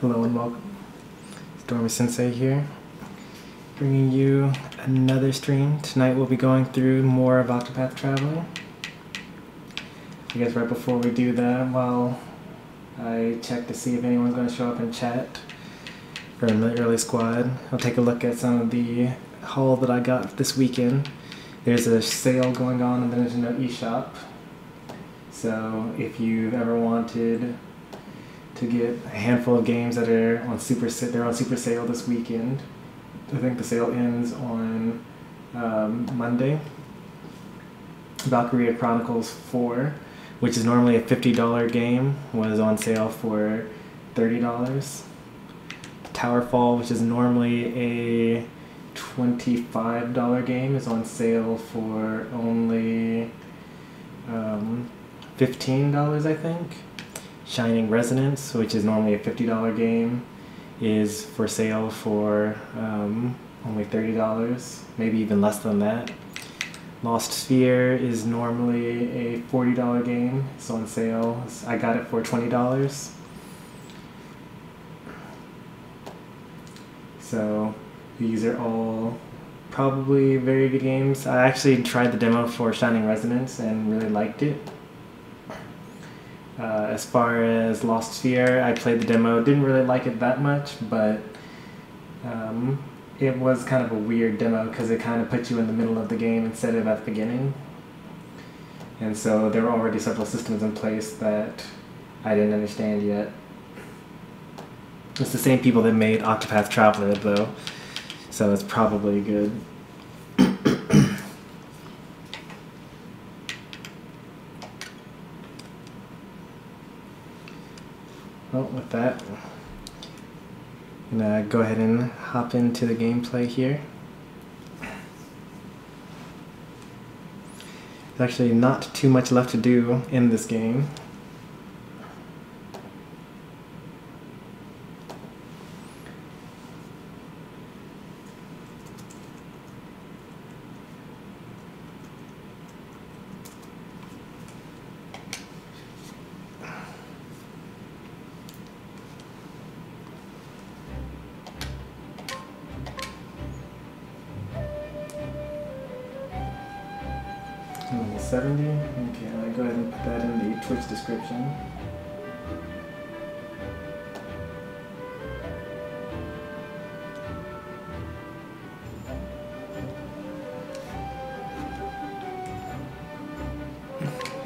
Hello and welcome. Stormy Sensei here, bringing you another stream. Tonight we'll be going through more of Octopath Traveler. I guess right before we do that, while I check to see if anyone's going to show up in chat from the early squad, I'll take a look at some of the haul that I got this weekend. There's a sale going on in the Nintendo eShop, so if you've ever wanted to get a handful of games that are on super sale this weekend. I think the sale ends on Monday. Valkyria Chronicles 4, which is normally a $50 game, was on sale for $30. Towerfall, which is normally a $25 game, is on sale for only $15, I think. Shining Resonance, which is normally a $50 game, is for sale for only $30, maybe even less than that. Lost Sphere is normally a $40 game. It's on sale. I got it for $20. So these are all probably very good games. I actually tried the demo for Shining Resonance and really liked it. As far as Lost Sphere, I played the demo, didn't really like it that much, but it was kind of a weird demo because it kind of put you in the middle of the game instead of at the beginning. And so there were already several systems in place that I didn't understand yet. It's the same people that made Octopath Traveler though, so it's probably good. Well, with that, I'm gonna go ahead and hop into the gameplay here. There's actually not too much left to do in this game. Level 70. Okay, I'll go ahead and put that in the Twitch description.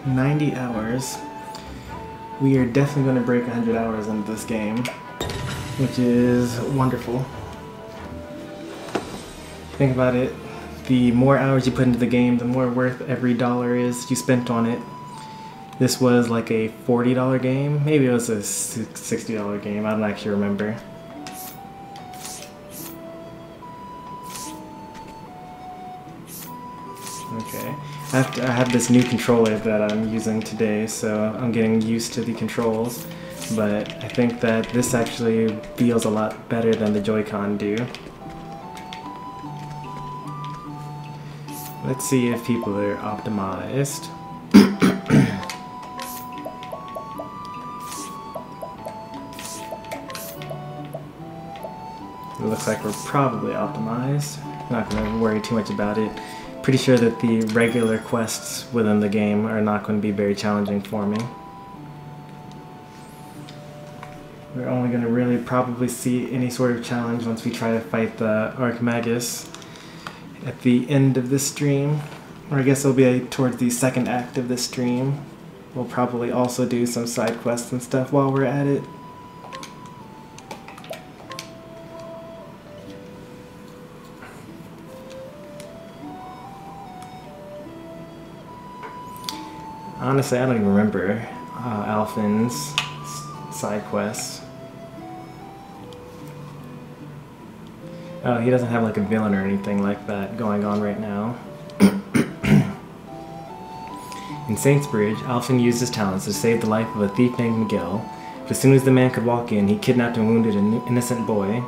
$90 hours. We are definitely going to break 100 hours into this game, which is wonderful. Think about it. The more hours you put into the game, the more worth every dollar is you spent on it. This was like a $40 game. Maybe it was a $60 game. I don't actually remember. Okay. I have this new controller that I'm using today, so I'm getting used to the controls. But I think that this actually feels a lot better than the Joy-Con do. Let's see if people are optimized. It looks like we're probably optimized. I'm not going to worry too much about it. Pretty sure that the regular quests within the game are not going to be very challenging for me. We're only going to really probably see any sort of challenge once we try to fight the Archmagus at the end of this stream, or I guess it'll be towards the second act of this stream. We'll probably also do some side quests and stuff while we're at it. Honestly, I don't even remember Alfyn's side quests. Oh, he doesn't have like a villain or anything like that going on right now. In Saintsbridge, Alfyn used his talents to save the life of a thief named Miguel, but as soon as the man could walk in, he kidnapped and wounded an innocent boy.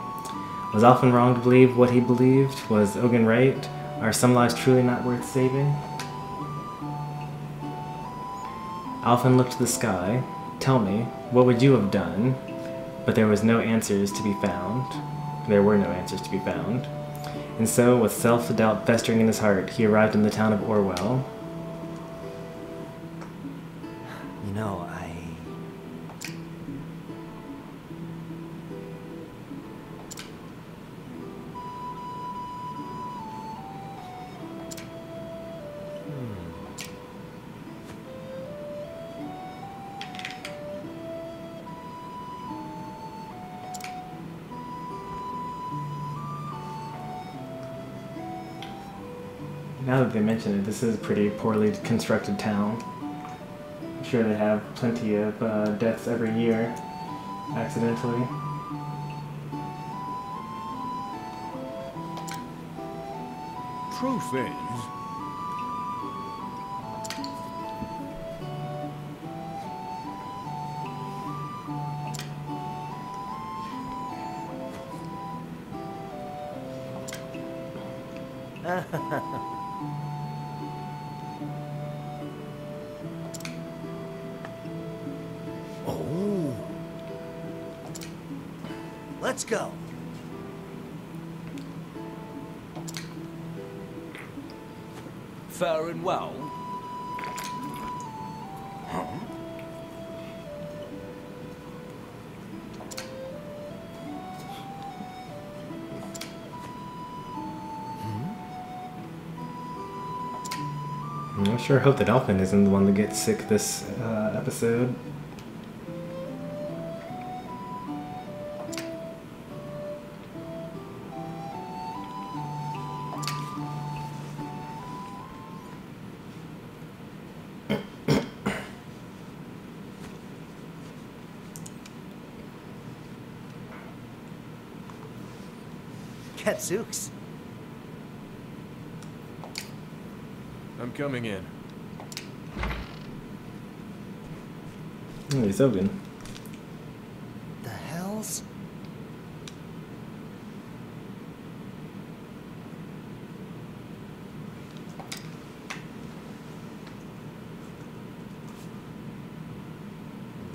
Was Alfyn wrong to believe what he believed? Was Ogen right? Are some lives truly not worth saving? Alfyn looked to the sky. Tell me, what would you have done? but there was no answers to be found. There were no answers to be found. And so, with self-doubt festering in his heart, he arrived in the town of Orewell. You know, Now that they mention it, this is a pretty poorly constructed town. I'm sure they have plenty of deaths every year, accidentally. Truth is, oh, let's go. fair and well. I sure hope that Alfyn isn't the one that gets sick this episode. Gadzooks. I'm coming in. Oh, he's Ogen. The hells?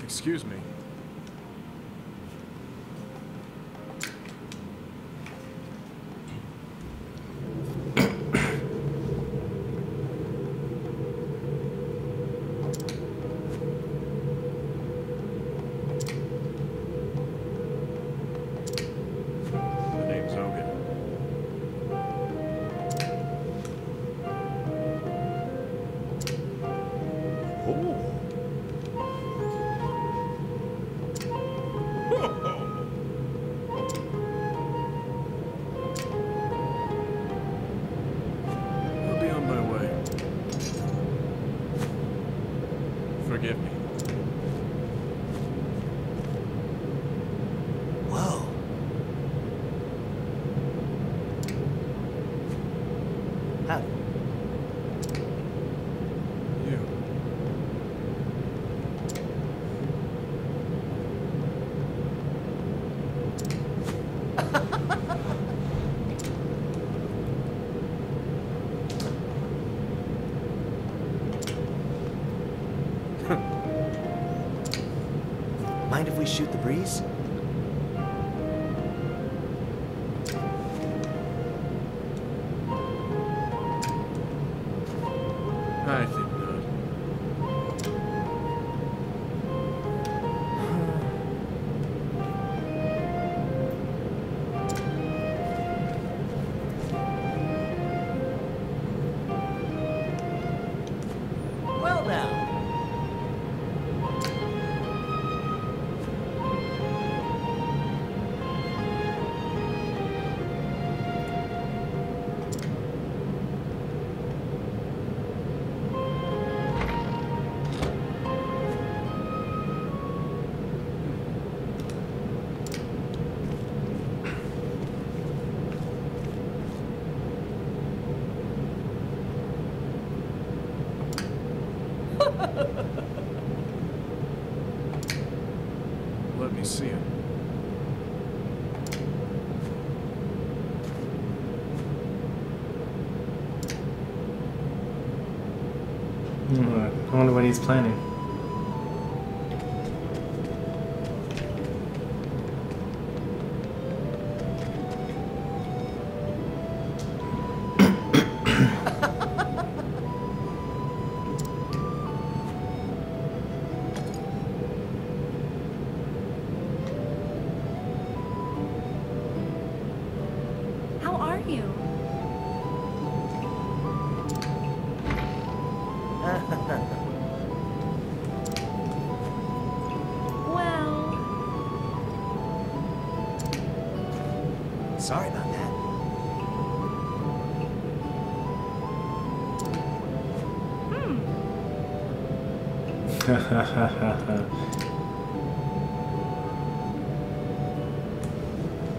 Excuse me. The name's Ogen. Oh. I'll be on my way. Forgive me. Whoa. How? You. Mind if we shoot the breeze? I think not. Well now. Let me see it. I wonder what he's planning.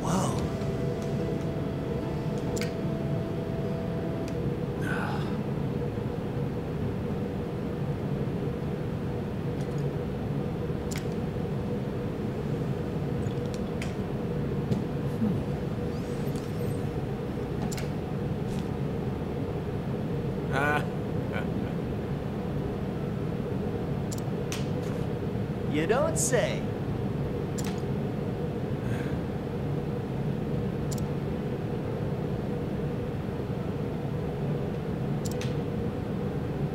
Whoa. You don't say.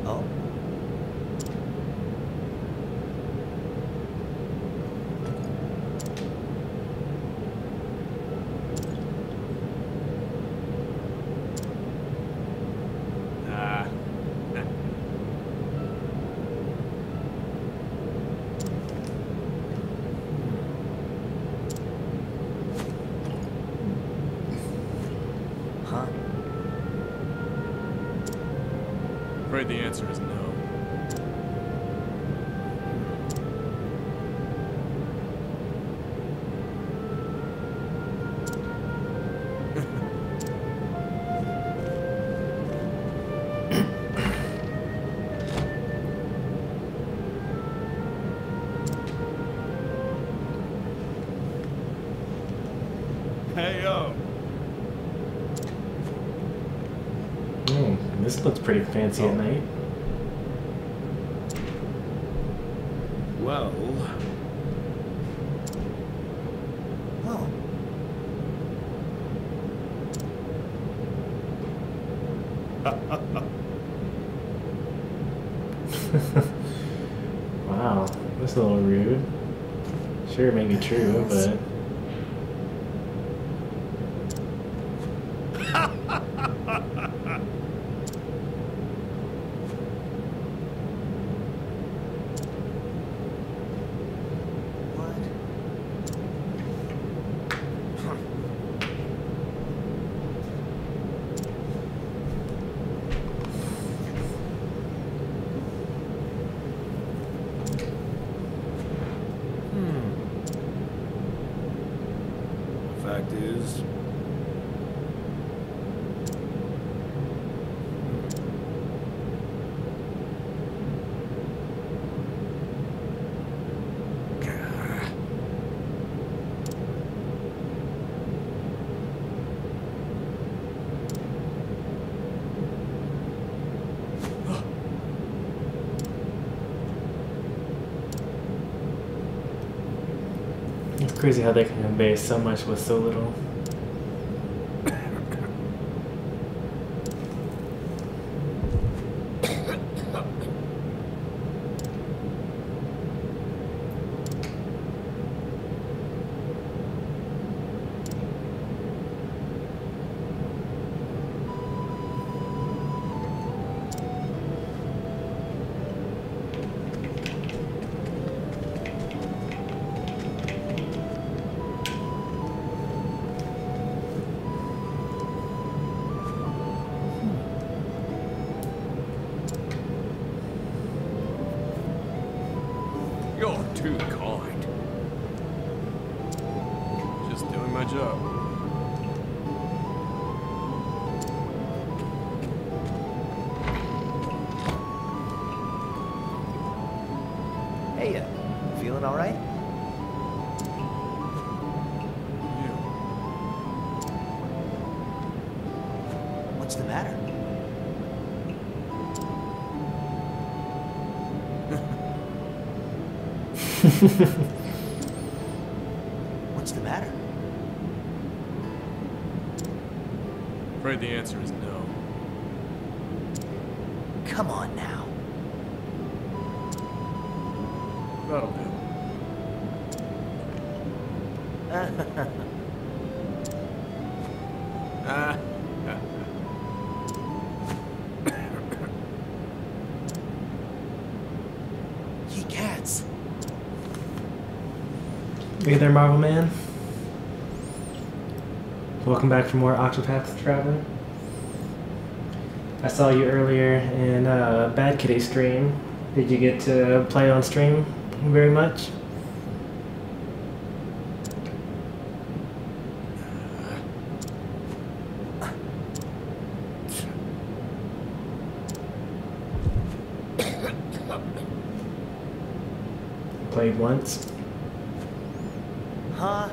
Oh? Huh? Afraid the answer is no. Hey, yo. This looks pretty fancy at night. Well, Oh. Wow, that's a little rude. Sure, it may be true, but... What? Huh. the fact is, It's crazy how they can convey so much with so little. you're too kind. Just doing my job. Hey, feeling all right? You. What's the matter? What's the matter? Afraid the answer is no. Come on now. That'll do. Ye cats. Hey there, Marvel Man. Welcome back for more Octopath Traveler. I saw you earlier in Bad Kitty stream. Did you get to play on stream very much? Played once? Huh?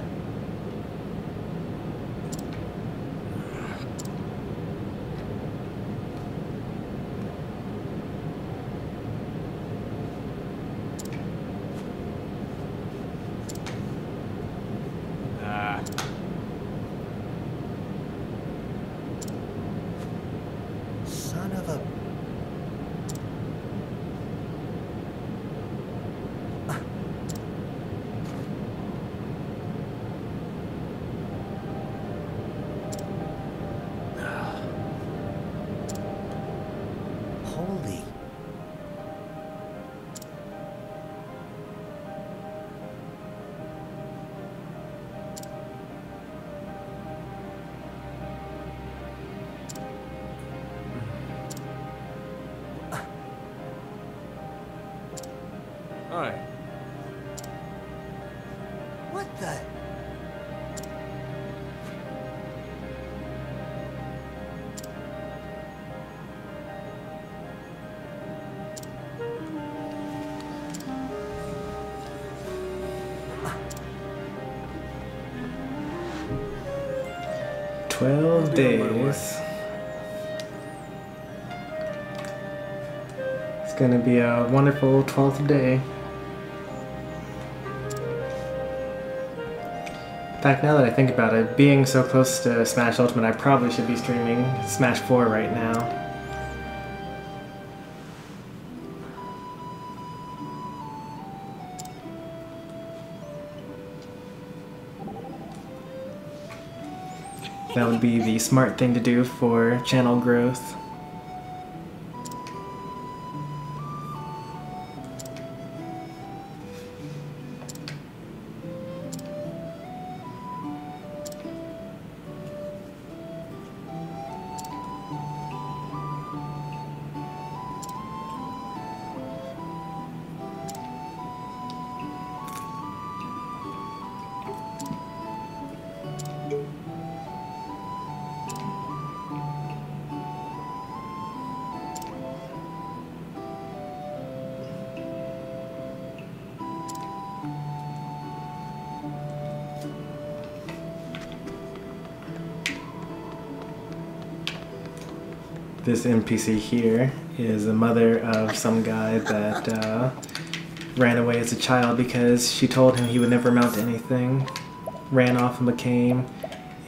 Son of a... Holy... Hi. What the... "12 days. It's gonna be a wonderful 12th day. In fact, now that I think about it, being so close to Smash Ultimate, I probably should be streaming Smash 4 right now. That would be the smart thing to do for channel growth. This NPC here is the mother of some guy that ran away as a child because she told him he would never amount to anything. Ran off and became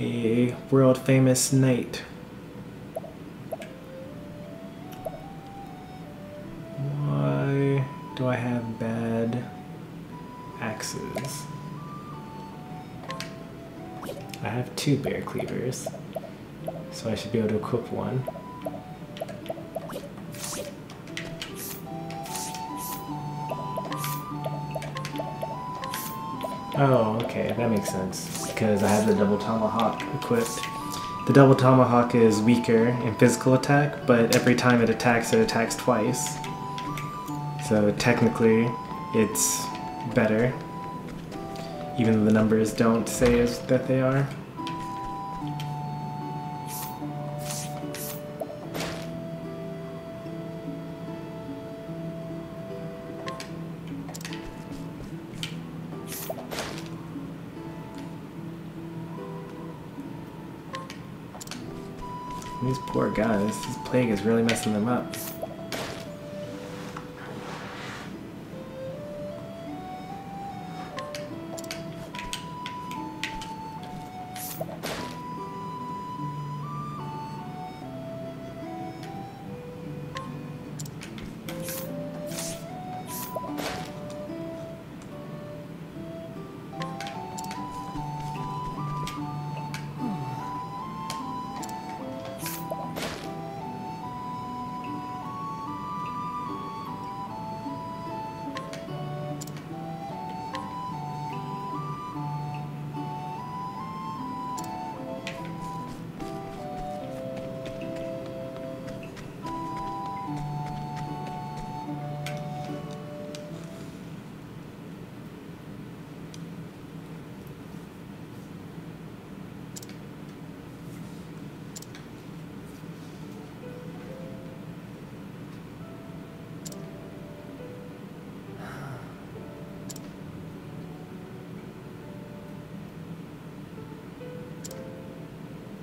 a world famous knight. Why do I have bad axes? I have 2 bear cleavers, so I should be able to equip one. Oh, okay, that makes sense, because I have the double tomahawk equipped. The double tomahawk is weaker in physical attack, but every time it attacks twice. So technically, it's better, even though the numbers don't say that they are. These poor guys, this plague is really messing them up.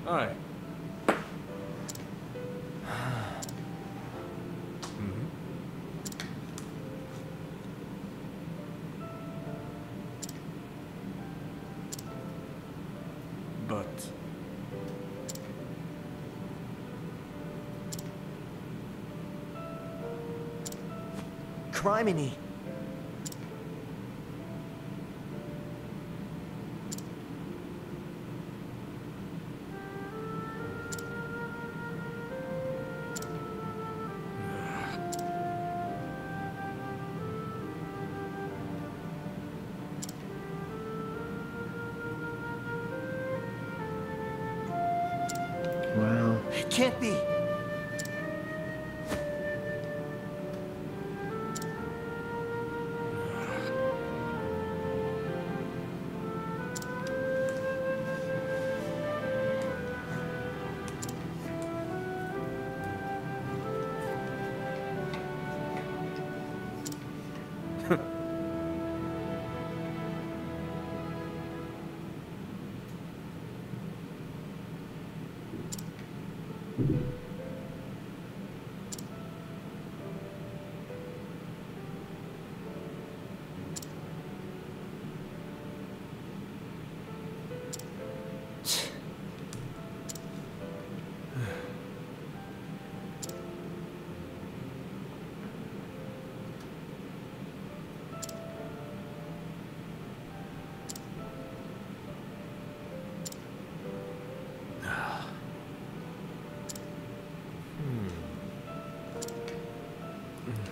Hi. Mm-hmm. But... Criminy. Wow. It can't be.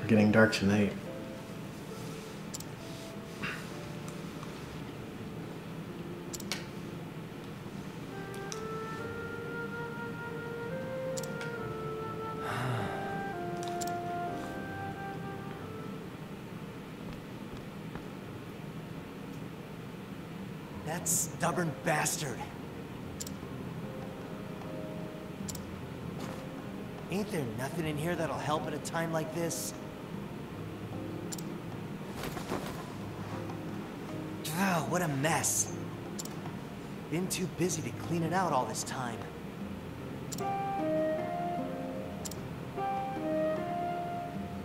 We're getting dark tonight. That stubborn bastard. Ain't there nothing in here that'll help at a time like this? Oh, what a mess. Been too busy to clean it out all this time.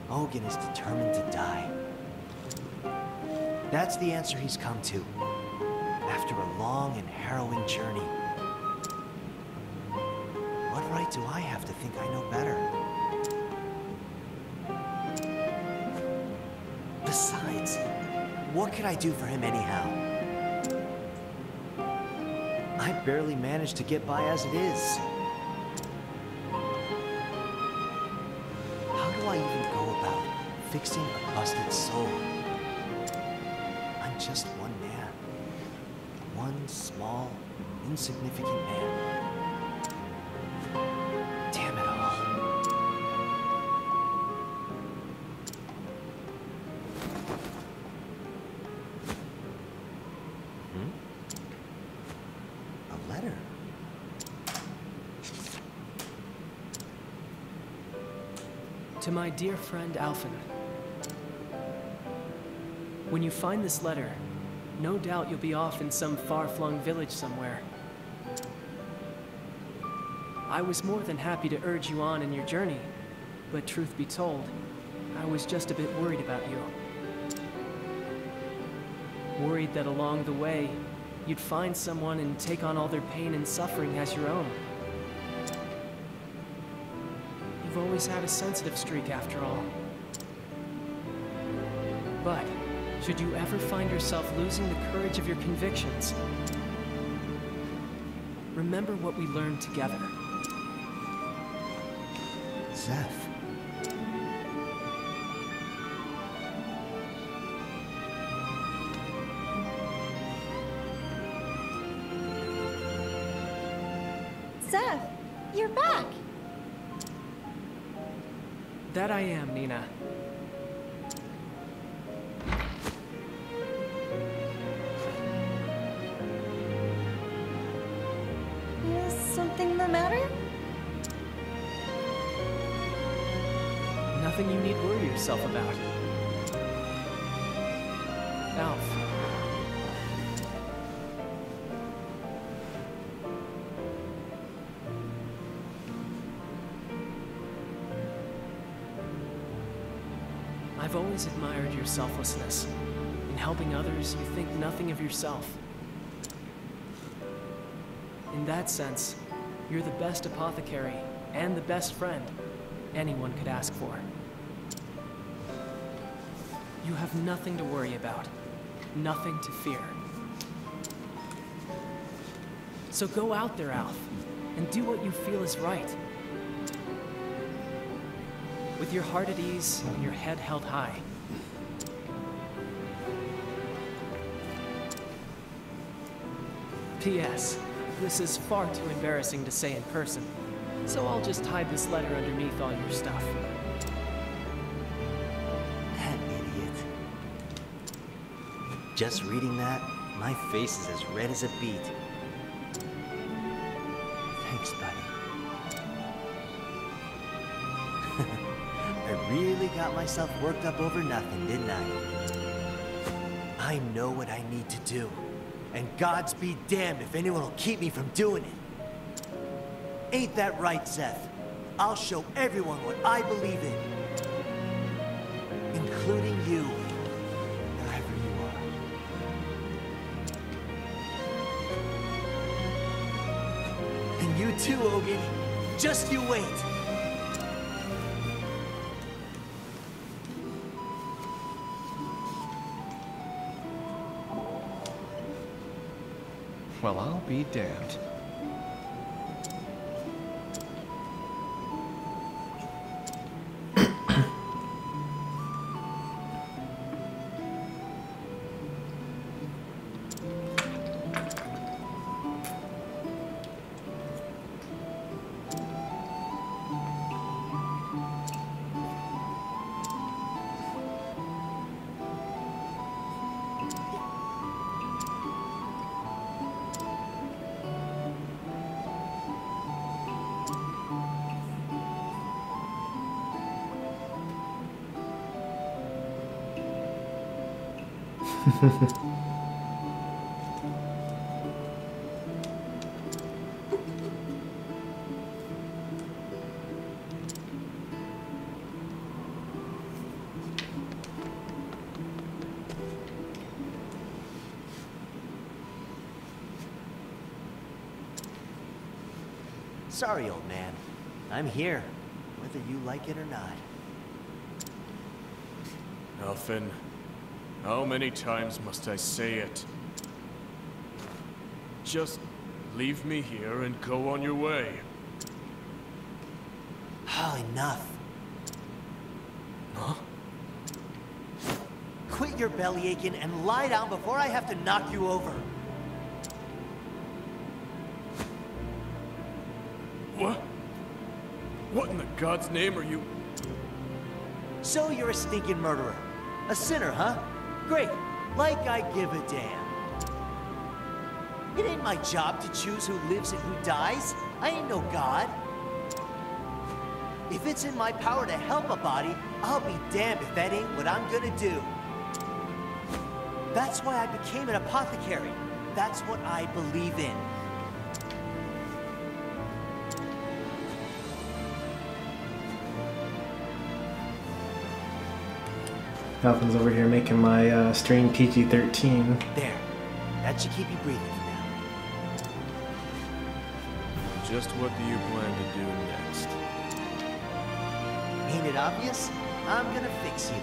Ogen is determined to die. That's the answer he's come to. After a long and harrowing journey. What right do I have to think I know better? Besides, what could I do for him anyhow? I barely manage to get by as it is. How do I even go about fixing a busted soul? I'm just one man. One small, insignificant man. Damn it all. A letter? To my dear friend Alfyn. When you find this letter, no doubt you'll be off in some far-flung village somewhere. I was more than happy to urge you on in your journey, but truth be told, I was just a bit worried about you. Worried that along the way, you'd find someone and take on all their pain and suffering as your own. You've always had a sensitive streak after all. But, should you ever find yourself losing the courage of your convictions, remember what we learned together. Zeph. Zeph, you're back! That I am, Nina. Is something the matter? Nothing you need worry yourself about. Alf. I've always admired your selflessness. In helping others, you think nothing of yourself. In that sense, you're the best apothecary and the best friend anyone could ask for. You have nothing to worry about, nothing to fear. So go out there, Alf, and do what you feel is right. With your heart at ease and your head held high. P.S. This is far too embarrassing to say in person, so I'll just hide this letter underneath all your stuff. That idiot. Just reading that, my face is as red as a beet. Thanks, buddy. I really got myself worked up over nothing, didn't I? I know what I need to do. And Gods be damned if anyone will keep me from doing it. Ain't that right, Seth? I'll show everyone what I believe in. Including you, wherever you are. And you too, Ogen. Just you wait. Well, I'll be damned. Sorry, old man. I'm here, whether you like it or not. Alfyn, how many times must I say it? Just leave me here and go on your way. Oh, enough. Huh? Quit your belly aching and lie down before I have to knock you over. What? What in the God's name are you? So you're a stinking murderer. A sinner, huh? Great. Like I give a damn. It ain't my job to choose who lives and who dies. I ain't no god. If it's in my power to help a body, I'll be damned if that ain't what I'm gonna do. That's why I became an apothecary. That's what I believe in. Alfyn's over here making my stream PG-13. There. That should keep you breathing for now. Just what do you plan to do next? Ain't it obvious? I'm gonna fix you.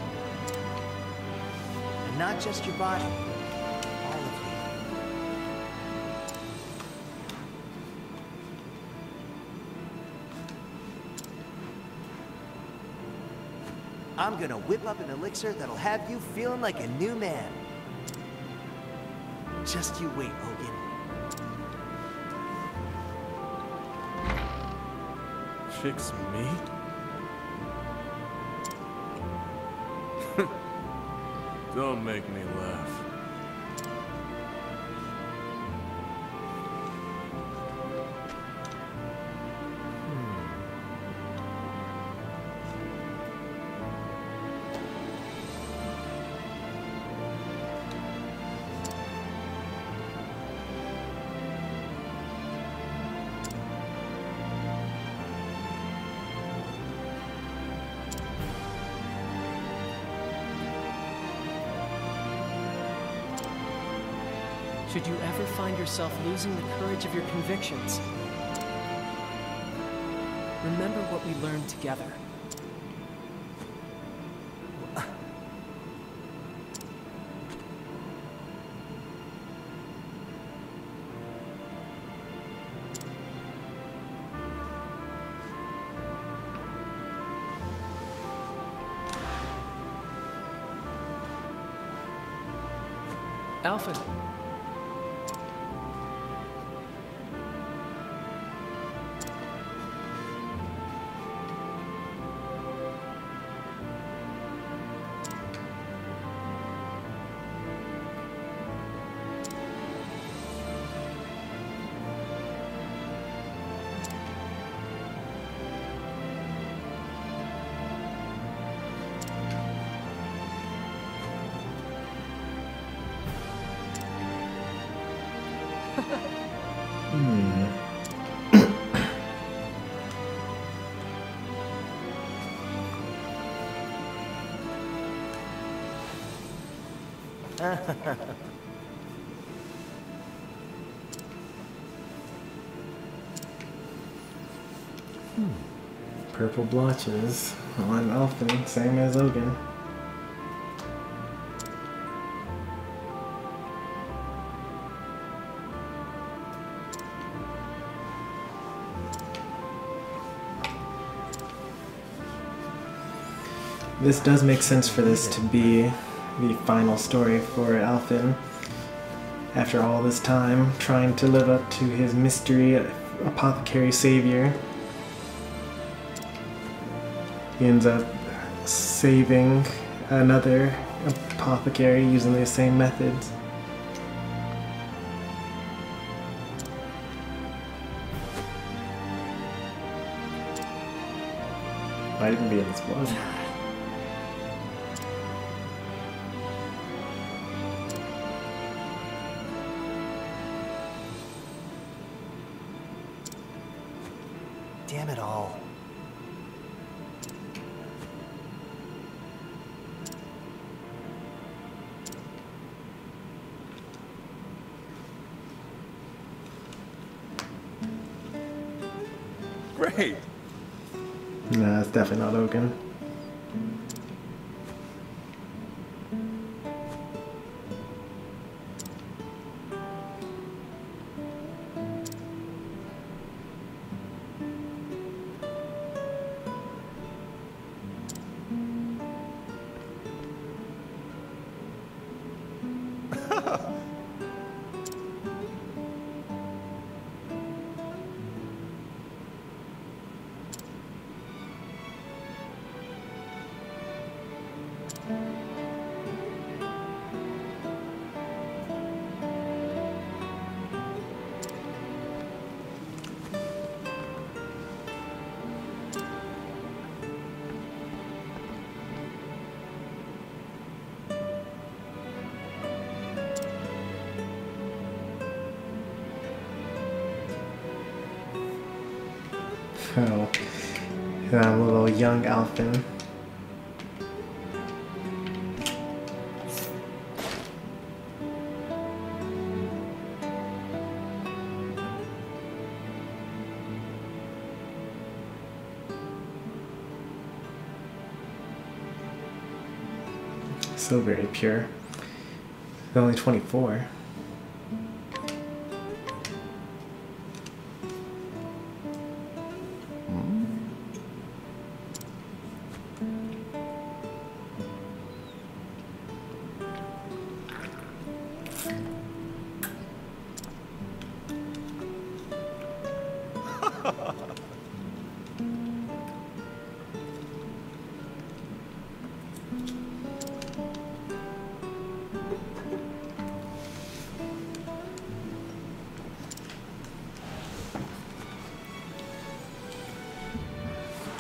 And not just your body. All of you. I'm gonna whip up an elixir that'll have you feeling like a new man. Just you wait, Ogen. Fix me? Don't make me laugh. Should you ever find yourself losing the courage of your convictions, remember what we learned together. Alfyn. Purple blotches on Alfyn, same as Ogen. This does make sense for this to be the final story for Alfyn. After all this time trying to live up to his mystery apothecary savior, he ends up saving another apothecary using the same methods. Might even be in his blood. Damn it all. Great. Nah, it's definitely not Ogen. Oh, that little young Alfyn. So very pure. They're only 24.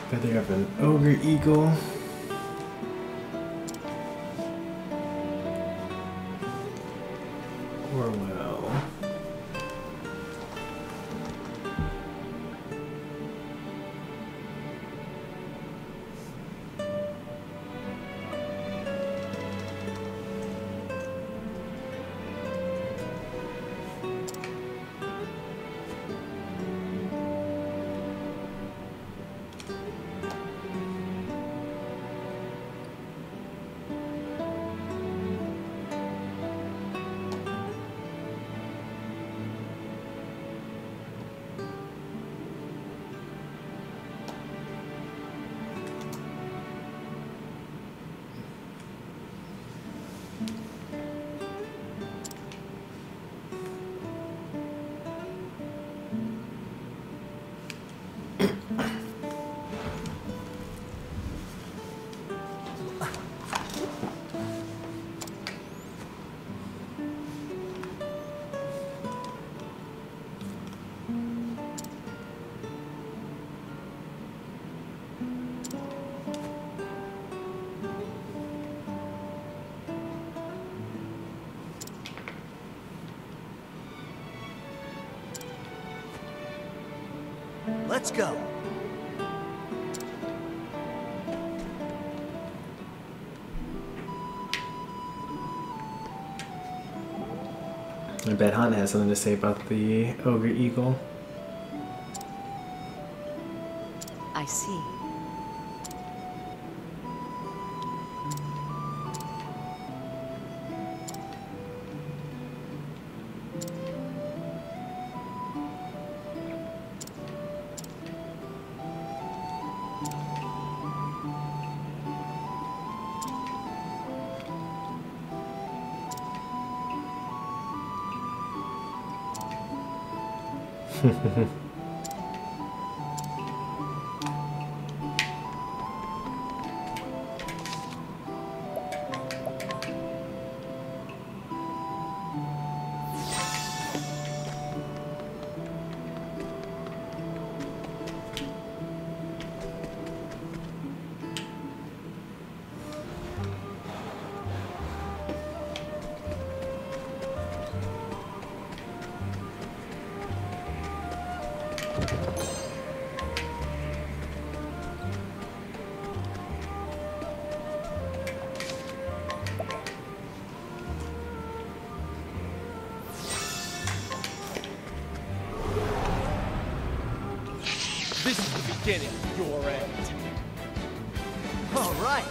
Feather of an ogre eagle. Orewell. Let's go. I bet Hana has something to say about the ogre eagle. I see. This is the beginning of your end. All right.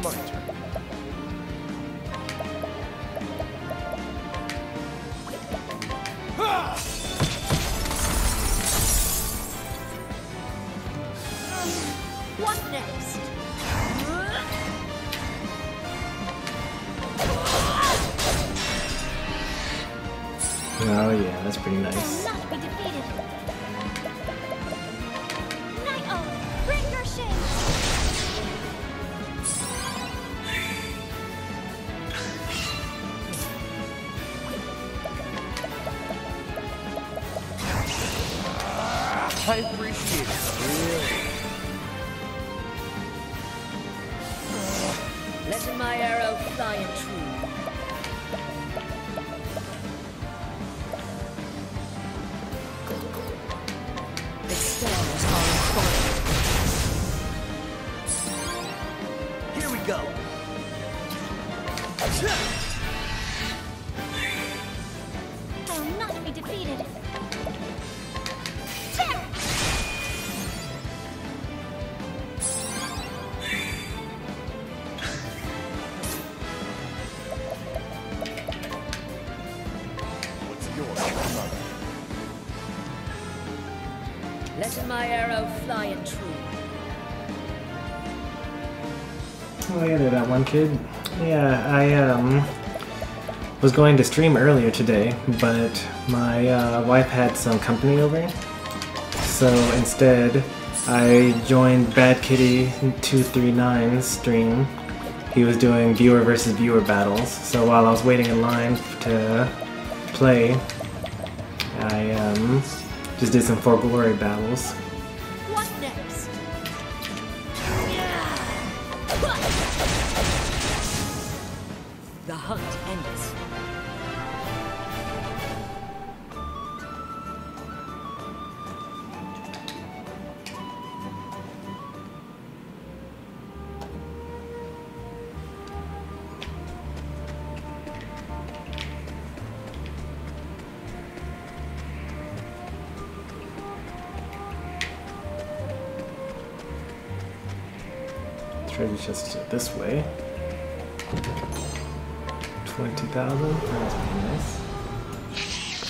My turn. What next? Oh yeah, that's pretty nice. Will not be defeated. Night Owl, bring your shade. I appreciate it. Really. Letting my arrow fly and true. The stars are falling. Here we go. I will not be defeated. What's yours, mother? Letting my arrow fly and true. Oh yeah, they're that one kid. Yeah, I was going to stream earlier today, but my wife had some company over, so instead I joined Bad Kitty 239's stream. He was doing viewer versus viewer battles, so while I was waiting in line to play, I just did some For Glory battles. What next? The hunt ends. Treasure chest is this way. 20,000. That's pretty nice.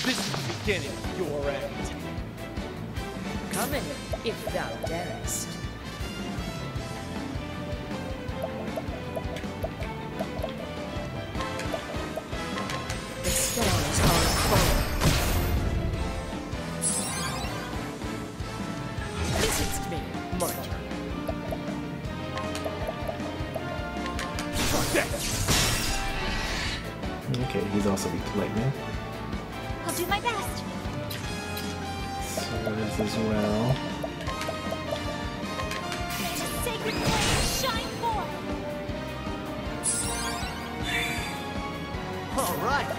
This is the beginning of your end. Come in, if thou darest. The stars are falling. Visits me. My turn. Okay, he's also weak to lightning. I'll do my best. So swords as well. May the sacred flame shine forth. All right.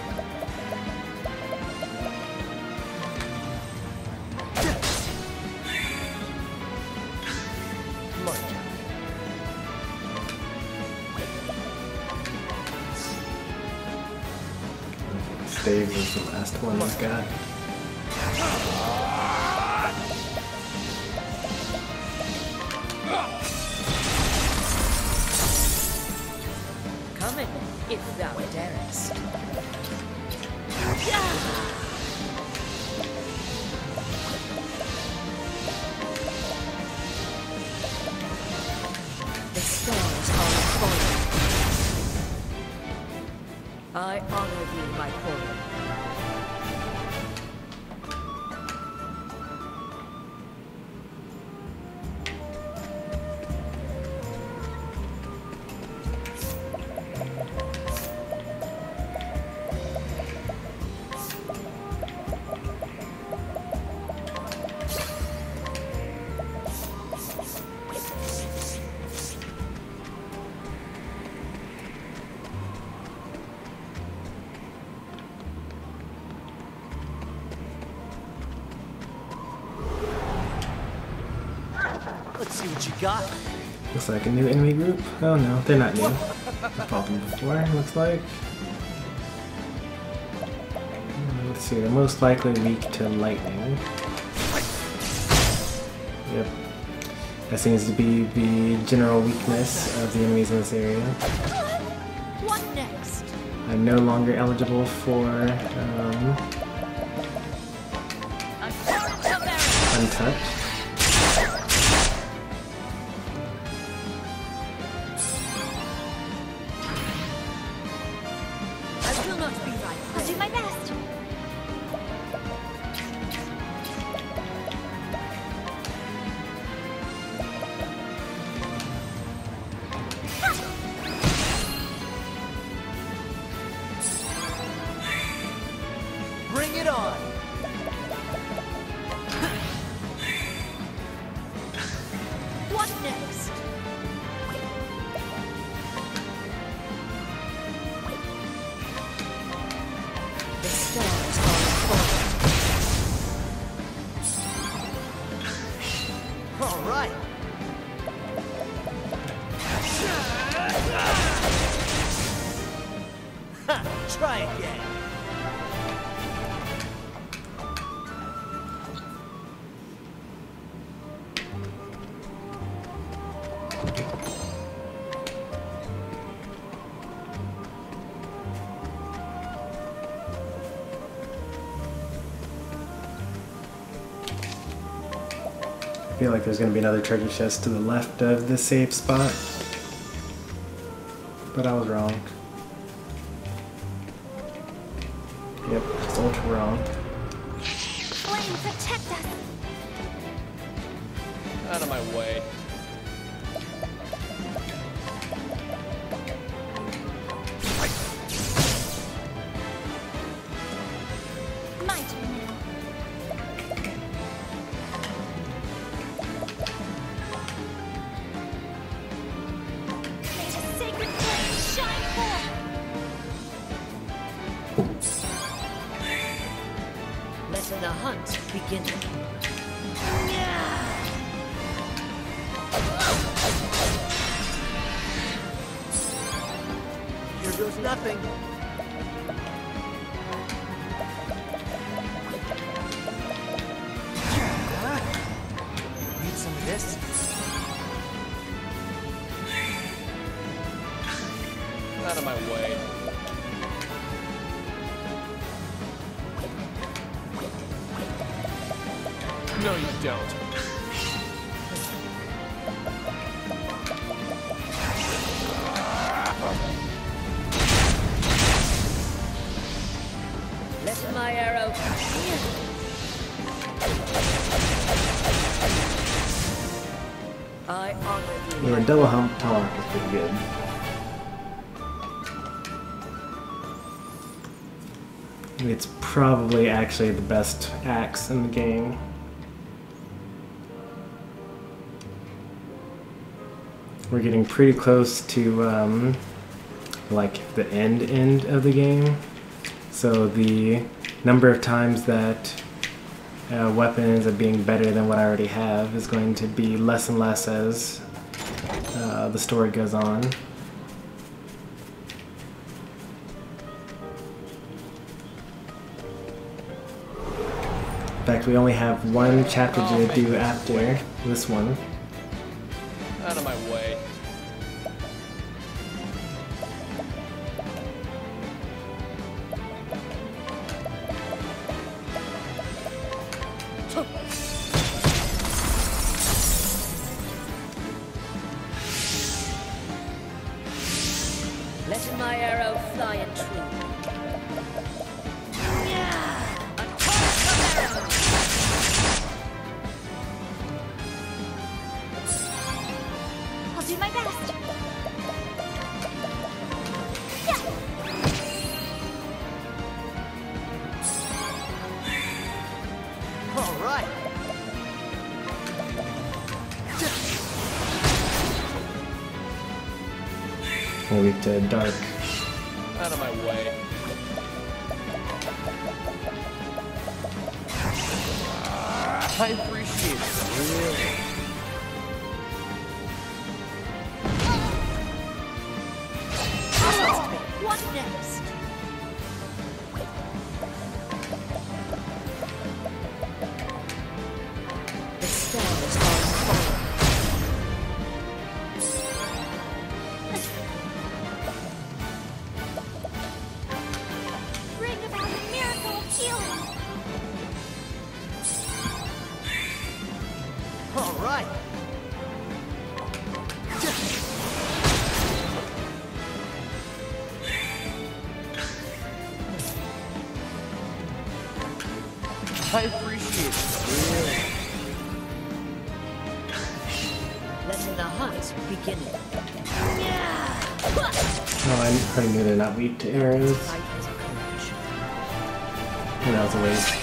Stave is the last one he's got. Come in, if thou darest. The stars are falling. I honor thee, my quarry. Let's see what you got. Looks like a new enemy group. Oh no, they're not new. I've fought them before, looks like. Let's see, they're most likely weak to lightning. Yep. That seems to be the general weakness of the enemies in this area. What next? I'm no longer eligible for untouched. I'll do my best. Bring it on. What next? The stars are falling. All right. Ha, try again. I feel like there's going to be another treasure chest to the left of the safe spot. But I was wrong. Yep, just ultra wrong. Flame, protect us. Out of my way. My turn now. May the sacred flame shine forth. Let the hunt begin. Here goes nothing. Need some of this? Out of my way. No, you don't. Let my arrow I honor you. Yeah, double hump tomahawk is pretty good. It's probably actually the best axe in the game. we're getting pretty close to like the end of the game. So the number of times that weapon ends up being better than what I already have is going to be less and less as the story goes on. In fact, we only have one chapter to do after this one. Out of my way. Let my arrow fly and true. I'll do my best. Yeah. All right. We're weak to dark. Out of my way. I appreciate it. Really. What next? The stars are falling. Bring about a miracle of healing. All right. I appreciate it. Really. Letting the hunt begin. Oh, I already knew they're not weak to arrows. Fight is a courage. And that was a waste.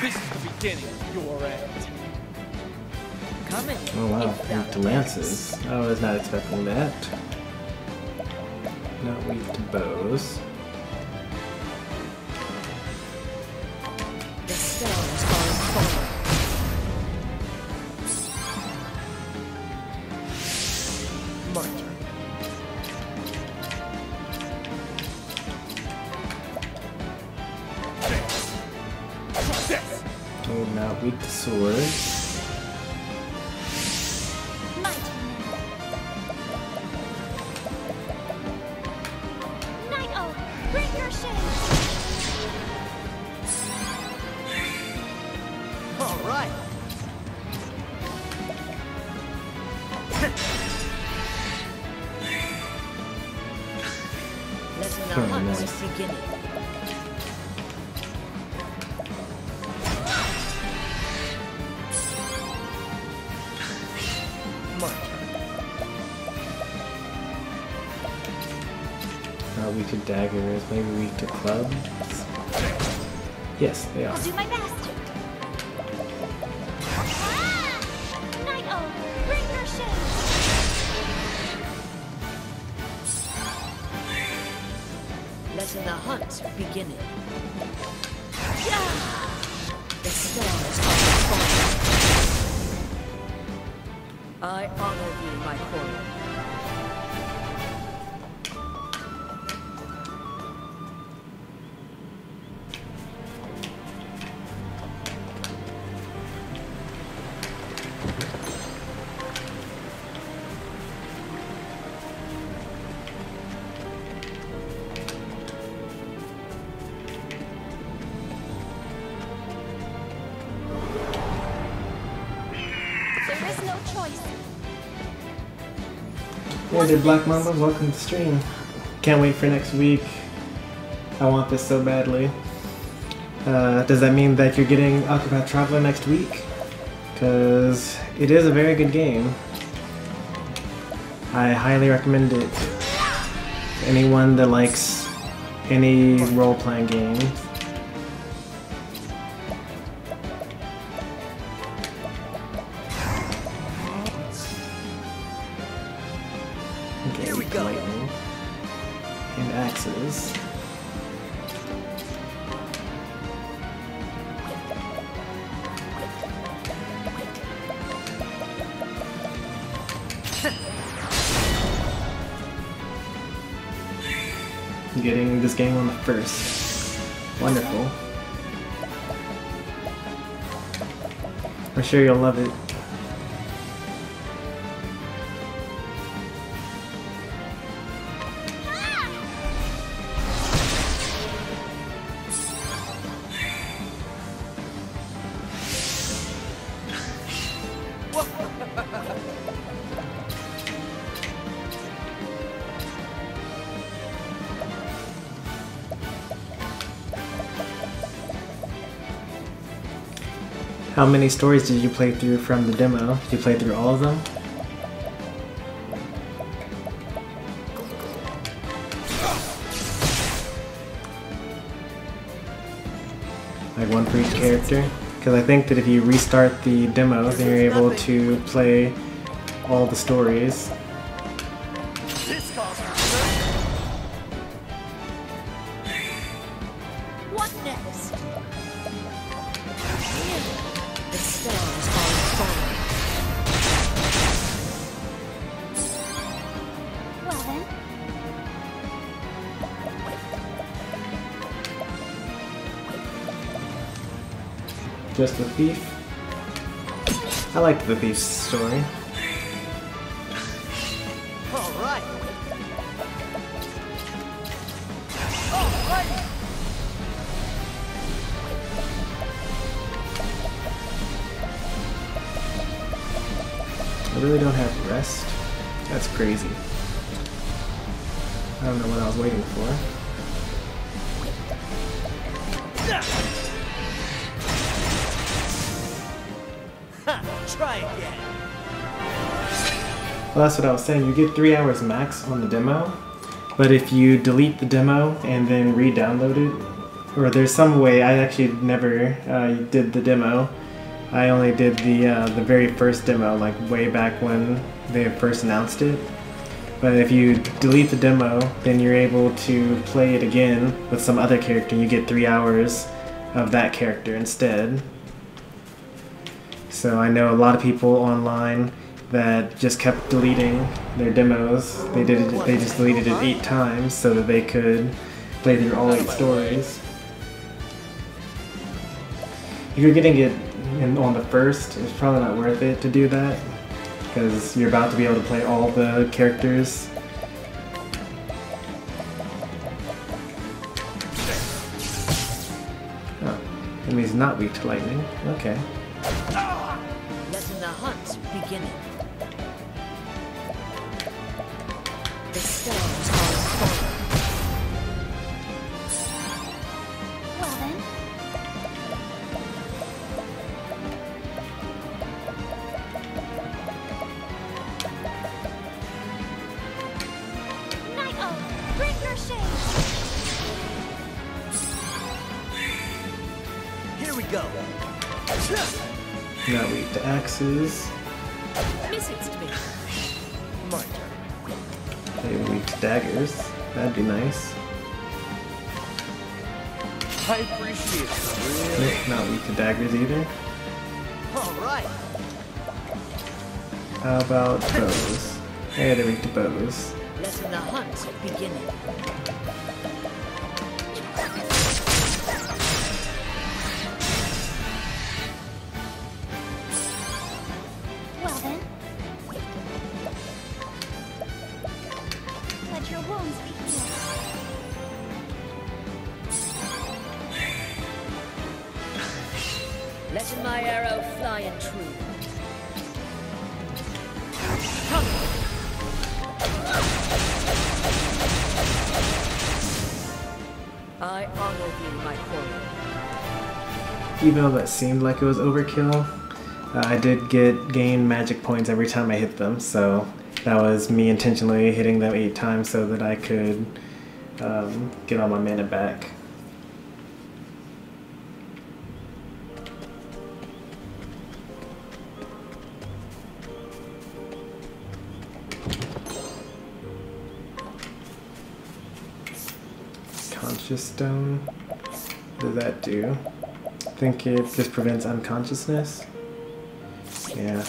This is the beginning of your end. Coming. Oh wow, if thou weak to lances. I was not expecting that. Not weak to bows. The stars are falling. Martyr. Oh, not weak to swords. My turn. Night Oak, bring your shade. All right. Letting the Oh, hunt nice. begin. Not weak to daggers, maybe weak to clubs. Yes, they are. I'll do my best. Ah! Night Oak, bring your shade. Letting the hunt begin. The stars are falling. I honor thee, my courier. There is no choice. Hey there, Black Mamba, welcome to the stream. Can't wait for next week. I want this so badly. Does that mean that you're getting Octopath Traveler next week? Because it is a very good game. I highly recommend it to anyone that likes any role-playing game. Here we go. Lightning and axes. Getting this game on the first. Wonderful. I'm sure you'll love it. How many stories did you play through from the demo? Did you play through all of them? Like one for each character? Because I think that if you restart the demo, then you're able to play all the stories. This calls for What next? The stars are falling. Well then, Just the thief? I liked the thief's story. all right. All right. I really don't have rest. That's crazy. I don't know what I was waiting for. Try again. Well, that's what I was saying. You get 3 hours max on the demo, but if you delete the demo and then re-download it, or there's some way, I actually never did the demo. I only did the very first demo, like way back when they first announced it. But if you delete the demo, then you're able to play it again with some other character. You get 3 hours of that character instead. So I know a lot of people online that just kept deleting their demos. They just deleted it 8 times so that they could play through all 8 stories. If you're getting it on the first, it's probably not worth it to do that, because you're about to be able to play all the characters. Oh, enemy's not weak to lightning. Okay. Letting the hunt beginning. The stars are falling. well then, Night Owl, bring your shade. Here we go. Not weak to axes. Misses to me. My turn. Maybe weak to daggers. That'd be nice. I appreciate it. Nope, not weak to daggers either. All right. How about bows? Hey, they're weak to bows. Letting the hunt beginning. Well then, let your wounds be healed. Letting my arrow fly and true. I honor thee, my quarry. even though that seemed like it was overkill, I did gain magic points every time I hit them, so that was me intentionally hitting them 8 times so that I could get all my mana back. Conscious Stone. What does that do? I think it just prevents unconsciousness. Yeah.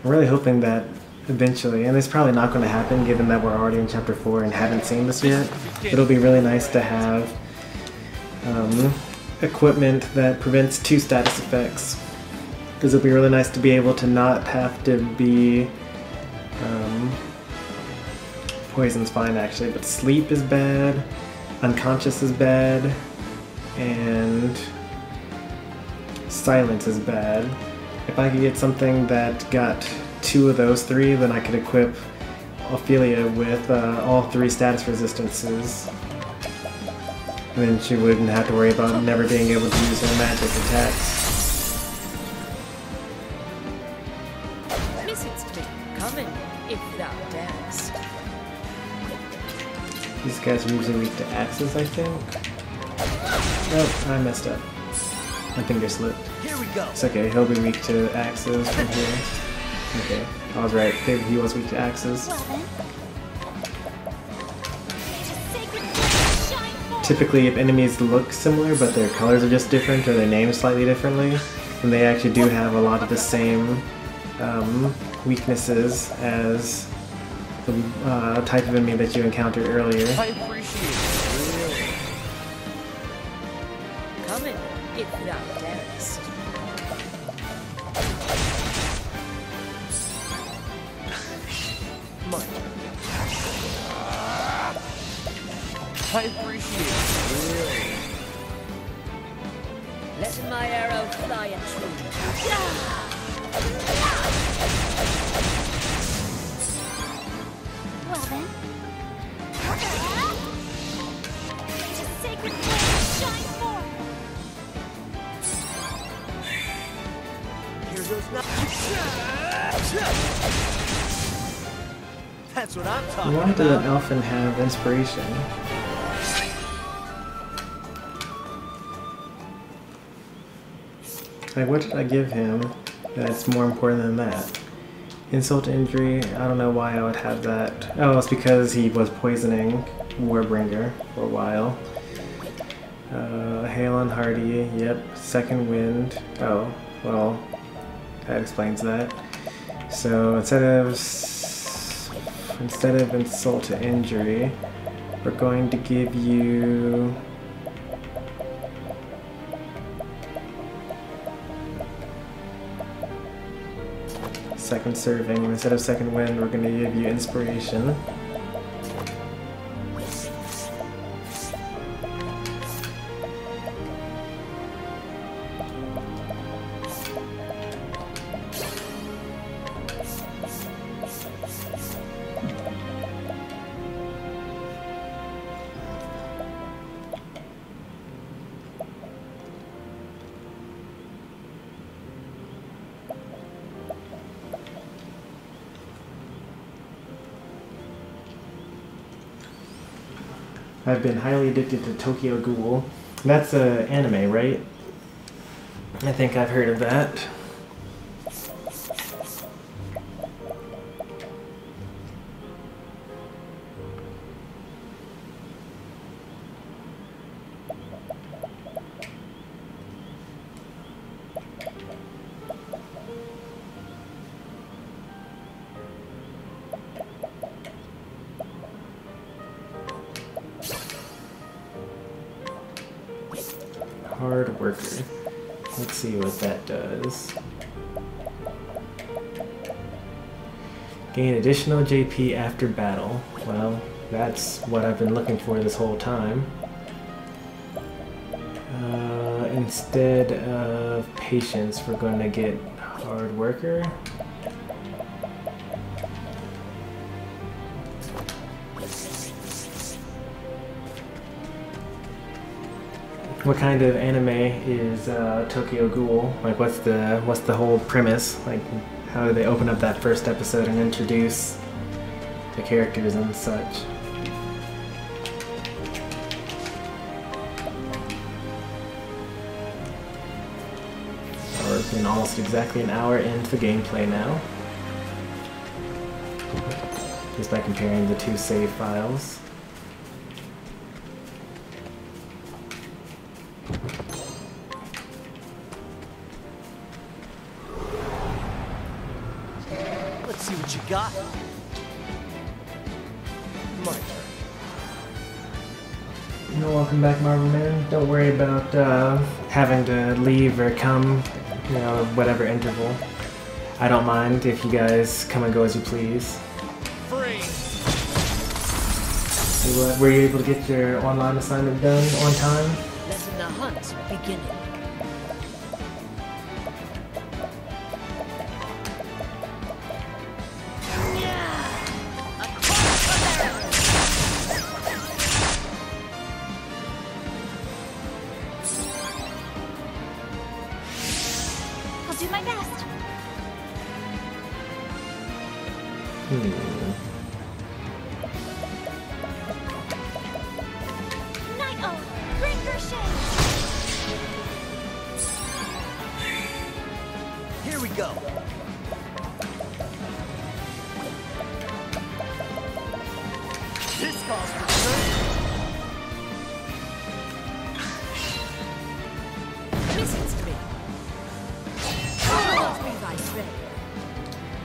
I'm really hoping that eventually, and it's probably not going to happen given that we're already in Chapter 4 and haven't seen this yet, it'll be really nice to have equipment that prevents 2 status effects. Because it'll be really nice to be able to not have to be... poison's fine actually, but sleep is bad, unconscious is bad, and silence is bad. If I could get something that got 2 of those 3, then I could equip Ophelia with all 3 status resistances. And then she wouldn't have to worry about never being able to use her magic attacks. Coming, if thou darest. These guys are usually weak to axes, I think. Oh, I messed up. My finger slipped. Here we go. It's okay, he'll be weak to axes from here. Okay, I was right. He was weak to axes. Well then. May the sacred flame shine forth. Typically, if enemies look similar, but their colors are just different or their names slightly differently, then they actually do have a lot of the same weaknesses as the type of enemy that you encountered earlier. I appreciate it. Coming, if thou darest. I appreciate it. Let my arrow fly and true. Well then. May the sacred flame shine forth. Here goes nothing. That's what I'm talking Why about. doesn't Alfyn have inspiration? Like, what did I give him that's more important than that? Insult to injury, I don't know why I would have that. Oh, it's because he was poisoning Warbringer for a while. Hail and Hardy, yep. Second Wind. Oh, well, that explains that. So instead of insult to injury, we're going to give you second serving, and instead of second wind, we're going to give you inspiration. I've been highly addicted to Tokyo Ghoul. That's an anime, right? I think I've heard of that. Hard worker. Let's see what that does. Gain additional JP after battle. Well, that's what I've been looking for this whole time. Instead of patience, we're going to get hard worker. what kind of anime is Tokyo Ghoul? Like, what's the whole premise? Like, how do they open up that first episode and introduce the characters and such? We're in almost exactly an hour into the gameplay now, just by comparing the two save files. Let's see what you got. My turn. Welcome back, Marvel Man. Don't worry about having to leave or come, whatever interval. I don't mind if you guys come and go as you please. Free. Were you able to get your online assignment done on time? Let the hunt begin. I'll do my best. Night Owl, bring your shade. Here we go. This calls for Listens to me. Follow me, thy friend.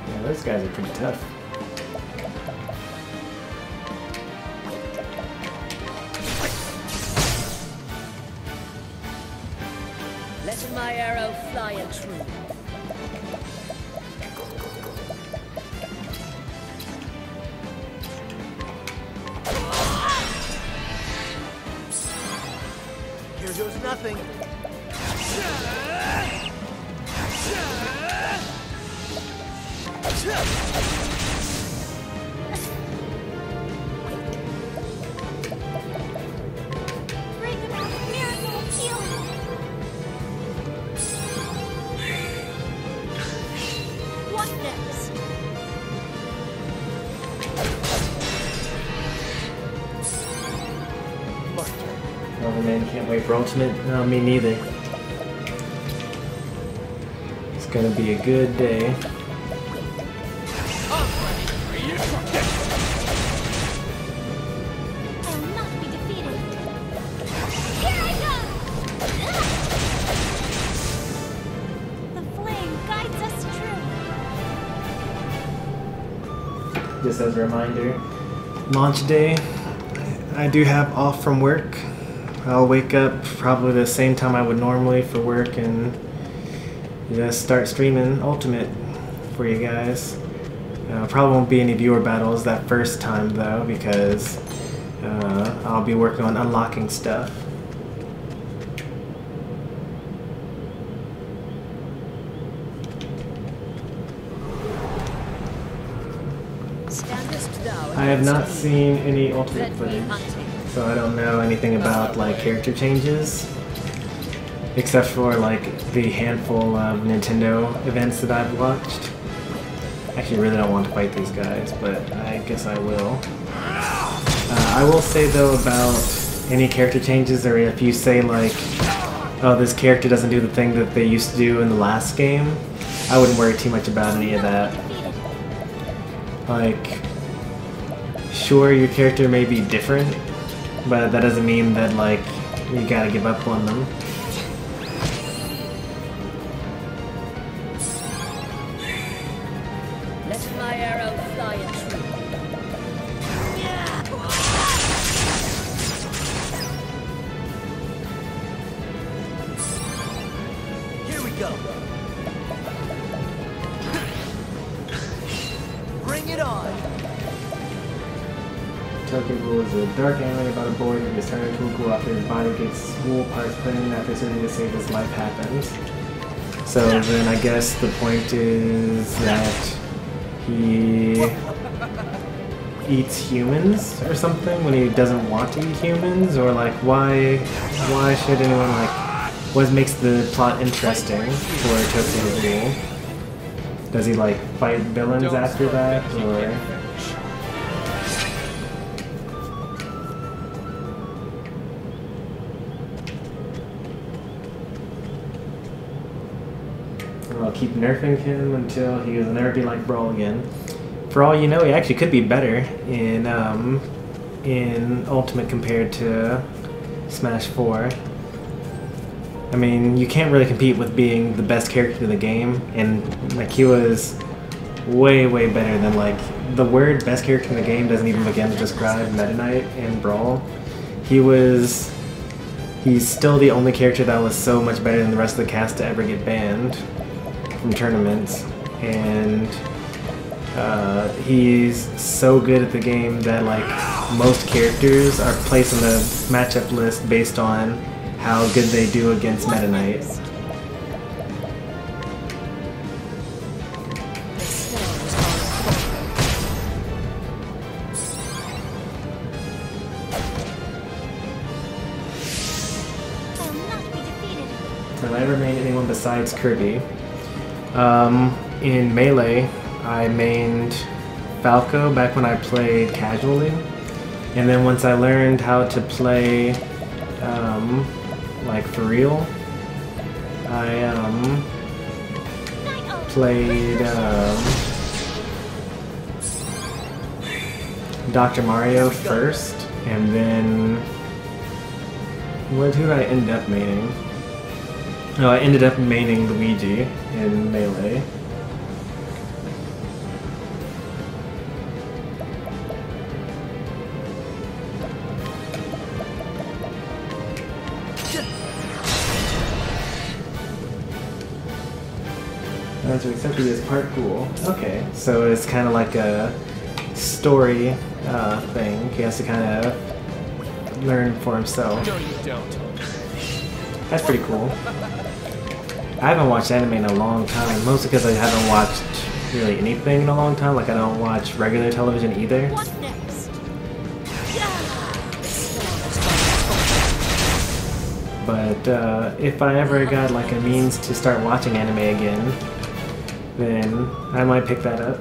Yeah, those guys are pretty tough. Let my arrow fly and true. Here goes nothing. Bring about a miracle of healing. What next? My turn. Oh man, can't wait for Ultimate. No, me neither. It's gonna be a good day. I will not be defeated. Here I go! The flame guides us true. Just as a reminder, launch day, I do have off from work. I'll wake up probably the same time I would normally for work and just start streaming Ultimate for you guys. Probably won't be any viewer battles that first time though, because I'll be working on unlocking stuff. Standest thou I have not against me? seen any Ultimate Let me footage, hunting. so I don't know anything about like character changes, except for like the handful of Nintendo events that I've watched. Actually, really don't want to fight these guys, but I guess I will. I will say though about any character changes, or if you say like, oh, this character doesn't do the thing that they used to do in the last game, I wouldn't worry too much about any of that. Like, sure, your character may be different, but that doesn't mean that like you gotta give up on them. Let my arrow fly and true. Here we go. Bring it on. Tokyo Ghoul is a dark anime about a boy who gets turned into a ghoul after his body gets wool parts put in after something to save his life happens. So then I guess the point is that he eats humans or something when he doesn't want to eat humans, or like why should anyone like what makes the plot interesting for Tokyo Ghoul? Does he like fight villains after that, or? I'll keep nerfing him until he will never be like Brawl again. For all you know, he actually could be better in Ultimate compared to Smash 4. I mean, you can't really compete with being the best character in the game, and like he was way better than like the word best character in the game doesn't even begin to describe Meta Knight and Brawl. He's still the only character that was so much better than the rest of the cast to ever get banned from tournaments, and he's so good at the game that like most characters are placed on the matchup list based on how good they do against Meta Knight. Will I ever main anyone besides Kirby? In Melee, I mained Falco back when I played casually, and then once I learned how to play like for real, I played Dr. Mario first, and then who did I end up maining? No, I ended up maining Luigi in Melee. To accept it as part cool. Okay, so it's kind of like a story thing. He has to kind of learn for himself. No, you don't. That's pretty cool. I haven't watched anime in a long time, mostly because I haven't watched really anything in a long time. Like I don't watch regular television either. What next? But if I ever got like a means to start watching anime again, then I might pick that up.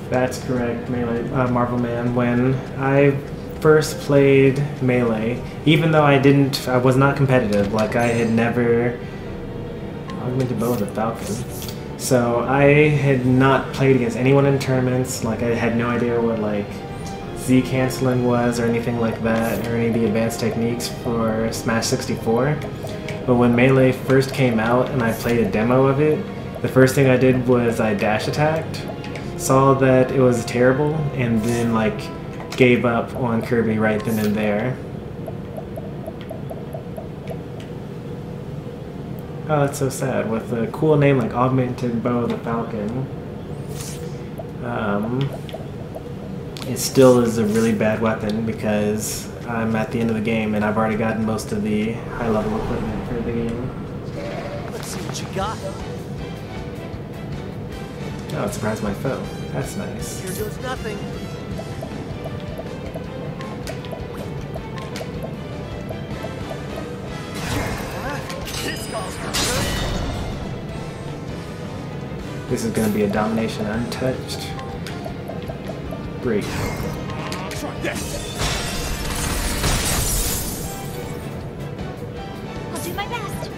That's correct, Melee, Marvel Man. When I first played Melee, even though I was not competitive, like I had never augmented bow with a Falcon. So I had not played against anyone in tournaments, like I had no idea what like Z canceling was or anything like that, or any of the advanced techniques for Smash 64. But when Melee first came out and I played a demo of it, the first thing I did was I dash attacked, saw that it was terrible, and then like gave up on Kirby right then and there. Oh, that's so sad. With a cool name like Augmented Bow of the Falcon, it still is a really bad weapon because I'm at the end of the game and I've already gotten most of the high-level equipment for the game. Let's see what you got. Oh, it surprised my foe. That's nice. Here goes nothing. This calls for good. This is going to be a domination untouched. Great. Try this. I'll do my best.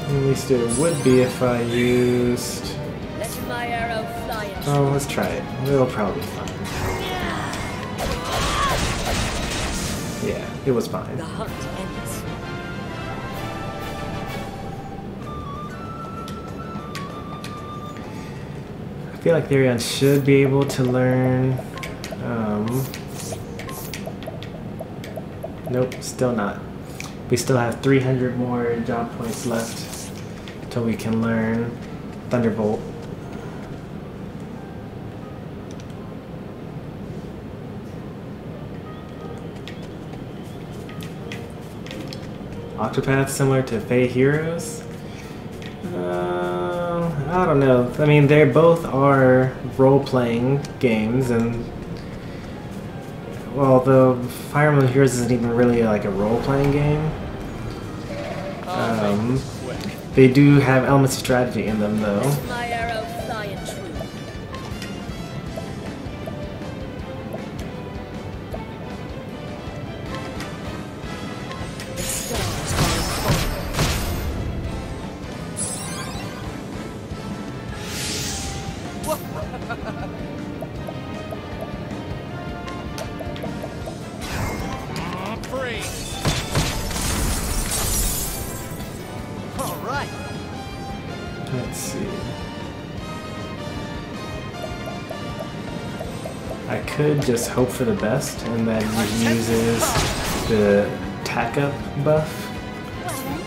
At least it would be if I used... Let my arrow fly and Oh, let's try it. It'll probably be fine. Yeah, it was fine. the hunt ends. I feel like Therion should be able to learn... Nope, still not. We still have 300 more job points left until we can learn Thunderbolt. Octopath similar to Fate Heroes? I don't know. I mean, they both are role-playing games, and well, the Fire Emblem Heroes isn't even really like a role-playing game. They do have elements of strategy in them, though. Let my arrow fly in truth. The stars are Free. All right. Let's see. I could just hope for the best, and that he uses the tack up buff.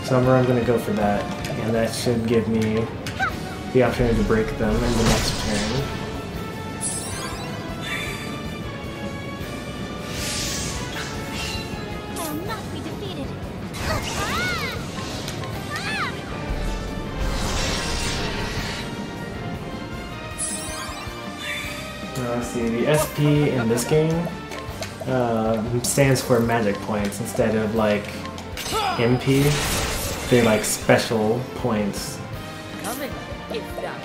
So I'm going to go for that, and that should give me the opportunity to break them in the next turn. I'll not be defeated. Let's see, the SP in this game stands for magic points instead of like MP. They're like special points. coming. If that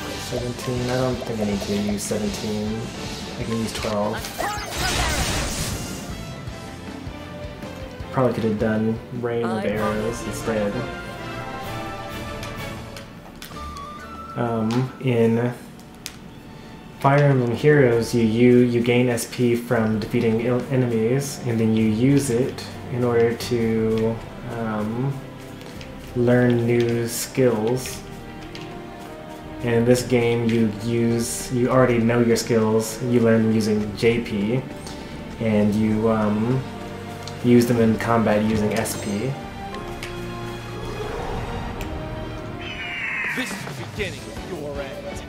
were 17, I don't think I need to use 17. I can use 12. Probably could have done rain of arrows instead. In Fire Emblem Heroes, you gain SP from defeating enemies, and then you use it in order to learn new skills. And in this game, you already know your skills. You learn them using JP, and you use them in combat using SP. This is the beginning of your end.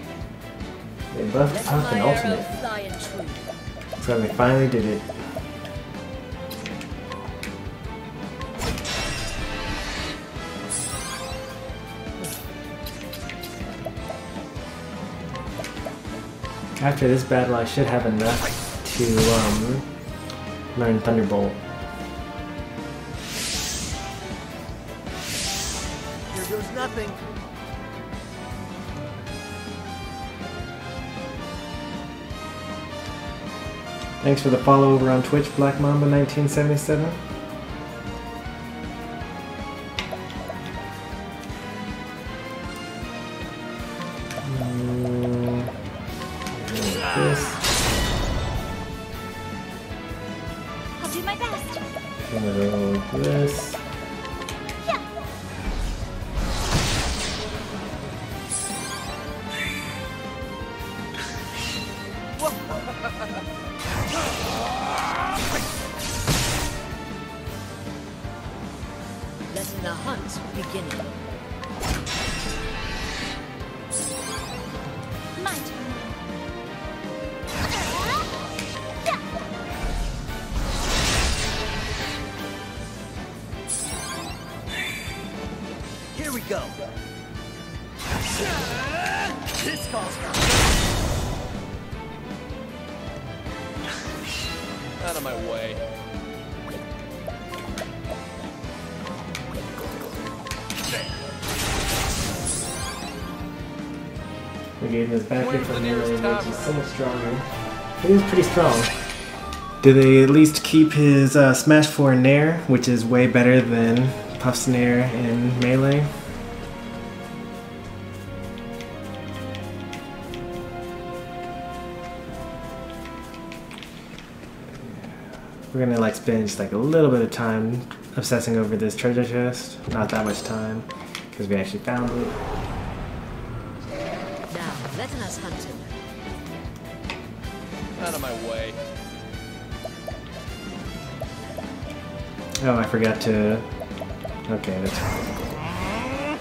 They buffed let Puff my and arrow Ultimate, fly in truth. so they finally did it. After this battle, I should have enough to learn Thunderbolt. Here goes nothing. Thanks for the follow over on Twitch, Black Mamba 1977. This. I'll do my best. This. Letting the hunt begin. My turn. Here we go. This calls for Out of my way. We gave this back here from melee, which is so much stronger. It is pretty strong. Do they at least keep his Smash 4 Nair, which is way better than Puff's Nair in melee? We're gonna like spend just like a little bit of time obsessing over this treasure chest. Not that much time, because we actually found it. Now, letting us hunt him. Out of my way. Oh, I forgot to... Okay, that's fine.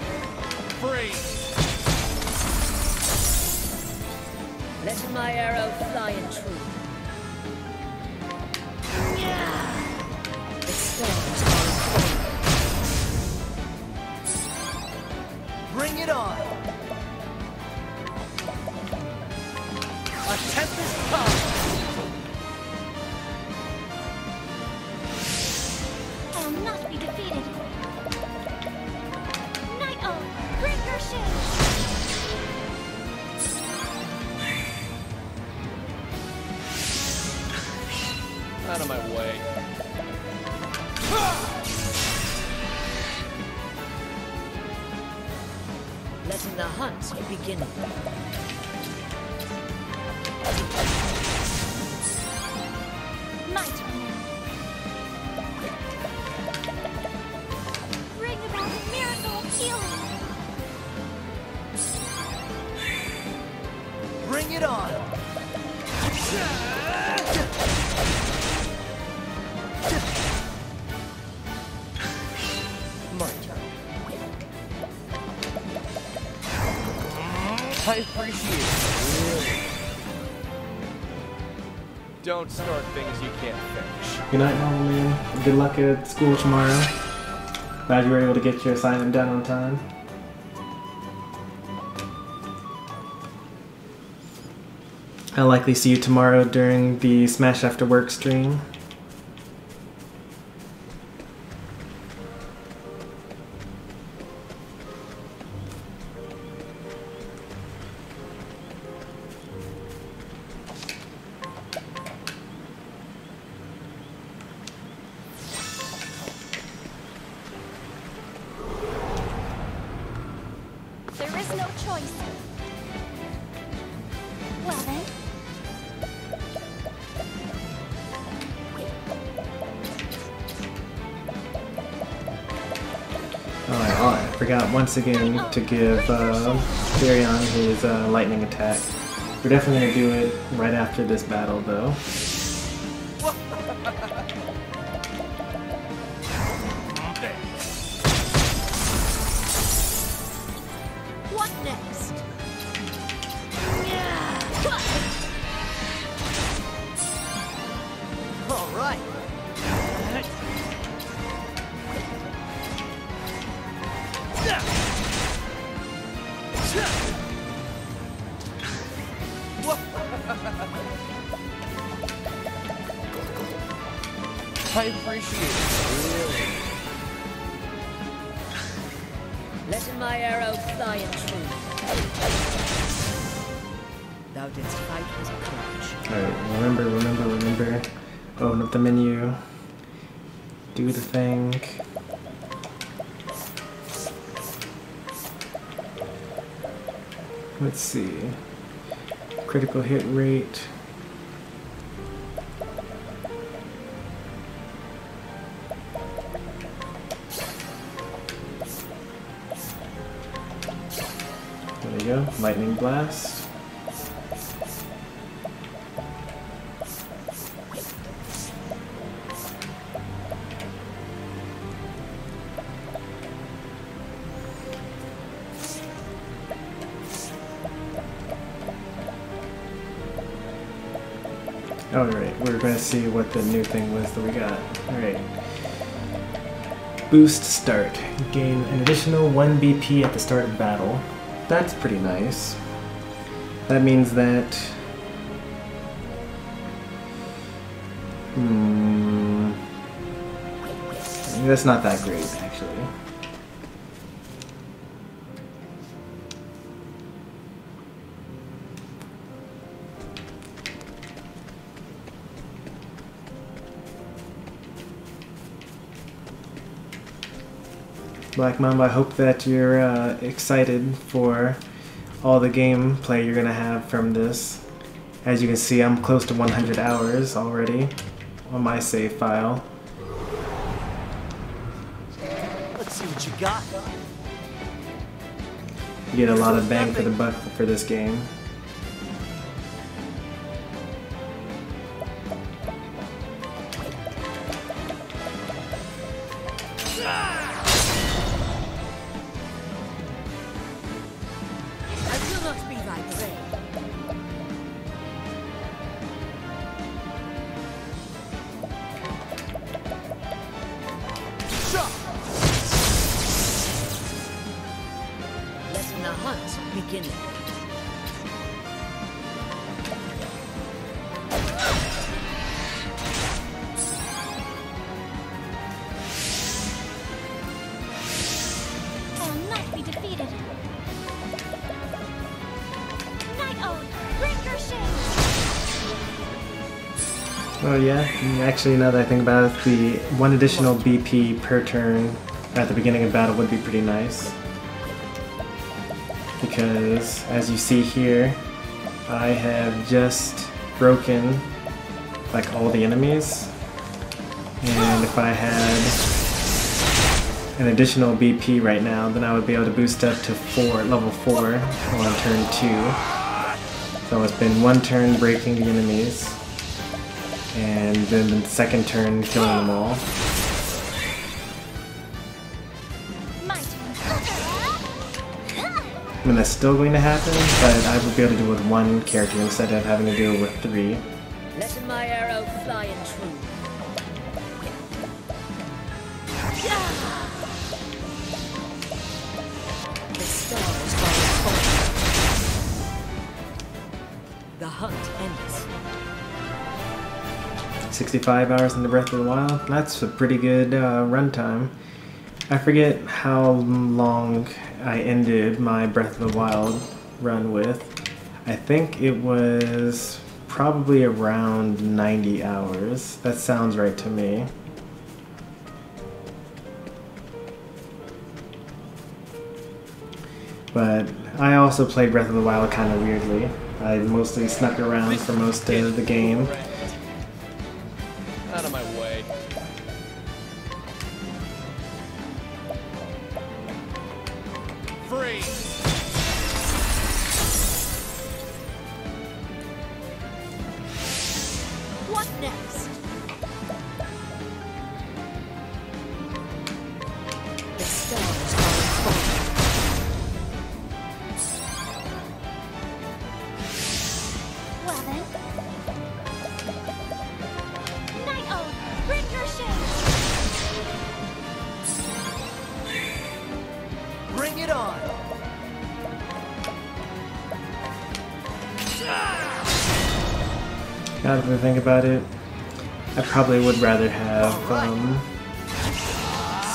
Free. Letting my arrow fly in truth. storms are falling. Bring it on! A tempest comes! I'll not be defeated. Night Owl, bring your shade. Out of my way. Letting the hunt begin. My turn now. Bring about a miracle of healing. Bring it on! My turn. I appreciate it. Don't start things you can't finish. Good night, man. Good luck at school tomorrow. Glad you were able to get your assignment done on time. I'll likely see you tomorrow during the Smash After Work stream. There is no choice. Well then. Oh, I forgot once again to give Furion his lightning attack. We're definitely going to do it right after this battle, though. What next? All right! I appreciate it. Letting my arrow fly and true. Thou didst fight with courage. Alright, remember. Open up the menu. Do the thing. Let's see. Critical hit rate. There you go. Lightning blast. Alright, we're going to see what the new thing was that we got. Alright. Boost start. Gain an additional 1 BP at the start of battle. That's pretty nice. That means that... That's not that great, actually. Black Mamba, I hope that you're excited for all the gameplay you're going to have from this. As you can see, I'm close to 100 hours already on my save file. Let's see what you got. You get a lot of bang for the buck for this game. I will not be thy prey. hunt beginning. I will not be defeated. Night Owl, bring your shade. Oh yeah, actually now that I think about it, the one additional BP per turn at the beginning of battle would be pretty nice. Because, as you see here, I have just broken like all the enemies. And if I had an additional BP right now, then I would be able to boost up to level 4 on turn 2. So it's been one turn breaking the enemies, and then the second turn killing them all. My turn. I mean, that's still going to happen, but I would be able to do it with one character instead of having to do it with 3. Letting my arrow fly and true. The stars fall. The hunt ends. 65 hours in the Breath of the Wild. That's a pretty good runtime. I forget how long I ended my Breath of the Wild run with. I think it was probably around 90 hours. That sounds right to me. But I also played Breath of the Wild kind of weirdly. I mostly snuck around for most of the game. Out of my way. Free. What next? The stars fall. Well then. Night Owl, bring your shade. Bring it on! Now that I think about it, I probably would rather have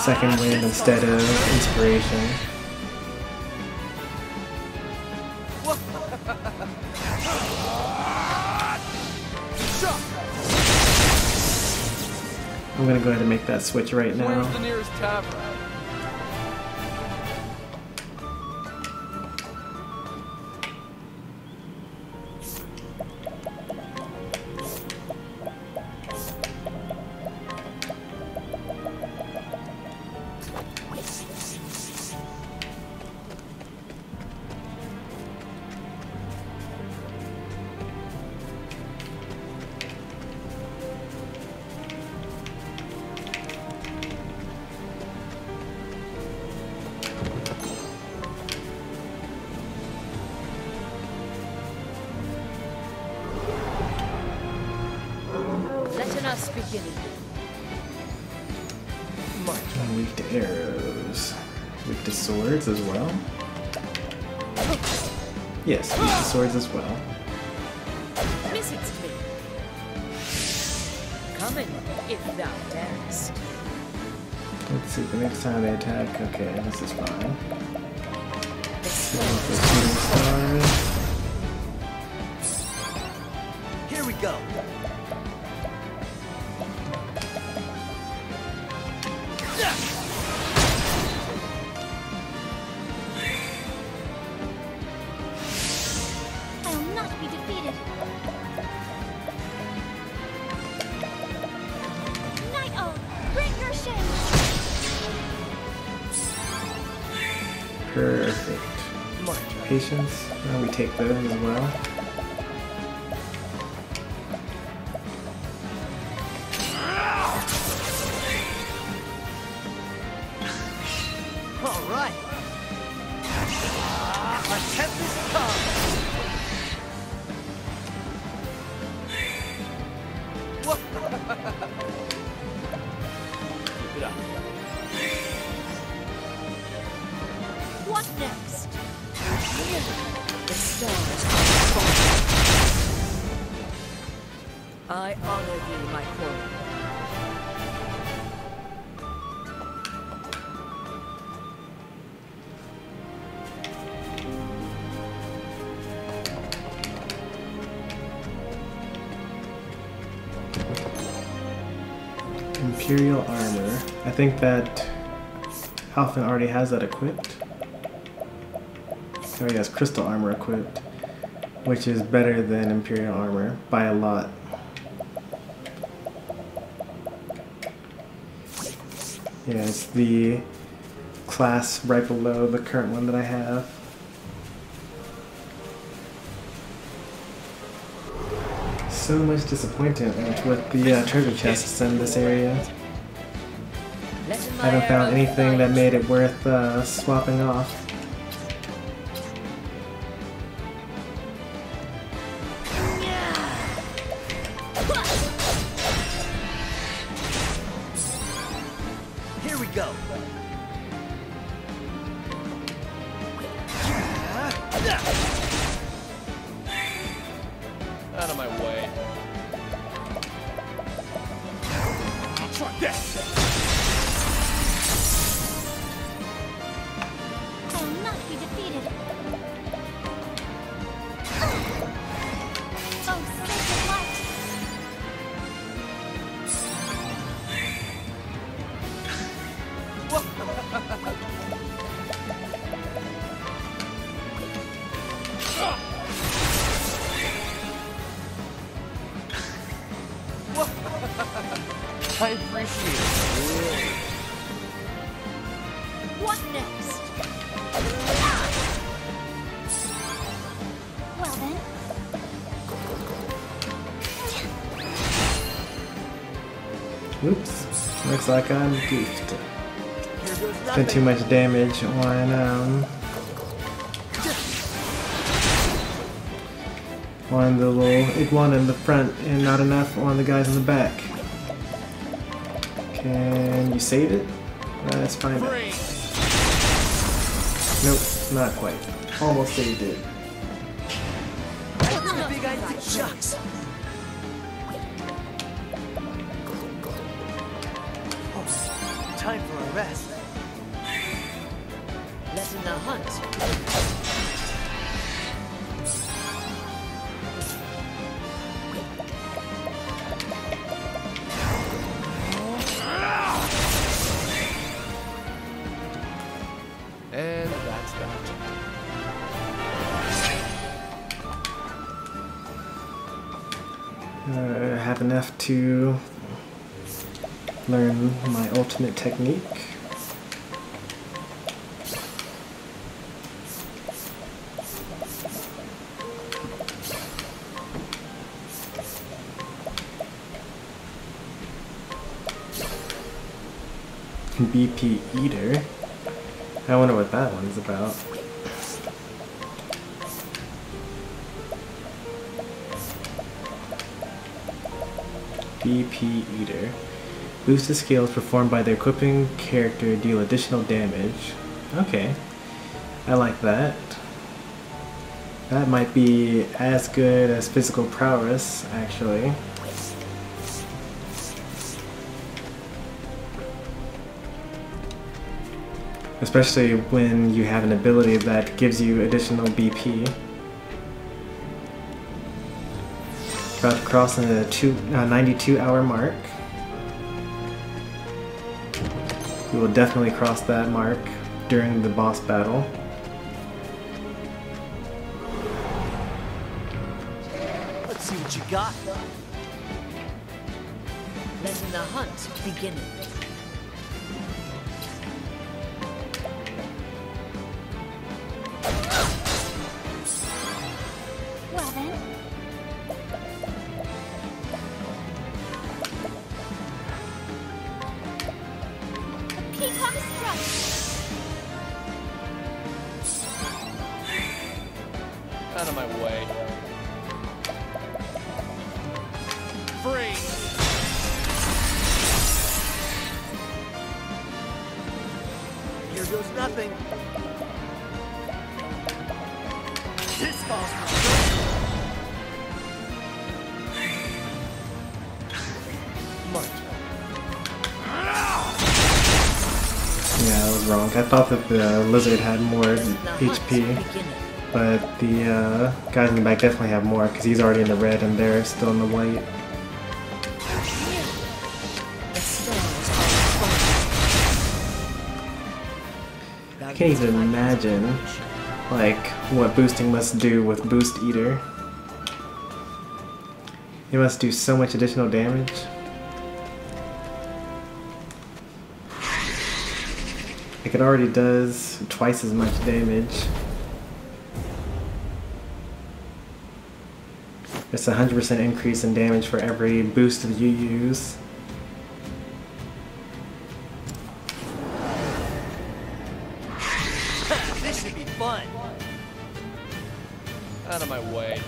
Second Wind instead of Inspiration. I'm gonna go ahead and make that switch right now. Where's the nearest tavern? Letting us begin. I'm weak to arrows. Weak to swords as well? Yes, weak to swords as well. Visits me. Come in, if thou darest. Let's see, the next time they attack, okay, this is fine. The The stars shooting star. Here we go! I will not be defeated. Night Owl, bring your shade. Perfect. Patience. Now we take those as well. All right! Our tempest comes! Keep it up. What next? The stars are falling. I honor thee, my queen. Imperial armor. I think that Alfyn already has that equipped. So he has crystal armor equipped, which is better than Imperial armor by a lot. Yeah, it's the class right below the current one that I have. So much disappointment with the treasure chests in this area. I haven't found anything that made it worth swapping off. Here we go. Out of my way. Try this. I will not be defeated. Oh, sacred light! I appreciate it. What next? Well then. Oops. Looks like I'm goofed. Spent too much damage on the little iguana in the front and not enough on the guys in the back. Can you save it? Let's find out. Nope, not quite. Almost saved it. Big eyed shucks. Oh, time for a rest. Lessen the hunt. And that's that. I have enough to learn my ultimate technique. BP Eater. I wonder what that one's about. BP Eater. Boosted skills performed by the equipping character deal additional damage. Okay. I like that. That might be as good as physical prowess, actually. Especially when you have an ability that gives you additional BP. About to cross in the 92-hour mark. We will definitely cross that mark during the boss battle. Let's see what you got. Lessen the hunt beginning. Well then. The peacock struck. Out of my way. Free. Here goes nothing. This falls Yeah, I was wrong. I thought that the lizard had more HP, but the guys in the back definitely have more because he's already in the red and they're still in the white. I can't even imagine like what boosting must do with Boost Eater. It must do so much additional damage. Like it already does twice as much damage. It's a 100% increase in damage for every boost that you use. This should be fun. Out of my way.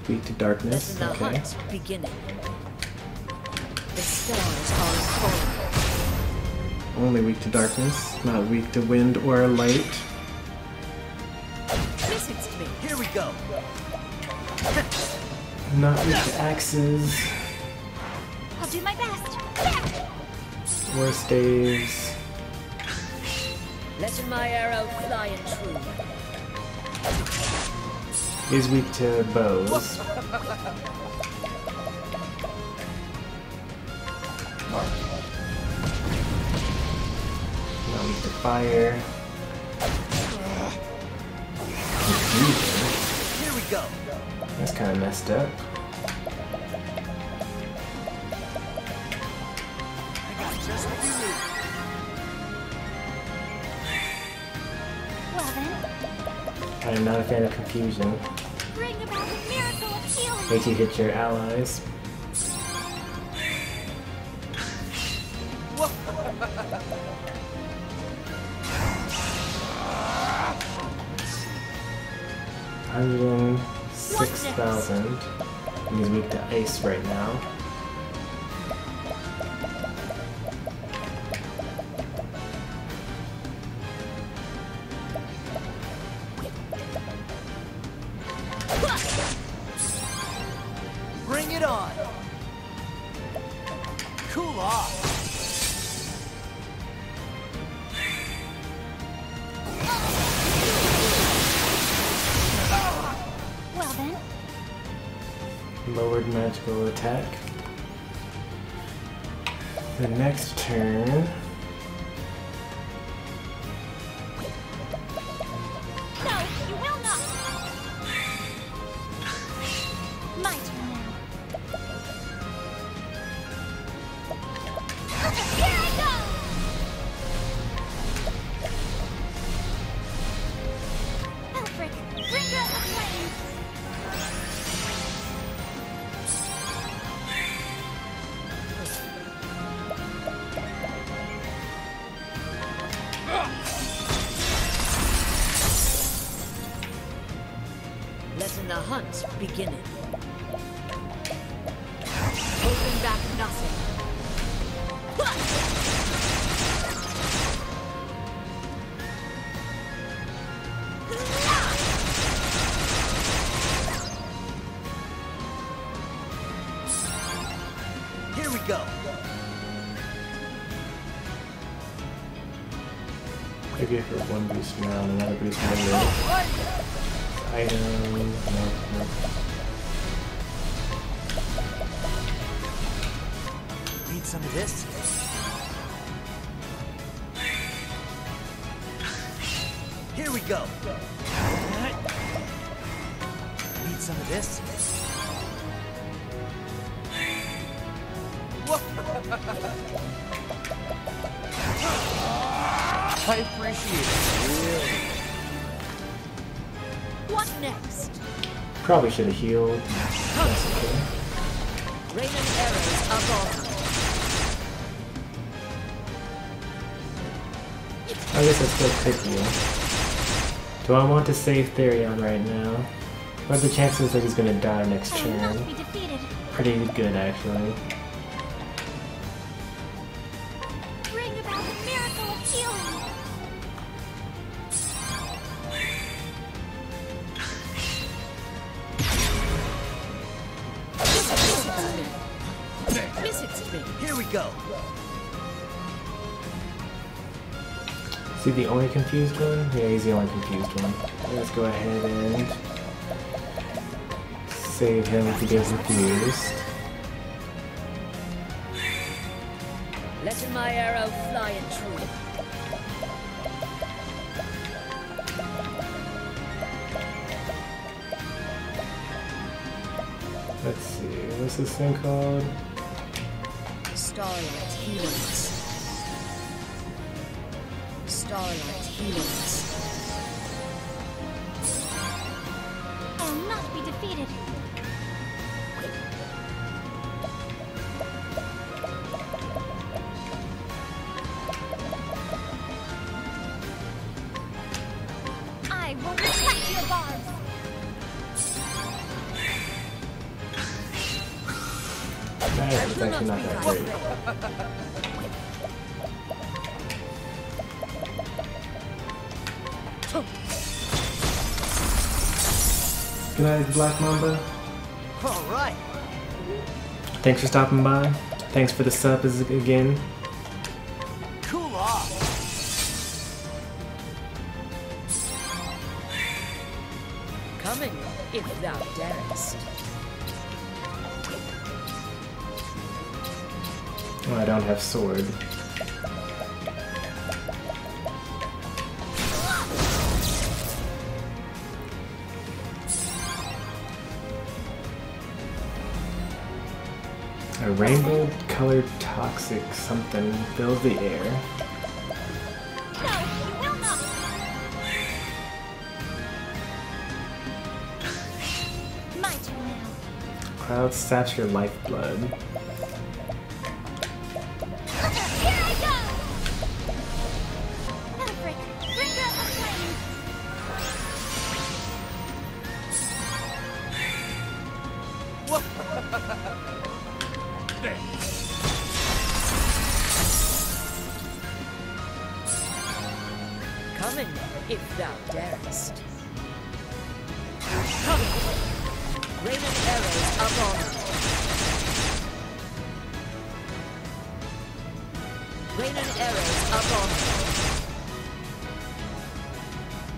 Weak to darkness. The Okay. hunt beginning. The stars are falling. Only weak to darkness, not weak to wind or light. Listen to me. Here we go. Not weak to axes I'll do my best. or staves. Let my arrow fly and true. Is weak to bows. Not weak to fire. Here we go. That's kind of messed up. I got just what you need. Well then, I am not a fan of confusion. bring about the miracle of healing. Makes you hit your allies. $106,000. He's weak to ice right now. Bring it on. Cool off. Well then, Lowered magical attack. The next turn. no, you will not. My turn now. Here I go! Alfred, bringer of flame. Letting the hunt beginning. Holding back nothing. Here we go. Maybe if it one boost now and another boost later. Item. No. Need some of this? Here we go. Need some of this? I appreciate it. What next? Probably should have healed. That's okay. Raining arrows above. I guess I still could heal. Do I want to save Therion right now? What are the chances that he's gonna die next I will not turn? be defeated. Pretty good, actually. Bring about the miracle of healing. go. Is he the only confused one? Yeah, he's the only confused one. Let's go ahead and save him to get confused. Letting my arrow fly in truth. Let's see, what's this thing called? Starlight healings. Starlight healings. I'll not be defeated. I will reflect your barbs. That is actually not that great. Good night, Black Mamba. All right. Thanks for stopping by. Thanks for the sub again. Cool off. Coming, if thou darest. Oh, I don't have sword. A rainbow-colored toxic something fills the air. No, you will not. My turn now. Cloud saps your lifeblood. Here I go! Maverick, bringer of the flame. Coming, if thou darest. Rain and arrows up on me. Rain and arrows up on me.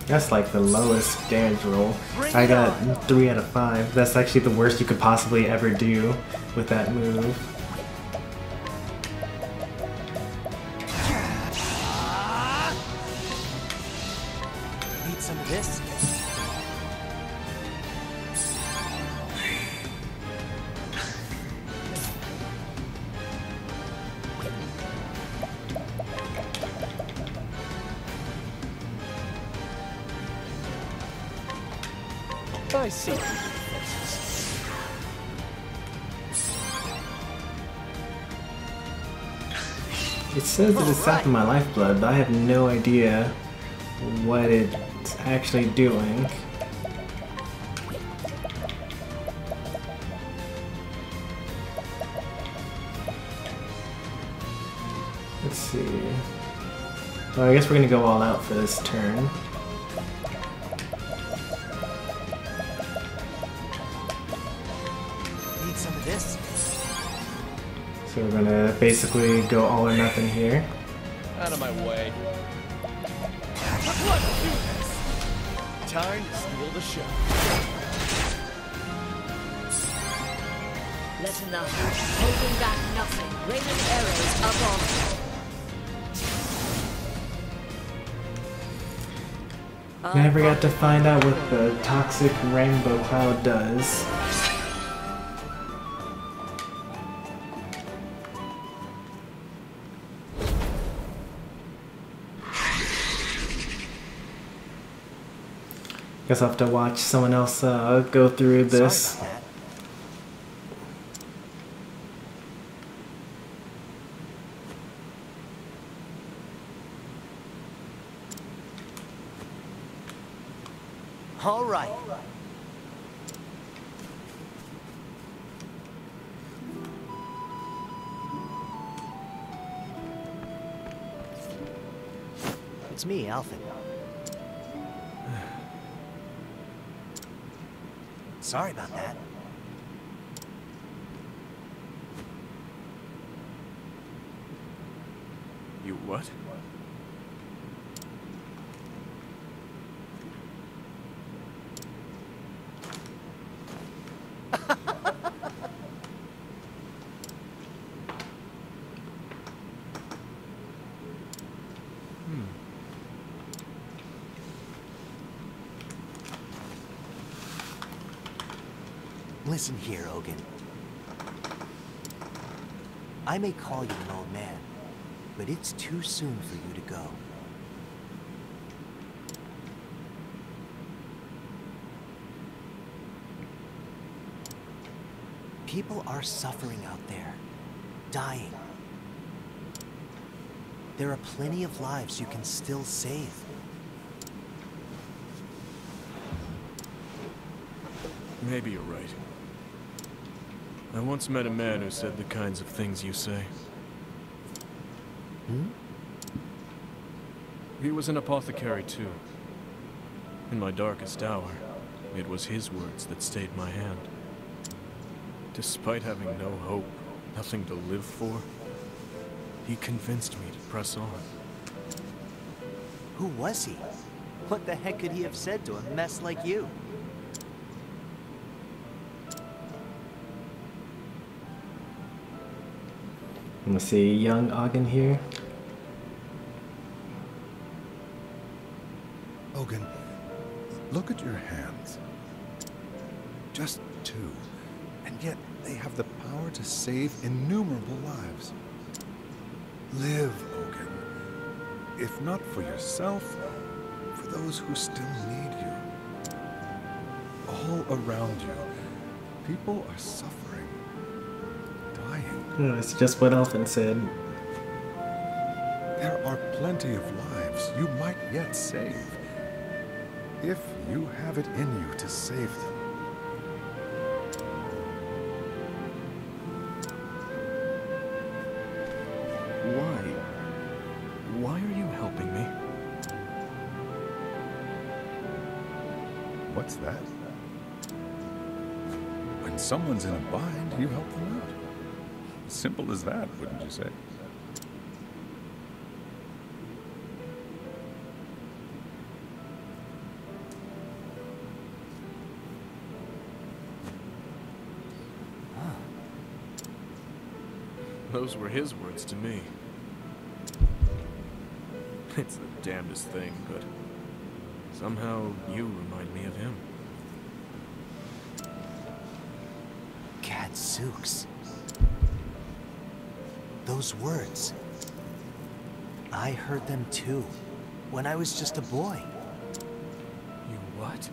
That's like the lowest damage roll. I got 3 out of 5. That's actually the worst you could possibly ever do with that move. Need some of this? I see. It says that it's sapping my lifeblood, but I have no idea what it's actually doing. Let's see. Well, I guess we're gonna go all out for this turn. Need some of this? So we're gonna basically go all or nothing here. Out of my way. Let's do this. Time to steal the show. Let nothing, holding back nothing. Rain and arrows up on me. Never got to find out what the toxic rainbow cloud does. Guess I'll have to watch someone else go through this. Sorry about that. All right. It's me, Alfyn. Sorry about that. What? Listen here, Ogen. I may call you an old man, but it's too soon for you to go. People are suffering out there, dying. There are plenty of lives you can still save. Maybe you're right. I once met a man who said the kinds of things you say. Hmm? He was an apothecary too. In my darkest hour, it was his words that stayed my hand. Despite having no hope, nothing to live for, he convinced me to press on. Who was he? What the heck could he have said to a mess like you? I'm gonna see young Ogen here. Ogen, look at your hands. Just two, and yet they have the power to save innumerable lives. Live, Ogen. If not for yourself, for those who still need you. All around you, people are suffering, dying. Oh, it's just what Alfyn said. There are plenty of lives you might yet save, if you have it in you to save them. Why are you helping me? What's that? When someone's in a bind, you help them out. Simple as that, wouldn't you say? Those were his words to me. It's the damnedest thing, but somehow you remind me of him. Gadzooks. Those words. I heard them too, when I was just a boy. You what?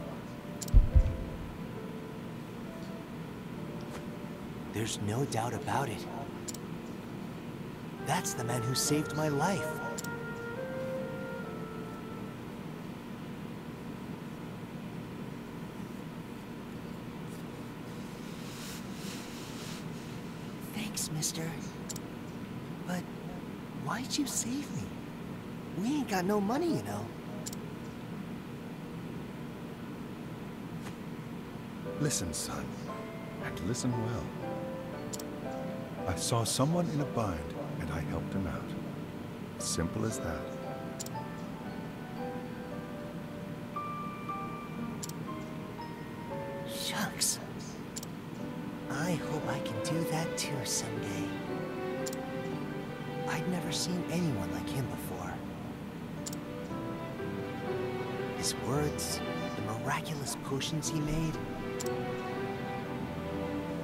There's no doubt about it. That's the man who saved my life. Thanks, mister. But why'd you save me? We ain't got no money, you know. Listen, son, and listen well. I saw someone in a bind, and I helped him out. Simple as that. Shucks. I hope I can do that too someday. I'd never seen anyone like him before. His words, the miraculous potions he made.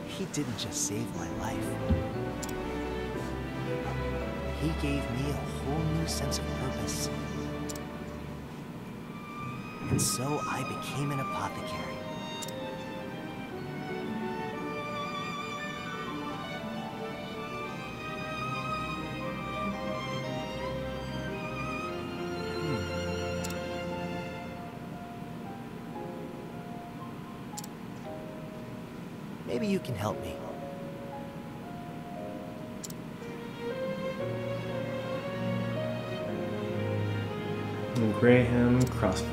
He didn't just save my life. He gave me a whole new sense of purpose. And so I became an apothecary. Maybe you can help me. Graham Crossford.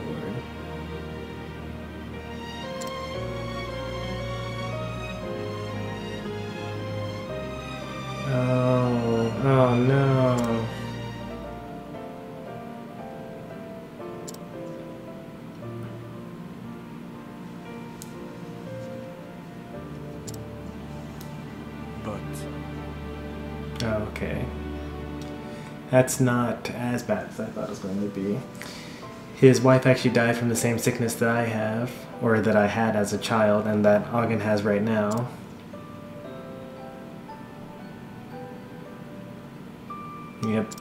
Oh no. okay. That's not as bad as I thought it was going to be. His wife actually died from the same sickness that I have, or that I had as a child, and that Ogen has right now. Yep.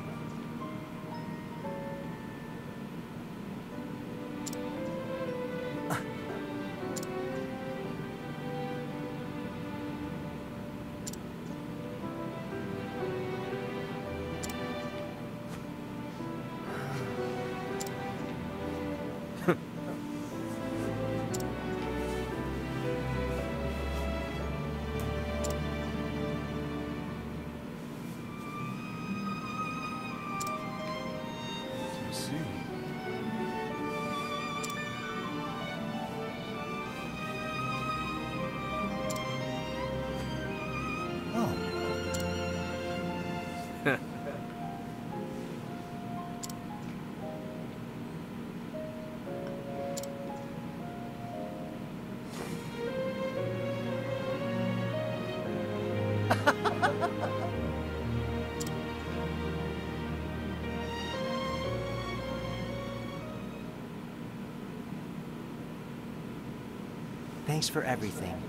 Thanks for everything.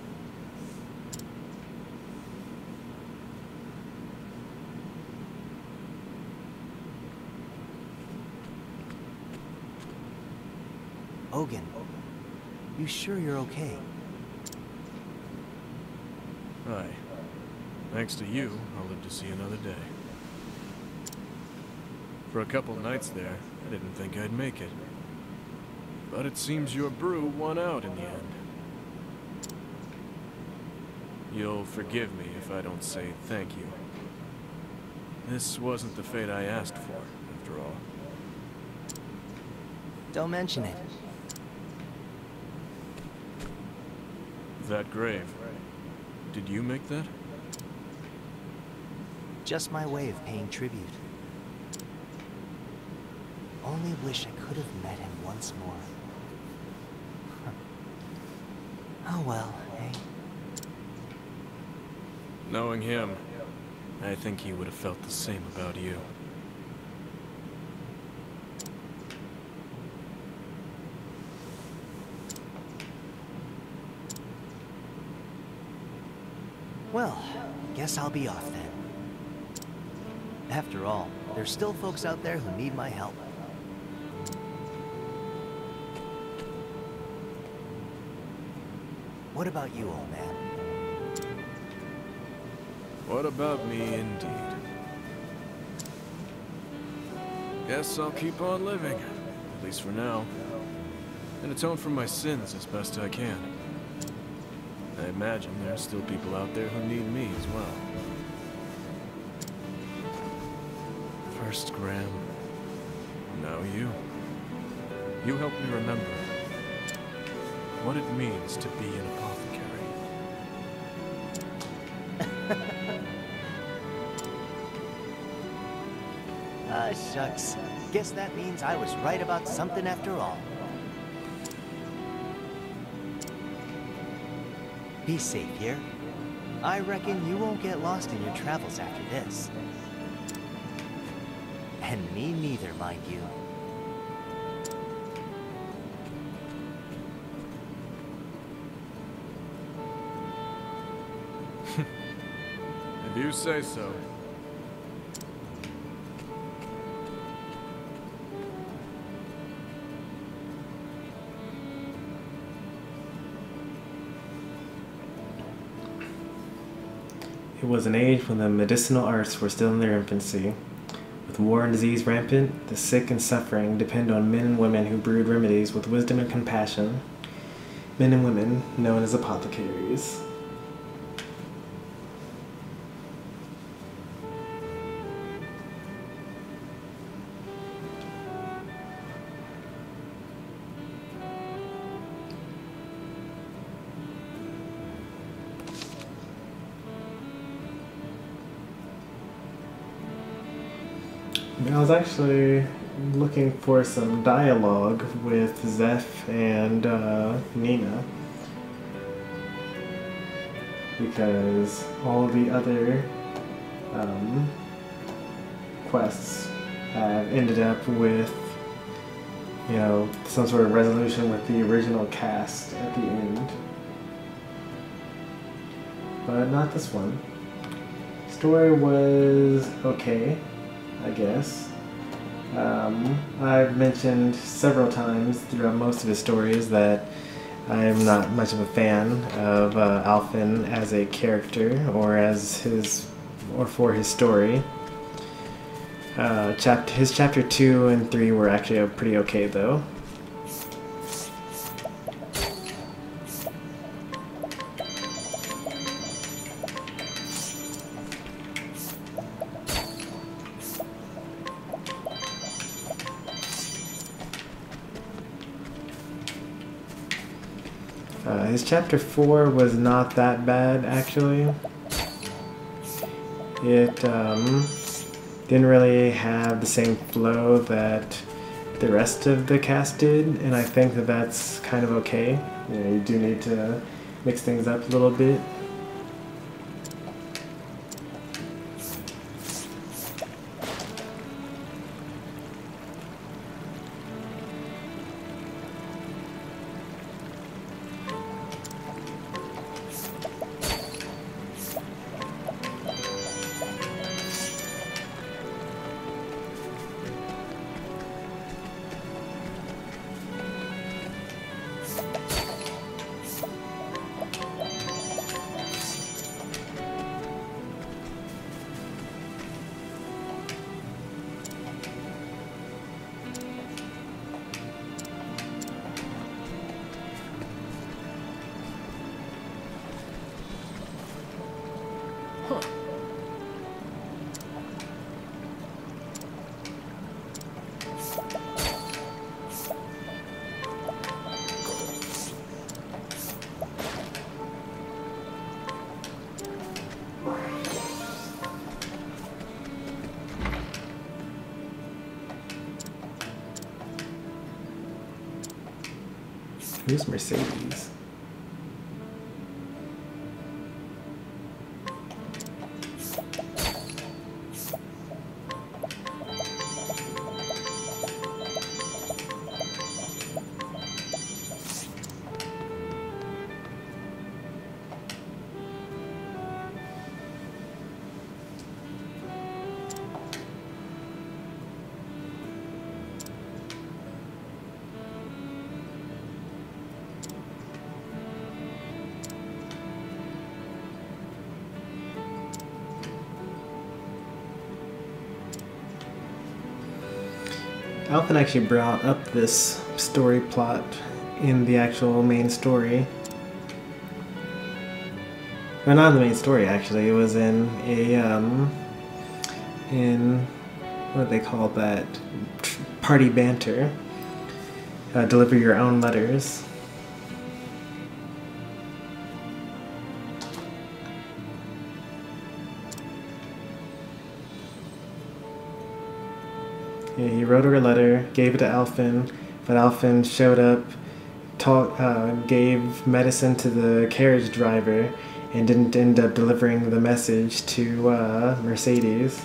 Ogen, you sure you're okay? Aye. Thanks to you, I'll live to see another day. For a couple nights there, I didn't think I'd make it. But it seems your brew won out in the end. You'll forgive me if I don't say thank you. This wasn't the fate I asked for, after all. Don't mention it. That grave. Did you make that? Just my way of paying tribute. Only wish I could have met him once more. Oh well, eh? Knowing him, I think he would have felt the same about you. Well, guess I'll be off then. After all, there's still folks out there who need my help. What about you, old man? What about me, indeed? Guess I'll keep on living, at least for now, and atone for my sins as best I can. I imagine there's still people out there who need me as well. First Graham, now you. You help me remember what it means to be an apothecary. Ah, shucks. Guess that means I was right about something after all. Be safe here. I reckon you won't get lost in your travels after this. And me neither, mind you. If you say so. It was an age when the medicinal arts were still in their infancy. With war and disease rampant, the sick and suffering depend on men and women who brewed remedies with wisdom and compassion. Men and women known as apothecaries. I was actually looking for some dialogue with Zeph and Nina, because all the other quests have ended up with, you know, some sort of resolution with the original cast at the end. But not this one. Story was okay, I guess. I've mentioned several times throughout most of his stories that I'm not much of a fan of Alfyn as a character or for his story. His chapter 2 and 3 were actually pretty okay though. His chapter 4 was not that bad, actually. It didn't really have the same flow that the rest of the cast did, and I think that that's kind of okay. You know, you do need to mix things up a little bit. Who's Mercedes? Alfyn actually brought up this story plot in the actual main story. Or not in the main story, actually. It was in a, what do they call that? Party banter. Deliver your own letters. He wrote her a letter, gave it to Alfyn, but Alfyn showed up, gave medicine to the carriage driver, and didn't end up delivering the message to Mercedes.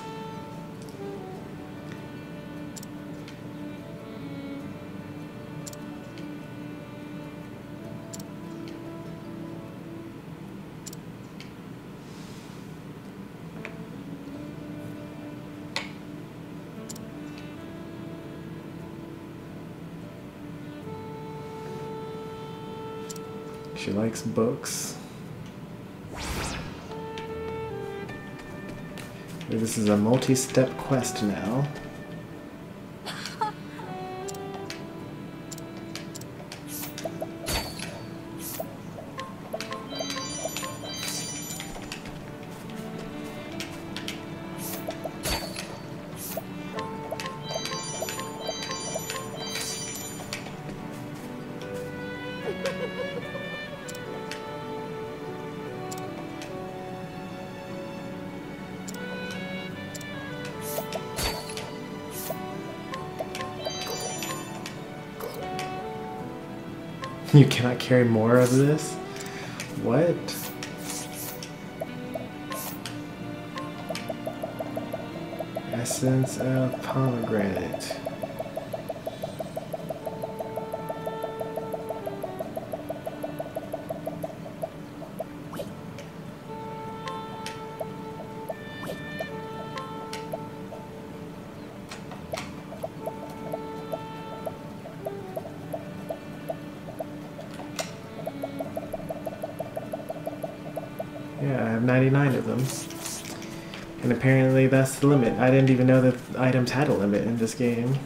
She likes books. This is a multi-step quest now. You cannot carry more of this? What? Essence of pomegranate. Yeah, I have 99 of them. And apparently that's the limit. I didn't even know that items had a limit in this game.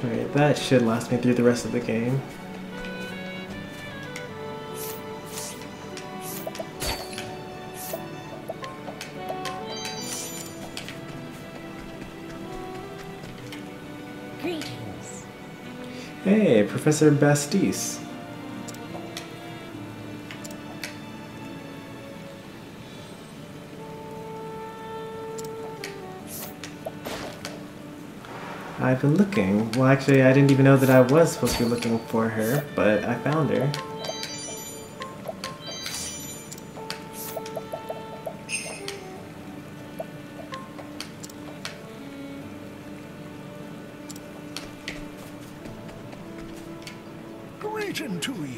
Alright, that should last me through the rest of the game. Greetings. Hey, Professor Bastisse. I've been looking. Well, actually, I didn't even know that I was supposed to be looking for her, but I found her. Greeting to ye.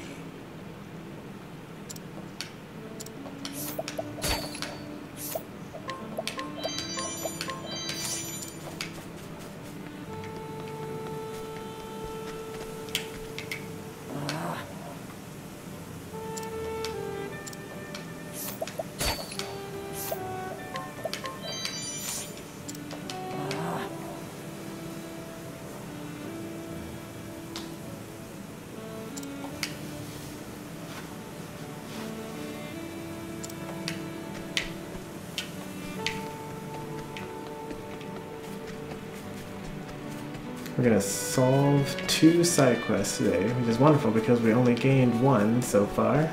We're gonna solve 2 side quests today, which is wonderful because we only gained 1 so far.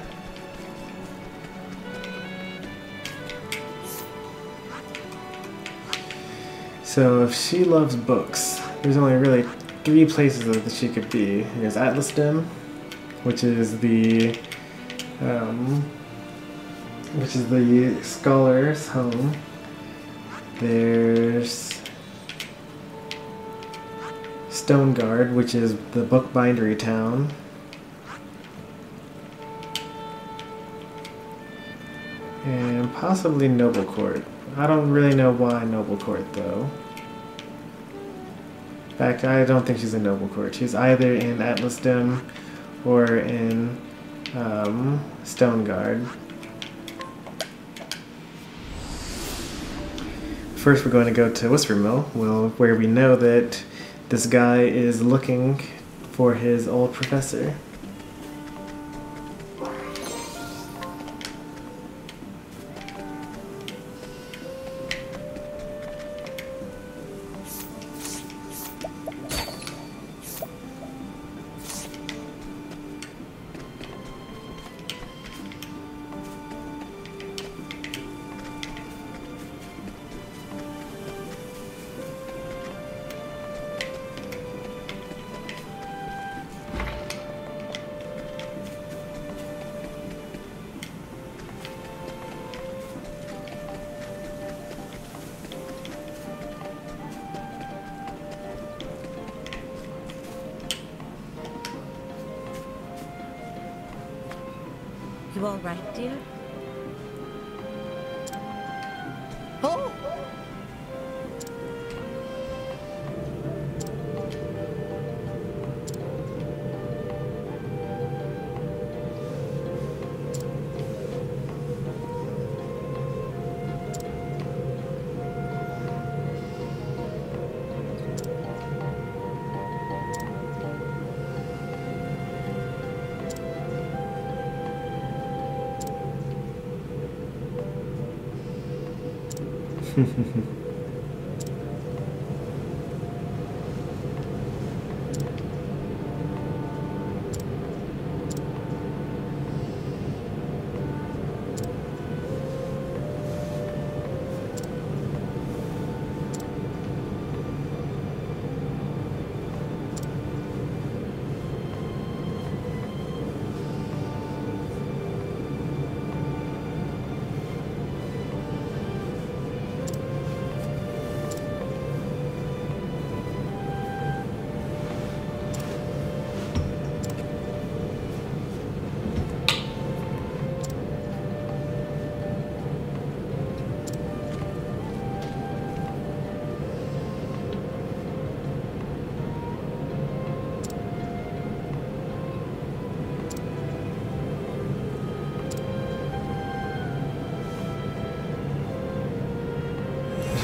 So if she loves books, there's only really 3 places that she could be. There's Atlasdom, which is the scholar's home. There's Stoneguard, which is the bookbindery town. And possibly Noble Court. I don't really know why Noble Court though. In fact, I don't think she's in Noble Court. She's either in Atlasdom or in Stoneguard. First we're going to go to Whispermill, where we know that this guy is looking for his old professor. You all right, dear? Oh! This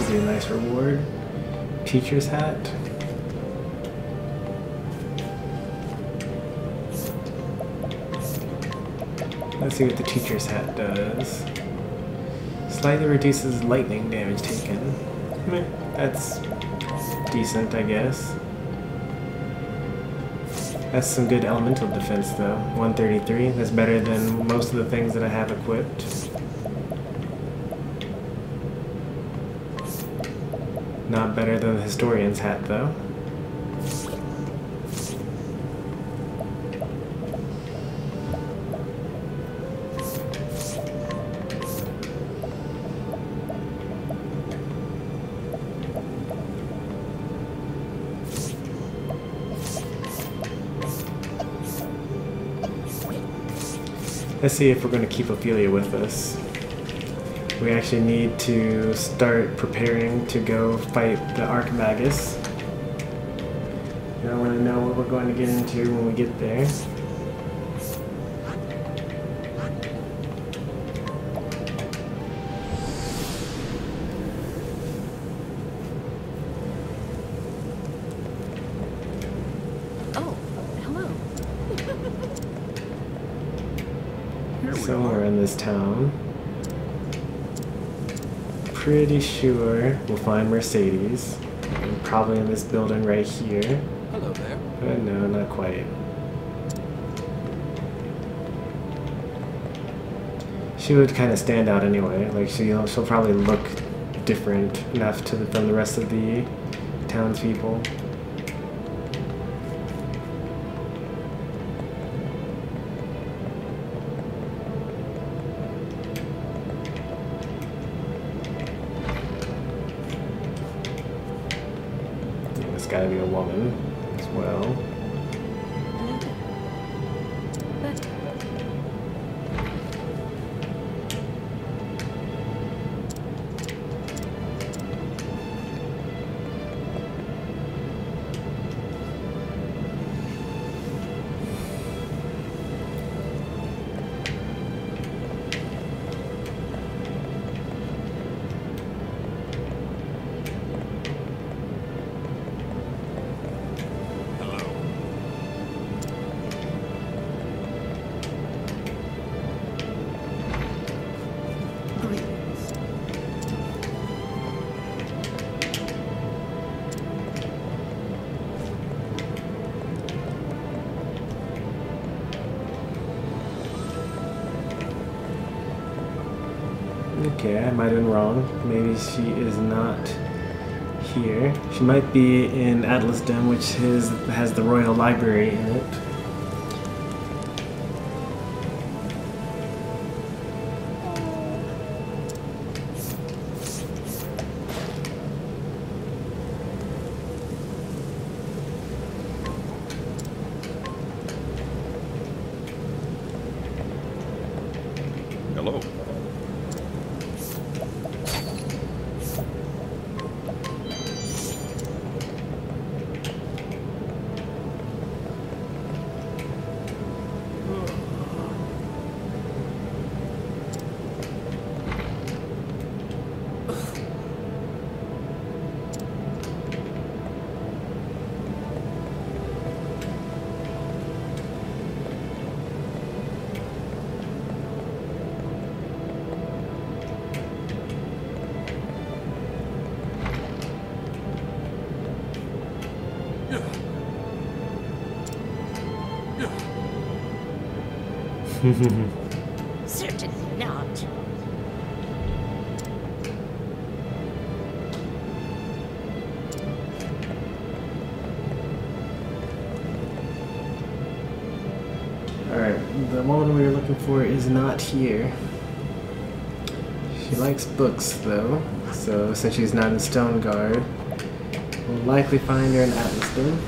would be a nice reward. Teacher's hat. Let's see what the teacher's hat does. Slightly reduces lightning damage taken. That's decent, I guess. That's some good elemental defense though. 133. That's better than most of the things that I have equipped. Not better than the historian's hat though. Let's see if we're going to keep Ophelia with us. We actually need to start preparing to go fight the Archmagus. I don't want to know what we're going to get into when we get there. Oh, hello. Somewhere in this town. Pretty sure we'll find Mercedes. And probably in this building right here. Hello there. But no, not quite. She would kind of stand out anyway. Like she'll probably look different enough from the rest of the townspeople. It's gotta be a woman as well. Okay, I might have been wrong. Maybe she is not here. She might be in Atlasdom, which has the Royal Library in it. Hello. Certainly not. Alright, the woman we were looking for is not here. She likes books, though, so since she's not in Stone Guard, we'll likely find her in Atlaston.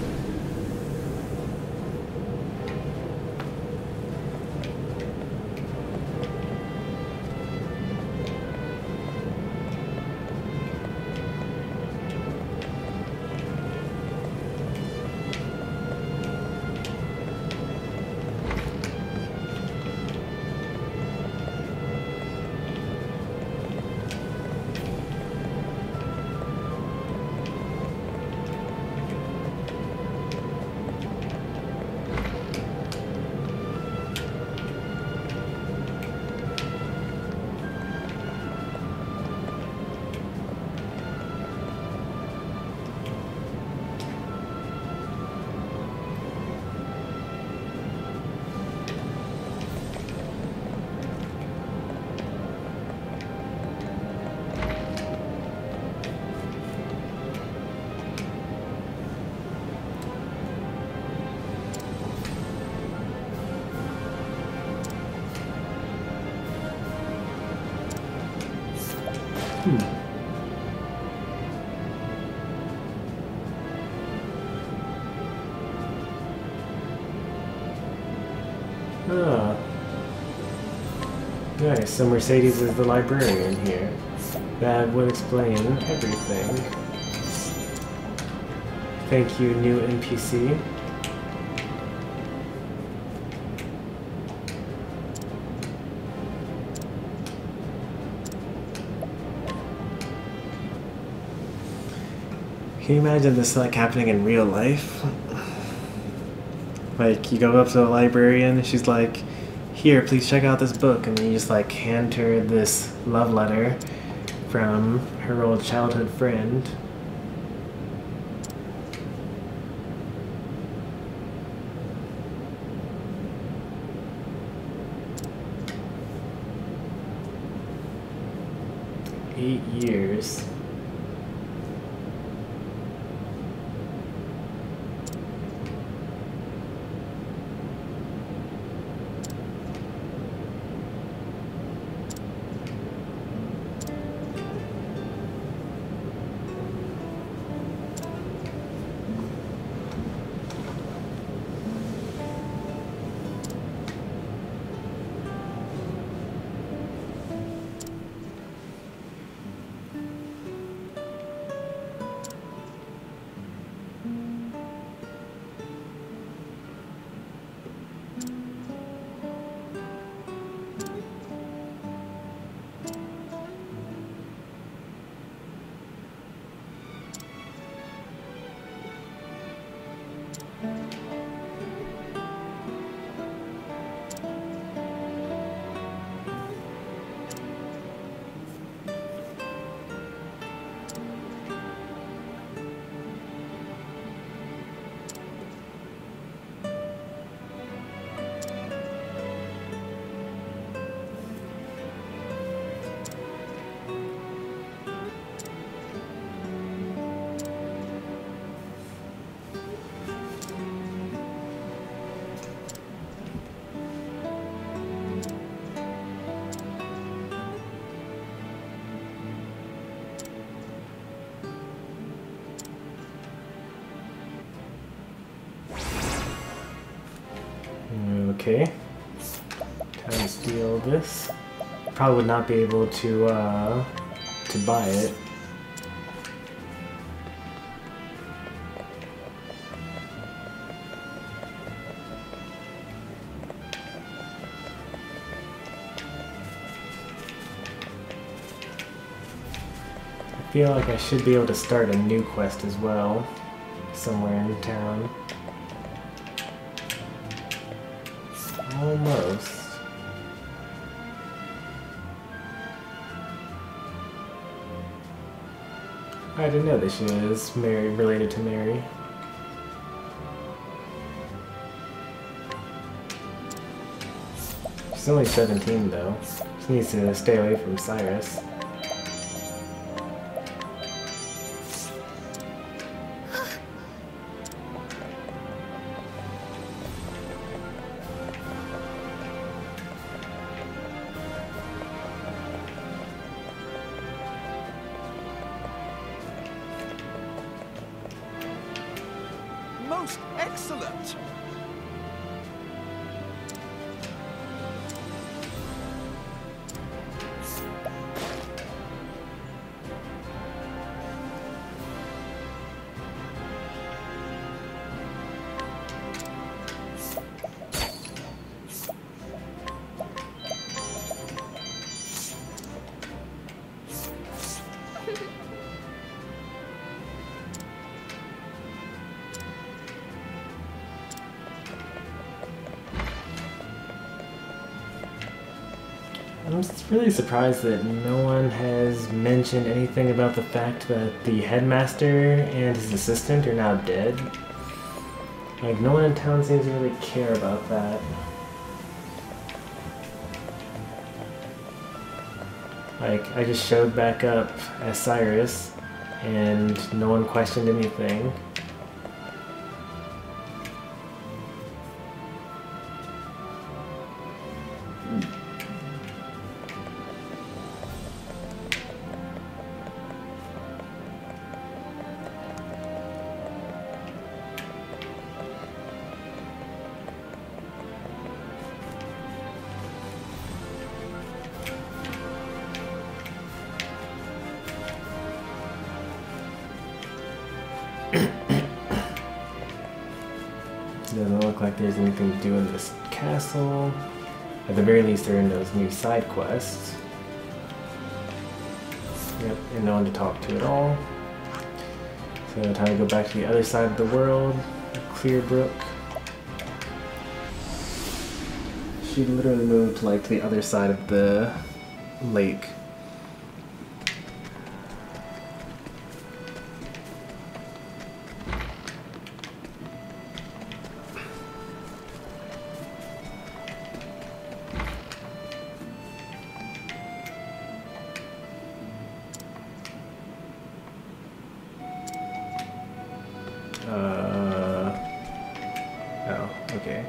Ah. Nice, so Mercedes is the librarian here. That would explain everything. Thank you, new NPC. Can you imagine this like happening in real life? Like you go up to the librarian and she's like, here, please check out this book, and then you just like hand her this love letter from her old childhood friend. Eight years. Okay. Time to steal this. Probably would not be able to buy it. I feel like I should be able to start a new quest as well, somewhere in town. Almost. I didn't know that she is related to Mary. She's only 17 though. She needs to stay away from Cyrus. Most excellent! I'm just really surprised that no one has mentioned anything about the fact that the headmaster and his assistant are now dead. Like, no one in town seems to really care about that. Like, I just showed back up as Cyrus, and no one questioned anything. Doesn't look like there's anything to do in this castle. At the very least, they're in those new side quests. Yep, and no one to talk to at all. So time to go back to the other side of the world, Clearbrook. She literally moved like to the other side of the lake. Oh, okay.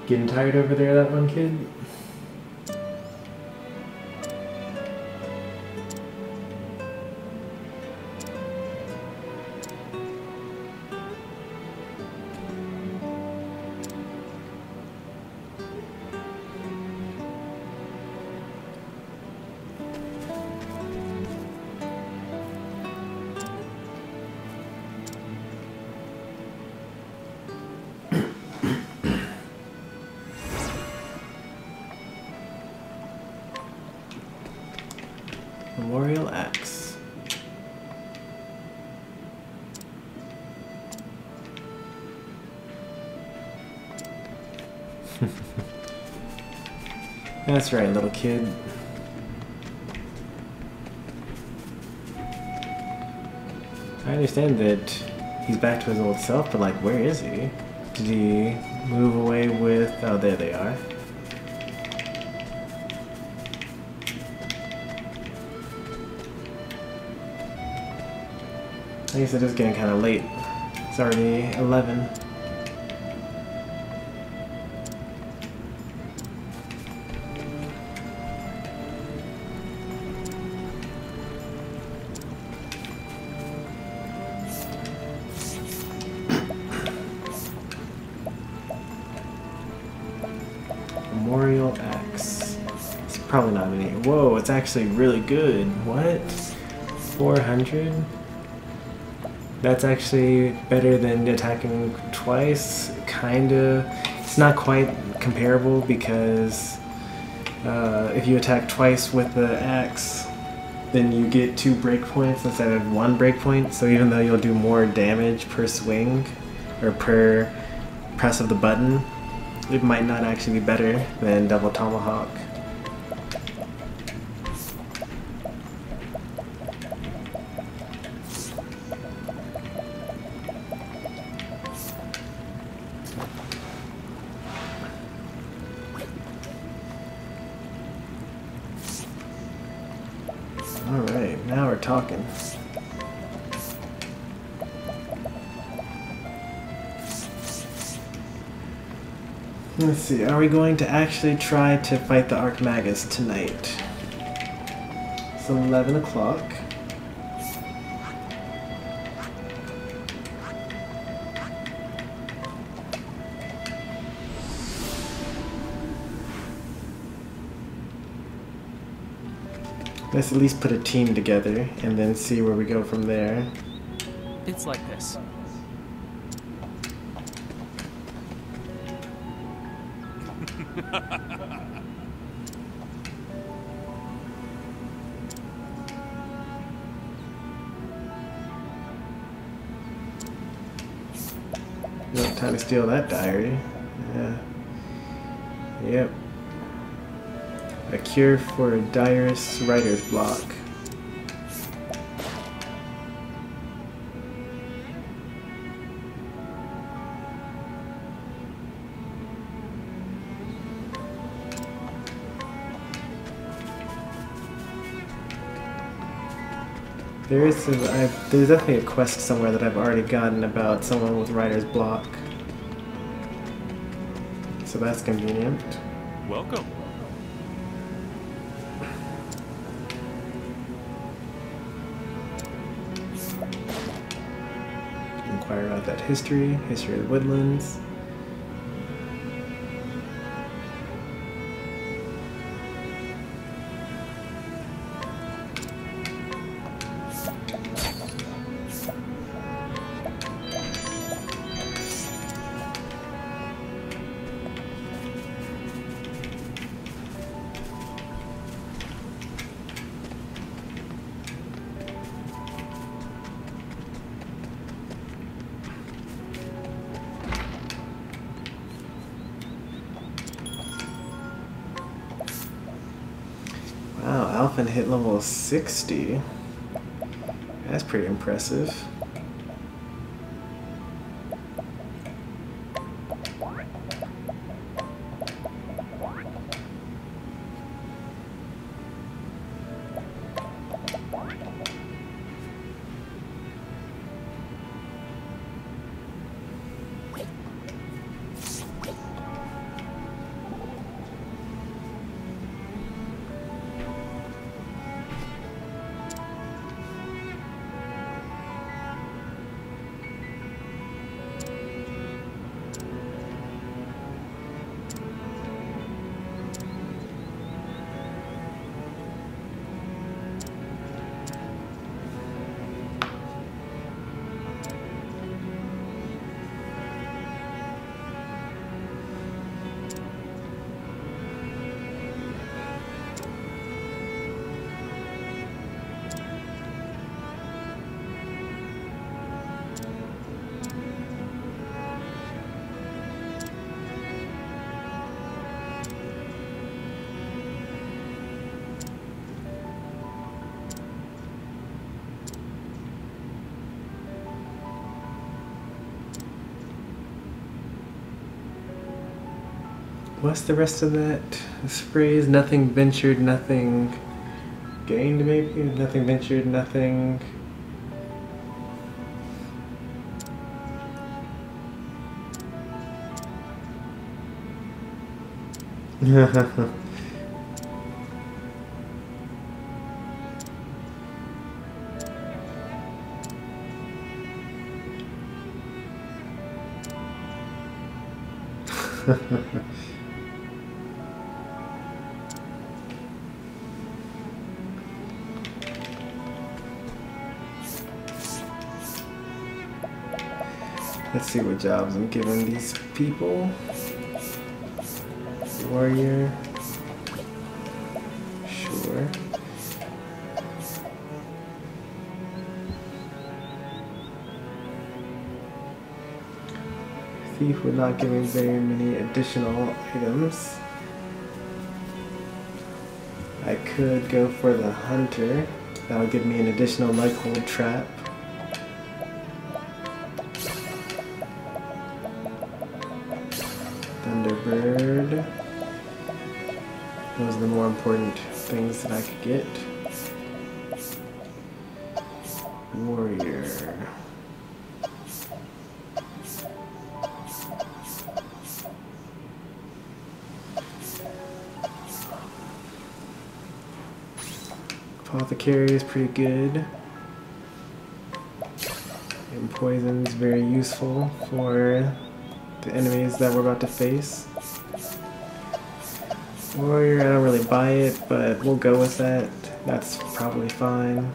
Getting tired over there, that one kid? Memorial Axe. That's right, little kid. I understand that he's back to his old self, but like, where is he? Did he move away with... Oh, there they are. I guess it is getting kind of late. It's already 11. Memorial Axe. It's probably not any. Whoa, it's actually really good. What? 400? That's actually better than attacking twice. Kinda. It's not quite comparable because if you attack twice with the axe, then you get 2 breakpoints instead of 1 breakpoint. So even though you'll do more damage per swing or per press of the button, it might not actually be better than Double Tomahawk. Alright, now we're talking. Let's see, are we going to actually try to fight the Archmagus tonight? It's 11 o'clock. Let's at least put a team together and then see where we go from there. It's like this. No time to steal that diary. Yeah. Yep. A cure for a direst writer's block. There's definitely a quest somewhere that I've already gotten about someone with writer's block. So that's convenient. Welcome. Inquire about that history of the woodlands. Wow, Alfyn hit level 60. That's pretty impressive. What's the rest of that phrase? Nothing ventured, nothing gained, maybe? Nothing ventured, nothing... Let's see what jobs I'm giving these people. Warrior. Sure. Thief would not give me very many additional items. I could go for the hunter. That'll give me an additional leg hold trap. Thunderbird. Those are the more important things that I could get. Warrior. Apothecary is pretty good. And poison's very useful for the enemies that we're about to face. Warrior, I don't really buy it, but we'll go with that. That's probably fine.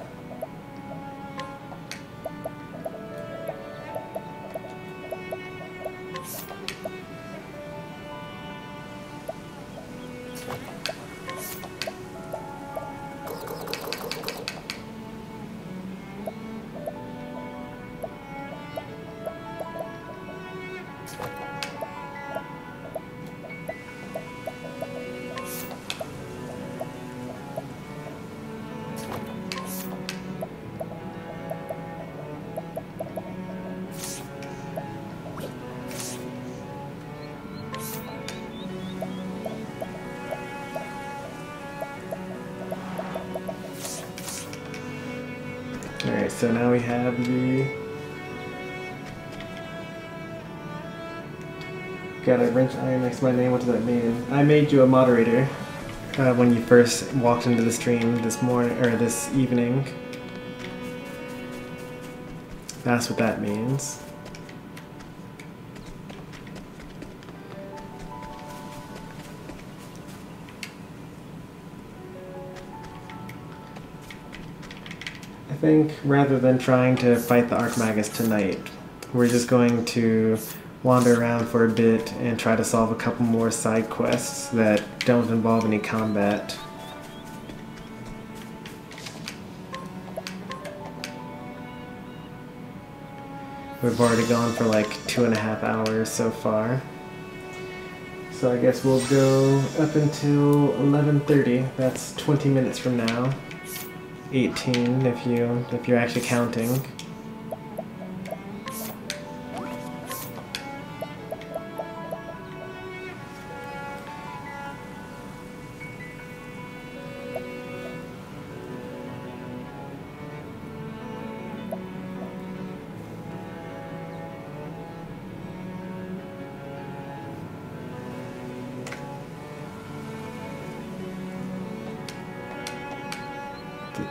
Alright, so now we have the... Got a wrench iron next to my name. What does that mean? I made you a moderator when you first walked into the stream this morning, or this evening. That's what that means. I think rather than trying to fight the Archmagus tonight, we're just going to wander around for a bit and try to solve a couple more side quests that don't involve any combat. We've already gone for like 2.5 hours so far. So I guess we'll go up until 11:30. That's 20 minutes from now. 18 if you're actually counting.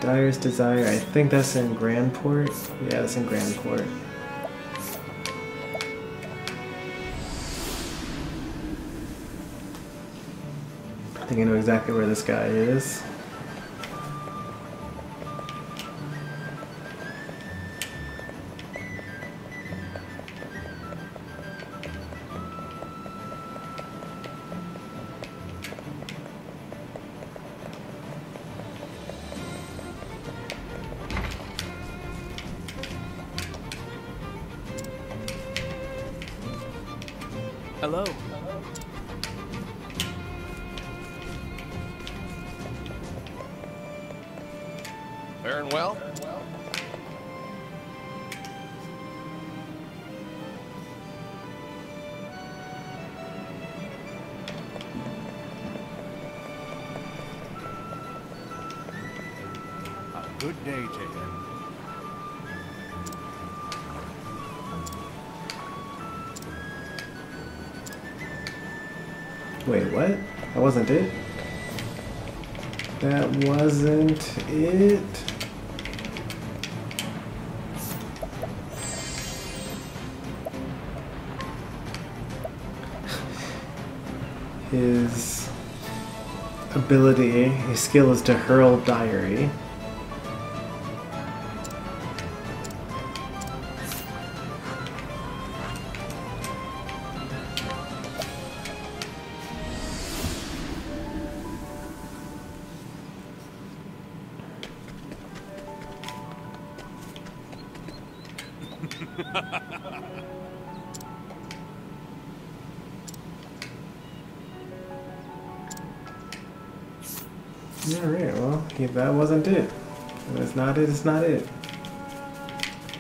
Dyer's Desire, I think that's in Grandport. Yeah, that's in Grandport. I think I know exactly where this guy is. Hello. Faring well? good day to him. Wait, what? That wasn't it? That wasn't it? His ability, his skill is to hurl diary. Alright, well, that wasn't it. It's not it, it's not it.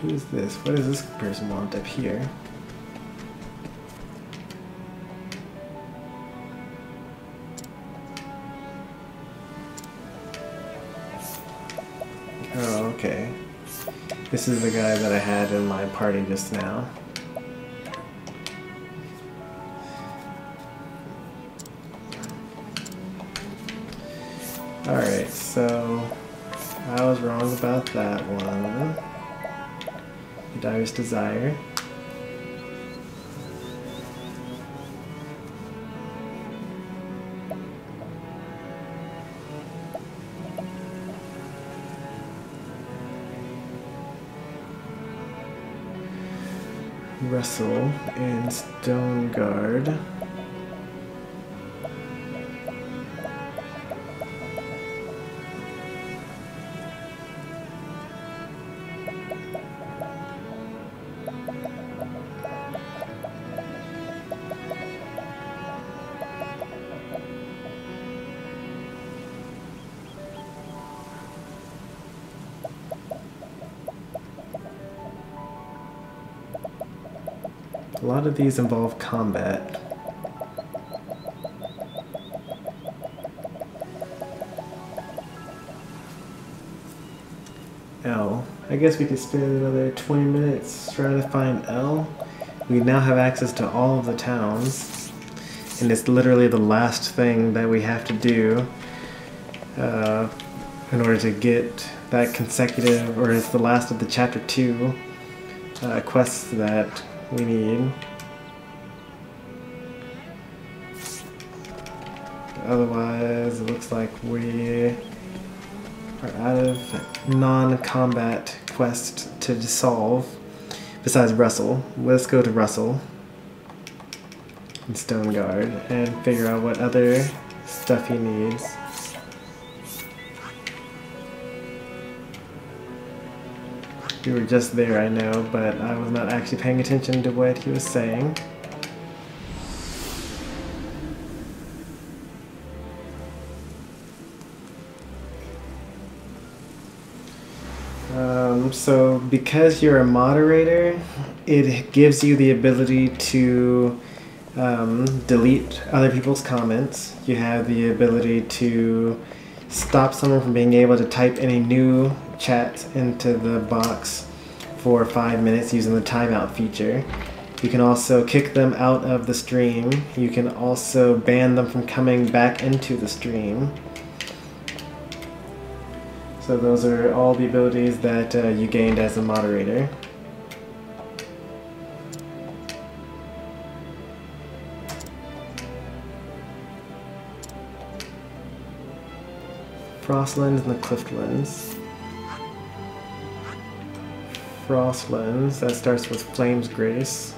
Who is this? What does this person want up here? Oh, okay. This is the guy that I had in my party just now. Alright, so I was wrong about that one. Direst Desire. Wrestle and Stone Guard. A lot of these involve combat. L. I guess we could spend another 20 minutes trying to find L. We now have access to all of the towns, and it's literally the last thing that we have to do in order to get that consecutive, or it's the last of the chapter 2 quests that we need. Otherwise, it looks like we are out of non-combat quests to solve. Besides Russell, let's go to Russell and Stone Guard and figure out what other stuff he needs. We were just there, I know, but I was not actually paying attention to what he was saying. So because you're a moderator, it gives you the ability to delete other people's comments. You have the ability to stop someone from being able to type any new chat into the box for 5 minutes using the timeout feature. You can also kick them out of the stream. You can also ban them from coming back into the stream. So those are all the abilities that you gained as a moderator. Frostlands and the Cliftlands. Frostlands, that starts with Flame's Grace.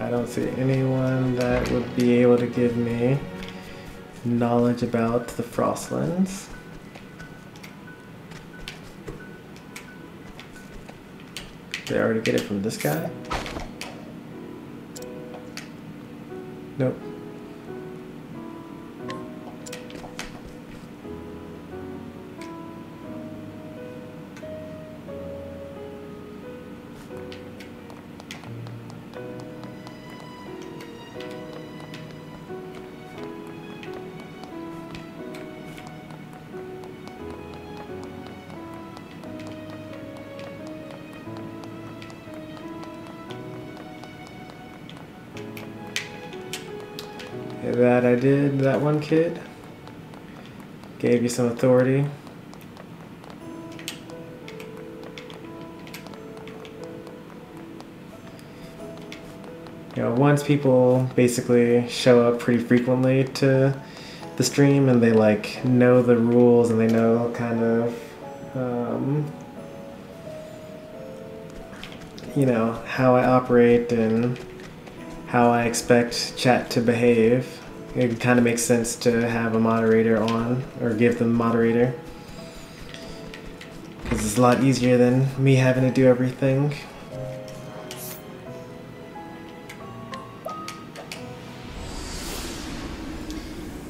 I don't see anyone that would be able to give me knowledge about the Frostlands. Did I already get it from this guy? Nope. That I did, that one kid. Gave you some authority. You know, once people basically show up pretty frequently to the stream and they like know the rules and they know kind of you know, how I operate and how I expect chat to behave, it kind of makes sense to have a moderator on, or give them a moderator. Because it's a lot easier than me having to do everything.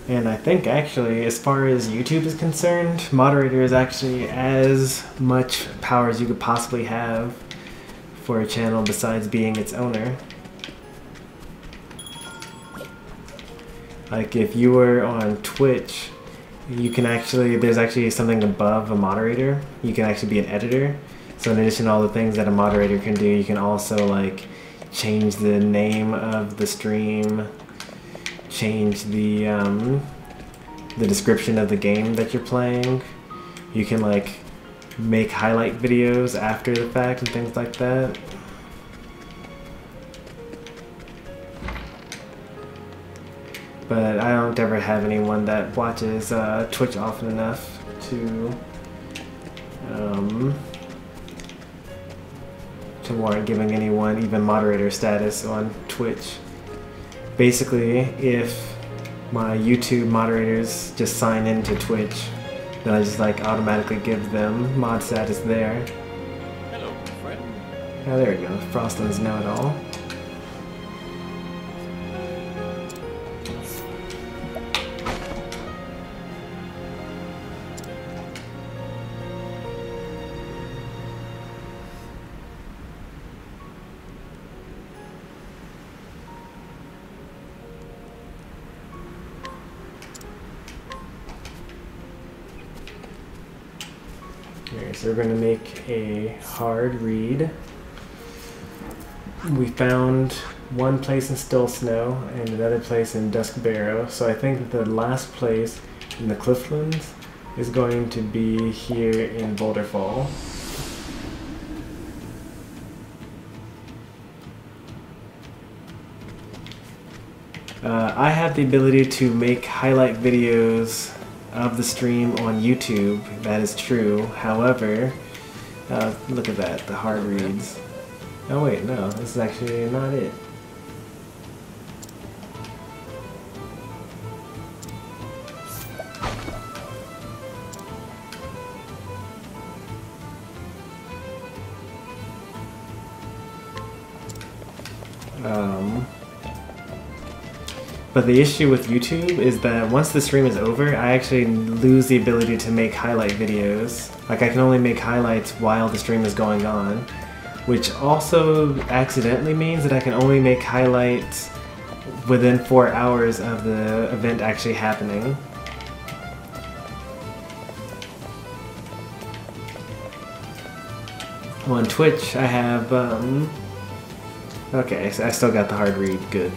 And I think actually, as far as YouTube is concerned, moderator is actually as much power as you could possibly have for a channel besides being its owner. Like if you were on Twitch, you can actually, there's actually something above a moderator. You can actually be an editor. So in addition to all the things that a moderator can do, you can also like change the name of the stream, change the description of the game that you're playing. You can like make highlight videos after the fact and things like that. But I don't ever have anyone that watches Twitch often enough to warrant giving anyone even moderator status on Twitch. Basically, if my YouTube moderators just sign into Twitch, then I just like automatically give them mod status there. Hello, friend. Oh, there we go. Frostlands know it all. So we're going to make a hard read. We found one place in Still Snow and another place in Dusk Barrow. So I think the last place in the Clifflands is going to be here in Boulder Fall. I have the ability to make highlight videos of the stream on YouTube. That is true. However, look at that, the hard reads. Oh wait, no, this is actually not it. But the issue with YouTube is that once the stream is over, I actually lose the ability to make highlight videos. Like I can only make highlights while the stream is going on, which also accidentally means that I can only make highlights within 4 hours of the event actually happening. On Twitch, I have, okay, so I still got the hard read, good.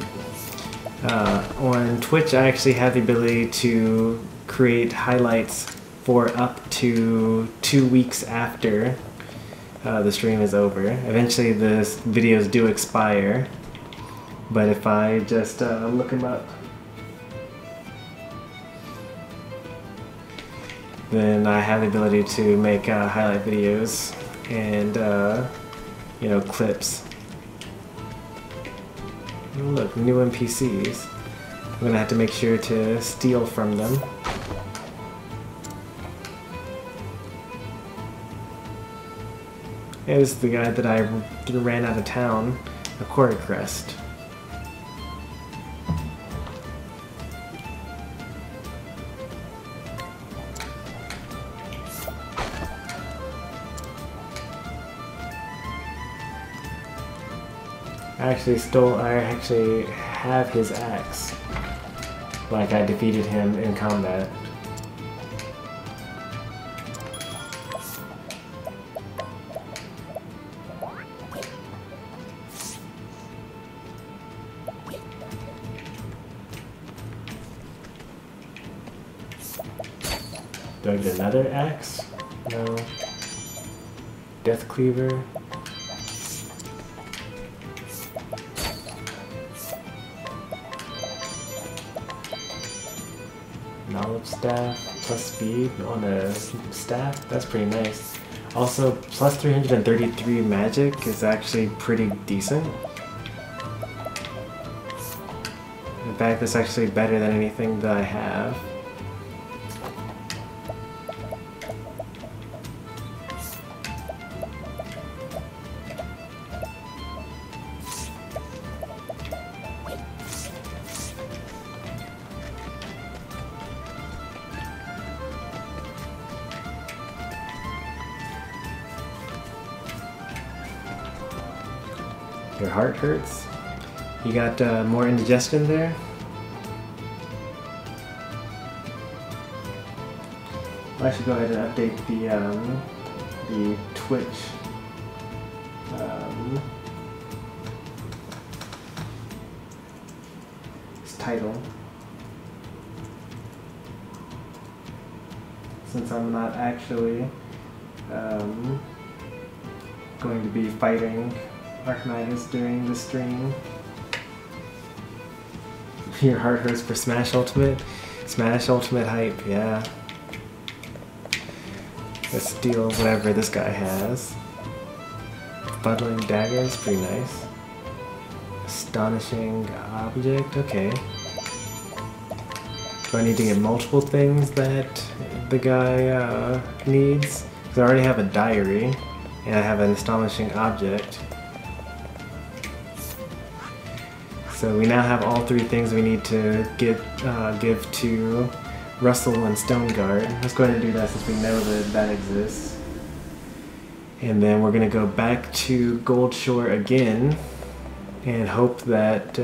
On Twitch, I actually have the ability to create highlights for up to 2 weeks after the stream is over. Eventually, the videos do expire, but if I just look them up, then I have the ability to make highlight videos and you know, clips. Oh, look, new NPCs. I'm gonna have to make sure to steal from them. It was the guy that I ran out of town, a quarry crest. I actually have his axe. Like I defeated him in combat. Do I get another axe? No. Death Cleaver. Knowledge staff, plus speed on the staff, that's pretty nice. Also, plus 333 magic is actually pretty decent. In fact, that's actually better than anything that I have. Your heart hurts. You got more indigestion there. I should go ahead and update the Twitch title, since I'm not actually going to be fighting Arachnitis during the stream. Your heart hurts for Smash Ultimate? Smash Ultimate hype, yeah. Let's steal whatever this guy has. Fuddling Dagger is pretty nice. Astonishing Object, okay. Do I need to get multiple things that the guy needs? Because I already have a diary, and I have an Astonishing Object. So we now have all three things we need to give to Russell and Stoneguard. Let's go ahead and do that since we know that that exists. And then we're gonna go back to Goldshore again and hope that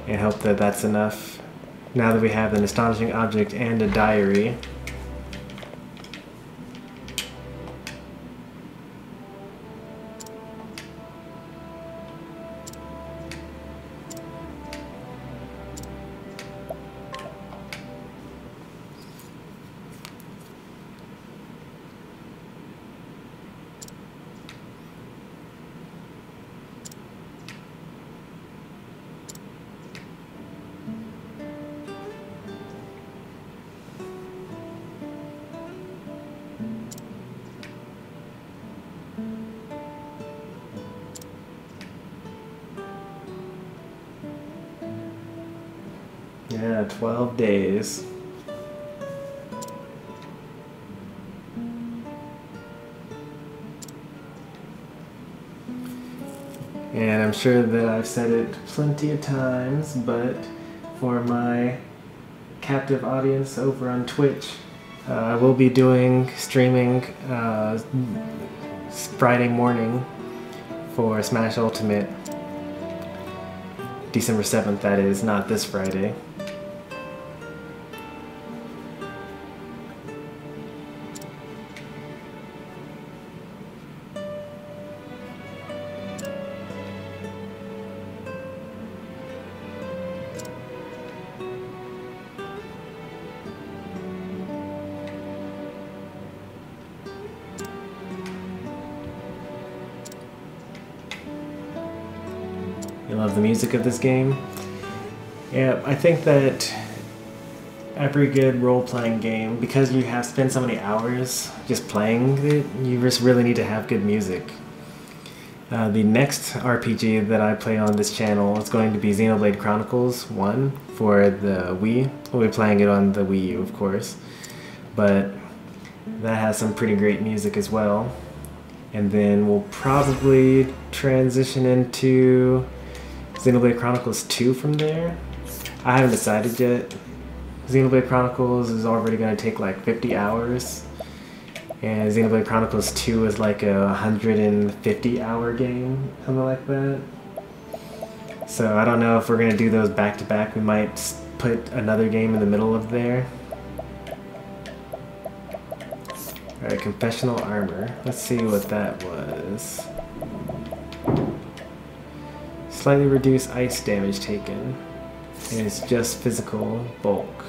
that's enough. Now that we have an Astonishing Object and a diary. Yeah, 12 days. And I'm sure that I've said it plenty of times, but for my captive audience over on Twitch, I will be streaming Friday morning for Smash Ultimate. December 7th, that is, not this Friday. You love the music of this game? Yeah, I think that every good role-playing game, because you have spent so many hours just playing it, you just really need to have good music. The next RPG that I play on this channel is going to be Xenoblade Chronicles 1 for the Wii. We'll be playing it on the Wii U, of course. But that has some pretty great music as well. And then we'll probably transition into Xenoblade Chronicles 2 from there. I haven't decided yet. Xenoblade Chronicles is already going to take like 50 hours. And Xenoblade Chronicles 2 is like a 150-hour game, something like that. So I don't know if we're going to do those back to back. We might put another game in the middle of there. Alright, Confessional Armor. Let's see what that was. Slightly reduced ice damage taken. And it's just physical bulk.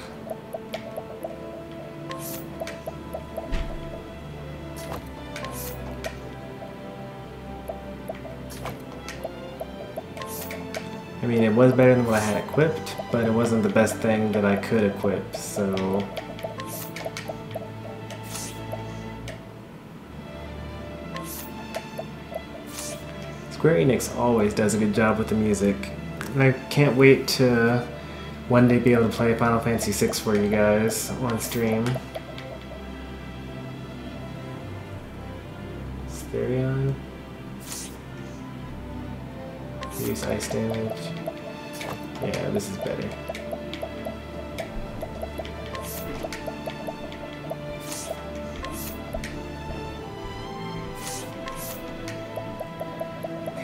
I mean, it was better than what I had equipped, but it wasn't the best thing that I could equip, so... Square Enix always does a good job with the music, and I can't wait to one day be able to play Final Fantasy VI for you guys on stream. Stereon. Use ice damage. Yeah, this is better.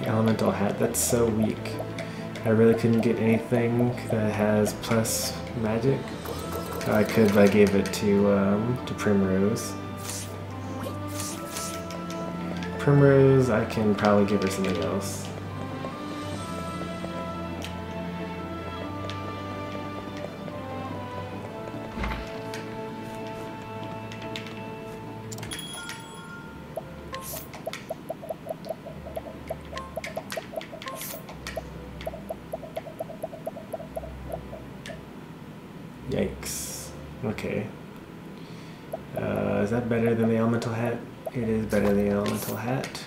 Elemental hat, that's so weak. I really couldn't get anything that has plus magic. I could if I gave it to Primrose. Primrose, I can probably give her something else. Yikes. Okay. Is that better than the elemental hat? It is better than the elemental hat.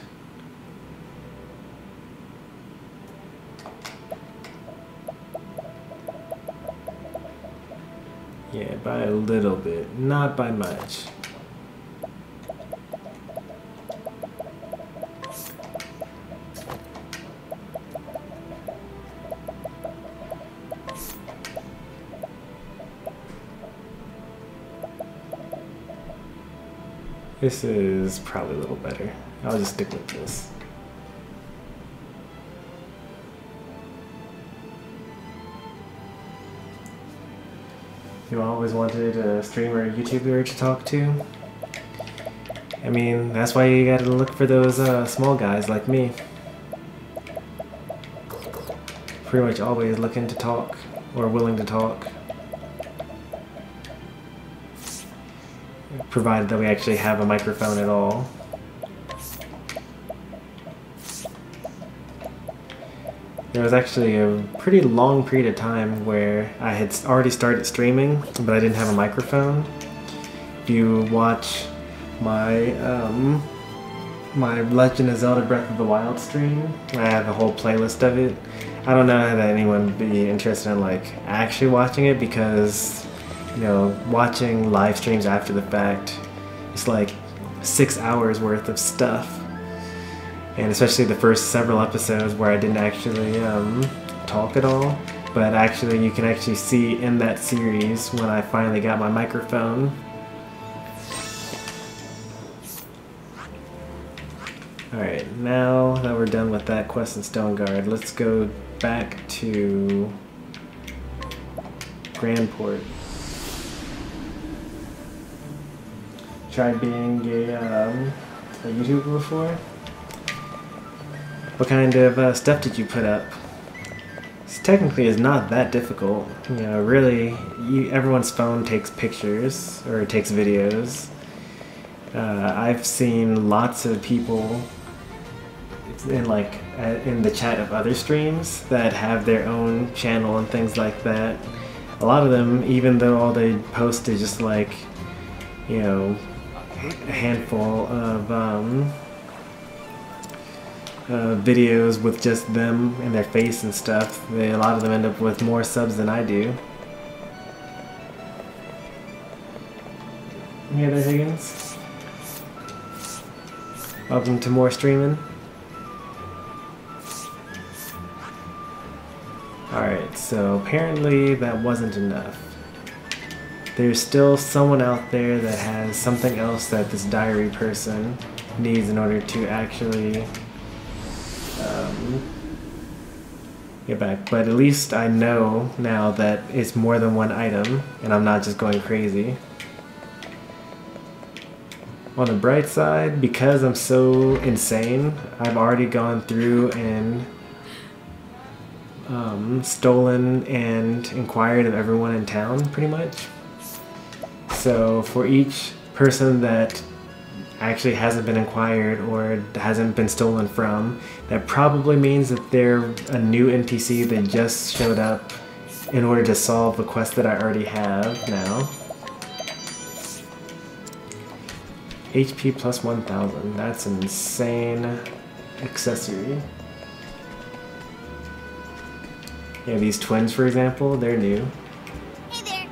Yeah, by a little bit, not by much. This is probably a little better. I'll just stick with this. You always wanted a streamer or YouTuber to talk to? I mean, that's why you gotta look for those small guys like me. Pretty much always looking to talk, or willing to talk. Provided that we actually have a microphone at all. There was actually a pretty long period of time where I had already started streaming, but I didn't have a microphone. If you watch my my Legend of Zelda Breath of the Wild stream, I have a whole playlist of it. I don't know that anyone would be interested in like actually watching it because, you know, watching live streams after the fact, it's like 6 hours worth of stuff. And especially the first several episodes where I didn't actually talk at all. But actually, you can actually see in that series when I finally got my microphone. Alright, now that we're done with that quest in Stoneguard, let's go back to Grandport. Tried being a YouTuber before? What kind of stuff did you put up? This technically is not that difficult. You know, really, everyone's phone takes pictures or takes videos. I've seen lots of people in the chat of other streams that have their own channel and things like that. A lot of them, even though all they post is just like, you know, a handful of videos with just them and their face and stuff. A lot of them end up with more subs than I do. Yeah, there, Higgins. Welcome to more streaming. Alright, so apparently that wasn't enough. There's still someone out there that has something else that this diary person needs in order to actually get back. But at least I know now that it's more than one item, and I'm not just going crazy. On the bright side, because I'm so insane, I've already gone through and stolen and inquired of everyone in town, pretty much. So for each person that actually hasn't been inquired or hasn't been stolen from, that probably means that they're a new NPC that just showed up in order to solve the quest that I already have now. HP plus 1000, that's an insane accessory. Yeah, these twins, for example, they're new. Hey there.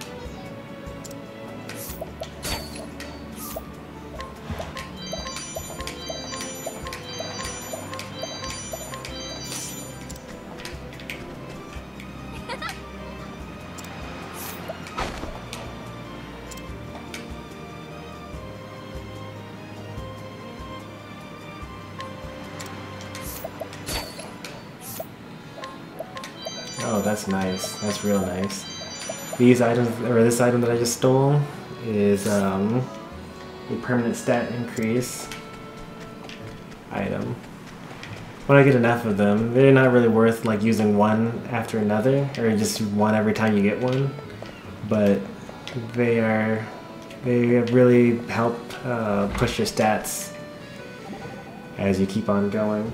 Oh, that's nice. That's real nice. These items, or this item that I just stole, is a permanent stat increase item. When I get enough of them, they're not really worth like using one after another, or just one every time you get one. But they really help push your stats as you keep on going.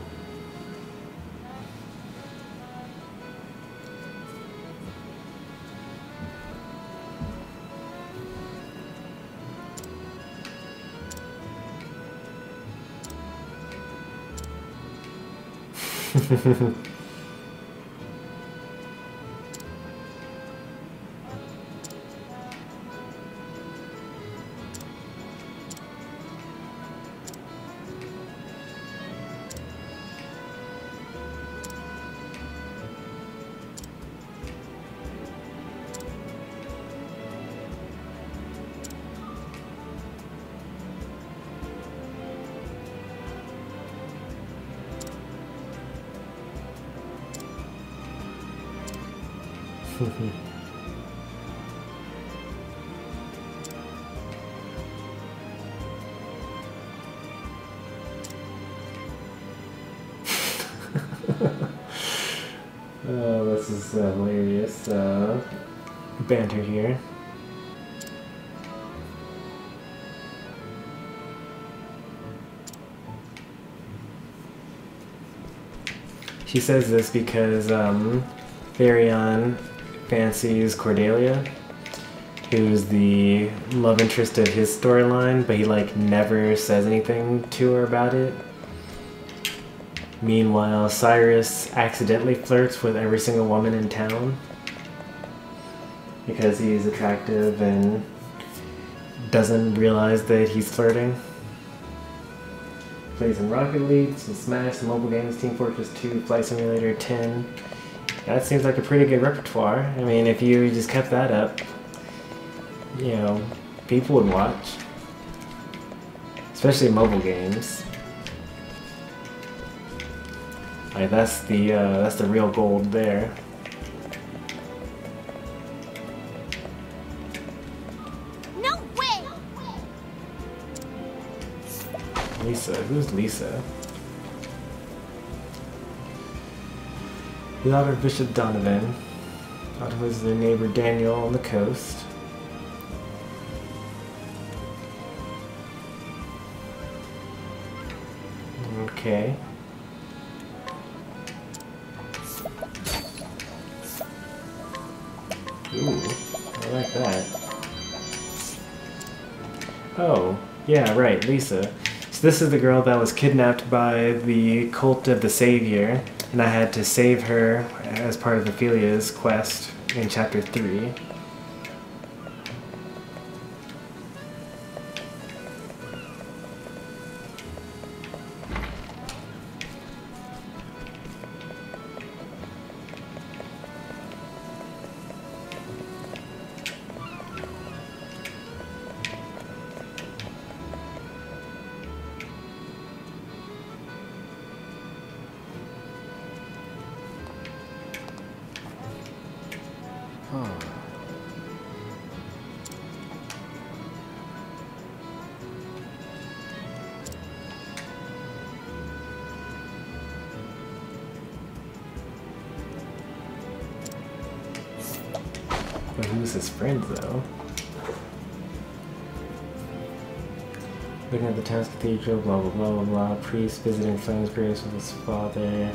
Oh, this is hilarious banter here. She says this because Therion fancies Cordelia, who's the love interest of his storyline, but he like never says anything to her about it. Meanwhile, Cyrus accidentally flirts with every single woman in town because he's attractive and doesn't realize that he's flirting. Plays in Rocket League, some Smash, some mobile games, Team Fortress 2, Flight Simulator 10. That seems like a pretty good repertoire. I mean, if you just kept that up, you know, people would watch. Especially mobile games. Like that's the real gold there. No way! Lisa, who's Lisa? The daughter of Bishop Donovan. Thought it was their neighbor Daniel on the coast. Okay. Ooh, I like that. Oh, yeah, right, Lisa. this is the girl that was kidnapped by the cult of the Savior, and I had to save her as part of Ophelia's quest in chapter 3. But who's his friend, though? Looking at the town's cathedral, blah blah blah blah blah. Priest visiting Flame's graves with his father.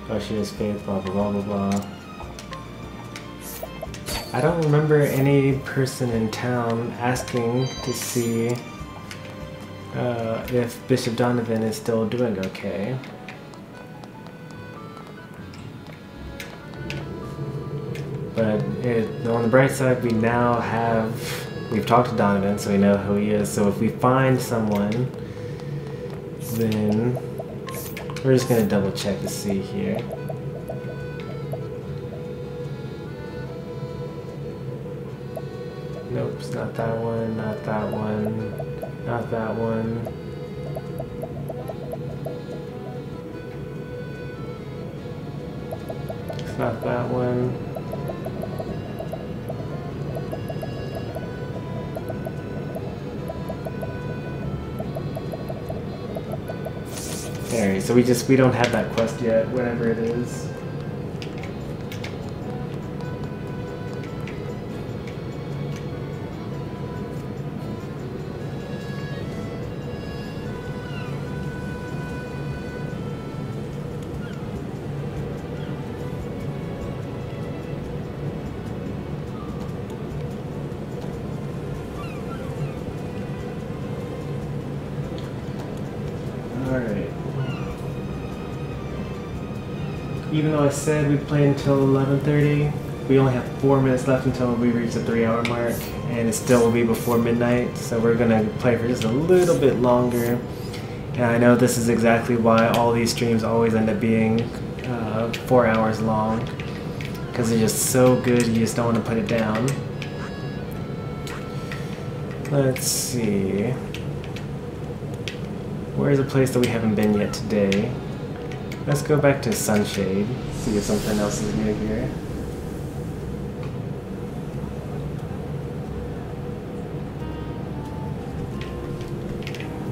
Usher's faith, blah blah blah blah blah. I don't remember any person in town asking to see if Bishop Donovan is still doing okay. But on the bright side, we've talked to Donovan, so we know who he is. So if we find someone, then we're just gonna double check to see here. Nope, it's not that one, not that one, not that one. It's not that one. Alright, so we don't have that quest yet, whatever it is. Alright. Even though I said we'd play until 11:30, we only have 4 minutes left until we reach the 3-hour mark, and it still will be before midnight, so we're gonna play for just a little bit longer. And I know this is exactly why all these streams always end up being 4 hours long, because they're just so good you just don't want to put it down. Let's see. Where's a place that we haven't been yet today? Let's go back to Sunshade, see if something else is new here.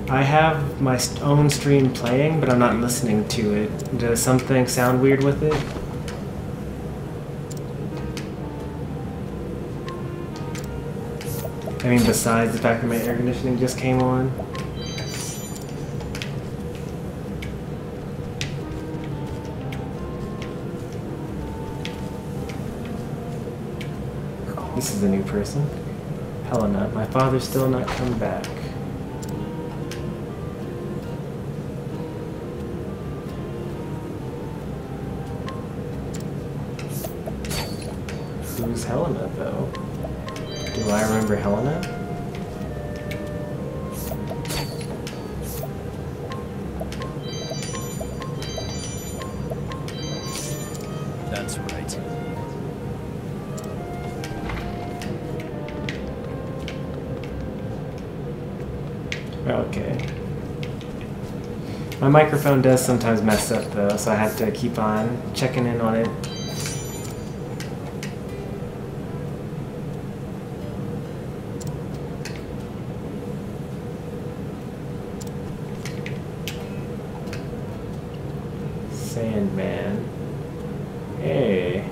I have my own stream playing, but I'm not listening to it. Does something sound weird with it? I mean, besides the fact that my air conditioning just came on. This is a new person. Helena, my father's still not come back. Who's Helena, though? Do I remember Helena? That's right. Okay. My microphone does sometimes mess up though, so I have to keep on checking in on it. Sandman. Hey.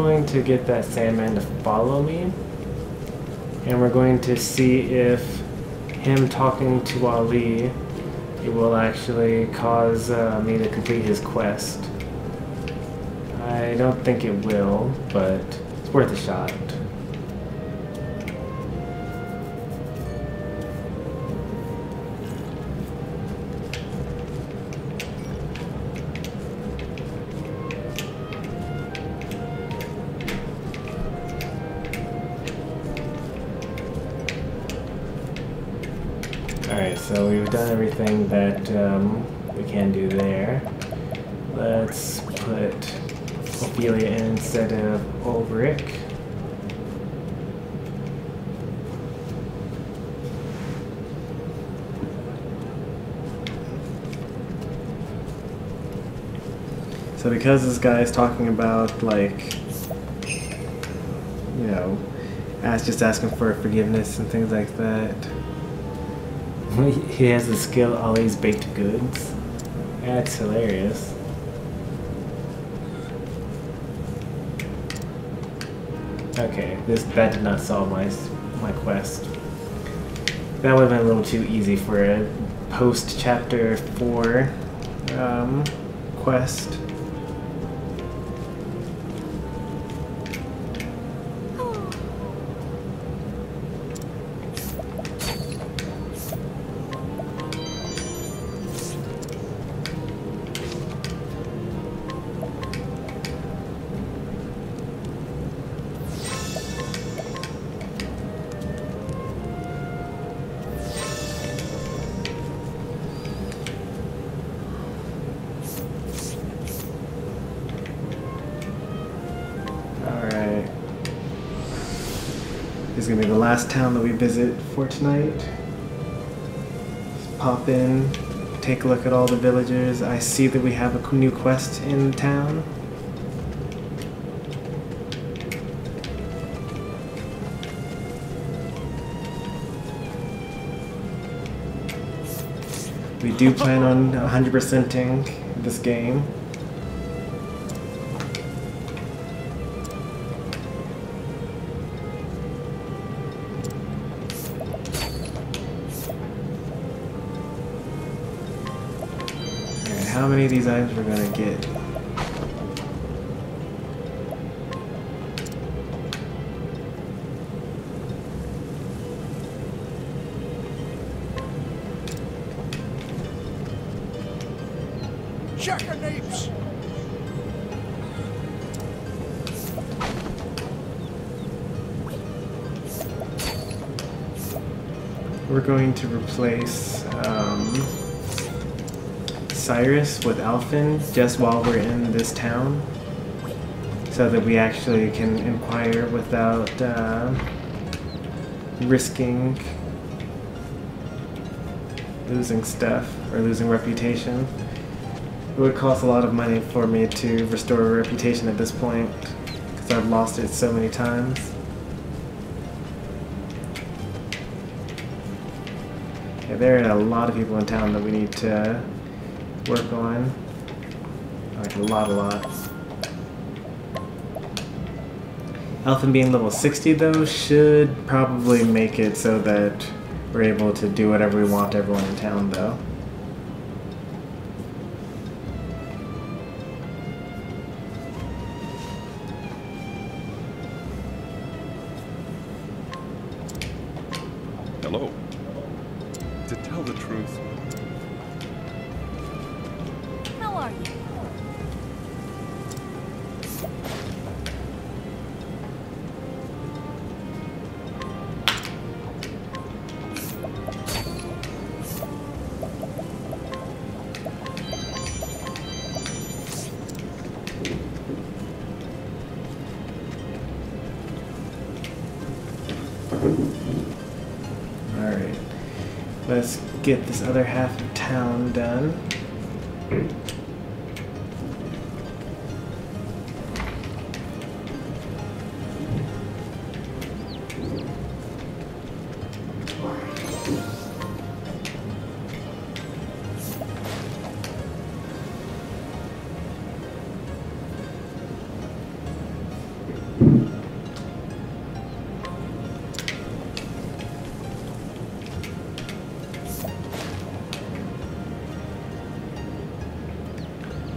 going to get that Sandman to follow me. And we're going to see if him talking to Ali, it will actually cause me to complete his quest. I don't think it will, but it's worth a shot. Alright, so we've done everything that we can do there. Let's put Ophelia in instead of Ulrich. So because this guy is talking about, like, you know, just asking for forgiveness and things like that, he has the skill Ali's baked goods. That's hilarious. Okay, that did not solve my quest. That would have been a little too easy for a post chapter 4 quest. This is going to be the last town that we visit for tonight. Just pop in, take a look at all the villagers. I see that we have a new quest in town. We do plan on 100%ing this game. How many of these items we're gonna get? Jackanapes! We're going to replace Cyrus with Alfyn just while we're in this town, so that we actually can inquire without risking losing stuff or losing reputation. It would cost a lot of money for me to restore a reputation at this point because I've lost it so many times. Yeah, there are a lot of people in town that we need to work on. Like a lot. Alfyn being level 60 though should probably make it so that we're able to do whatever we want to everyone in town though. Hello. To tell the truth, How are you? Alright, let's get this other half of town done.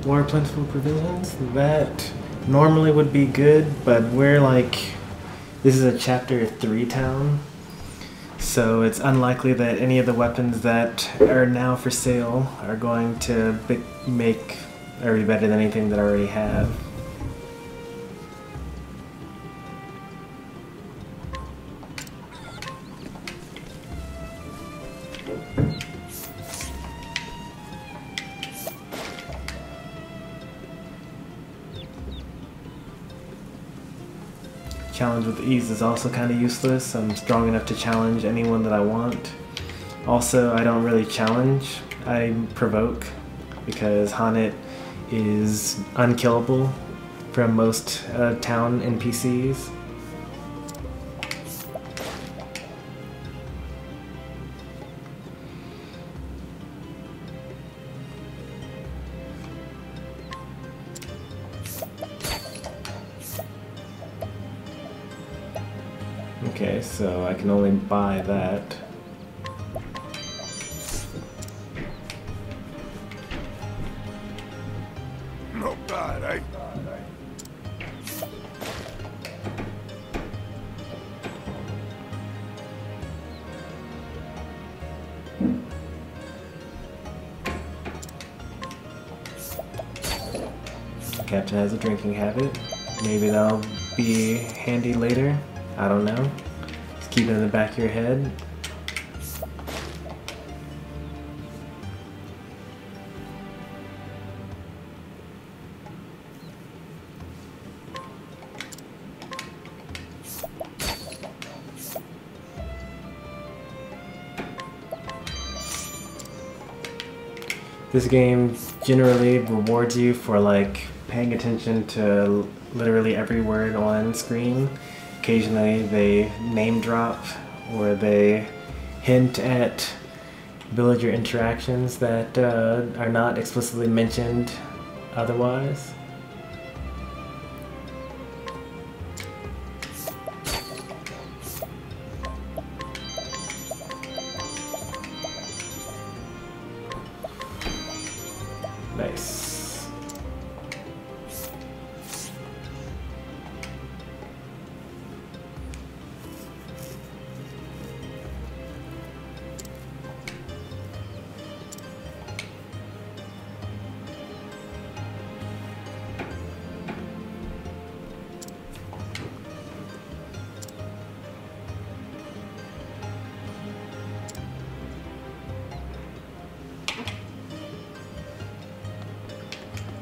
More plentiful provisions? That normally would be good, but we're like... This is a chapter 3 town, so it's unlikely that any of the weapons that are now for sale are going to make or be better than anything that I already have. Challenge with ease is also kind of useless. I'm strong enough to challenge anyone that I want. Also, I don't really challenge, I provoke, because Hanet is unkillable from most town NPCs. Okay, so I can only buy that. Not bad, eh? Captain has a drinking habit. Maybe that'll be handy later. I don't know. Just keep it in the back of your head. This game generally rewards you for like paying attention to literally every word on screen. Occasionally they name drop or they hint at villager interactions that are not explicitly mentioned otherwise. Nice.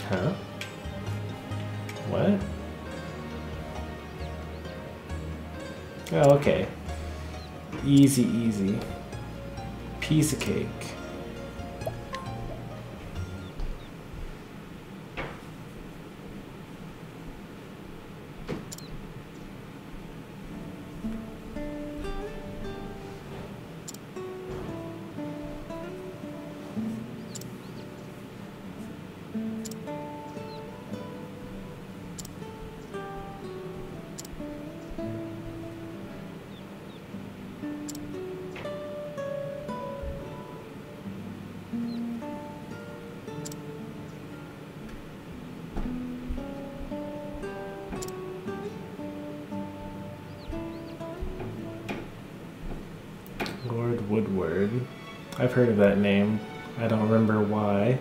Huh? What? Oh, okay. Easy, easy. Piece of cake. Lord Woodward. I've heard of that name. I don't remember why.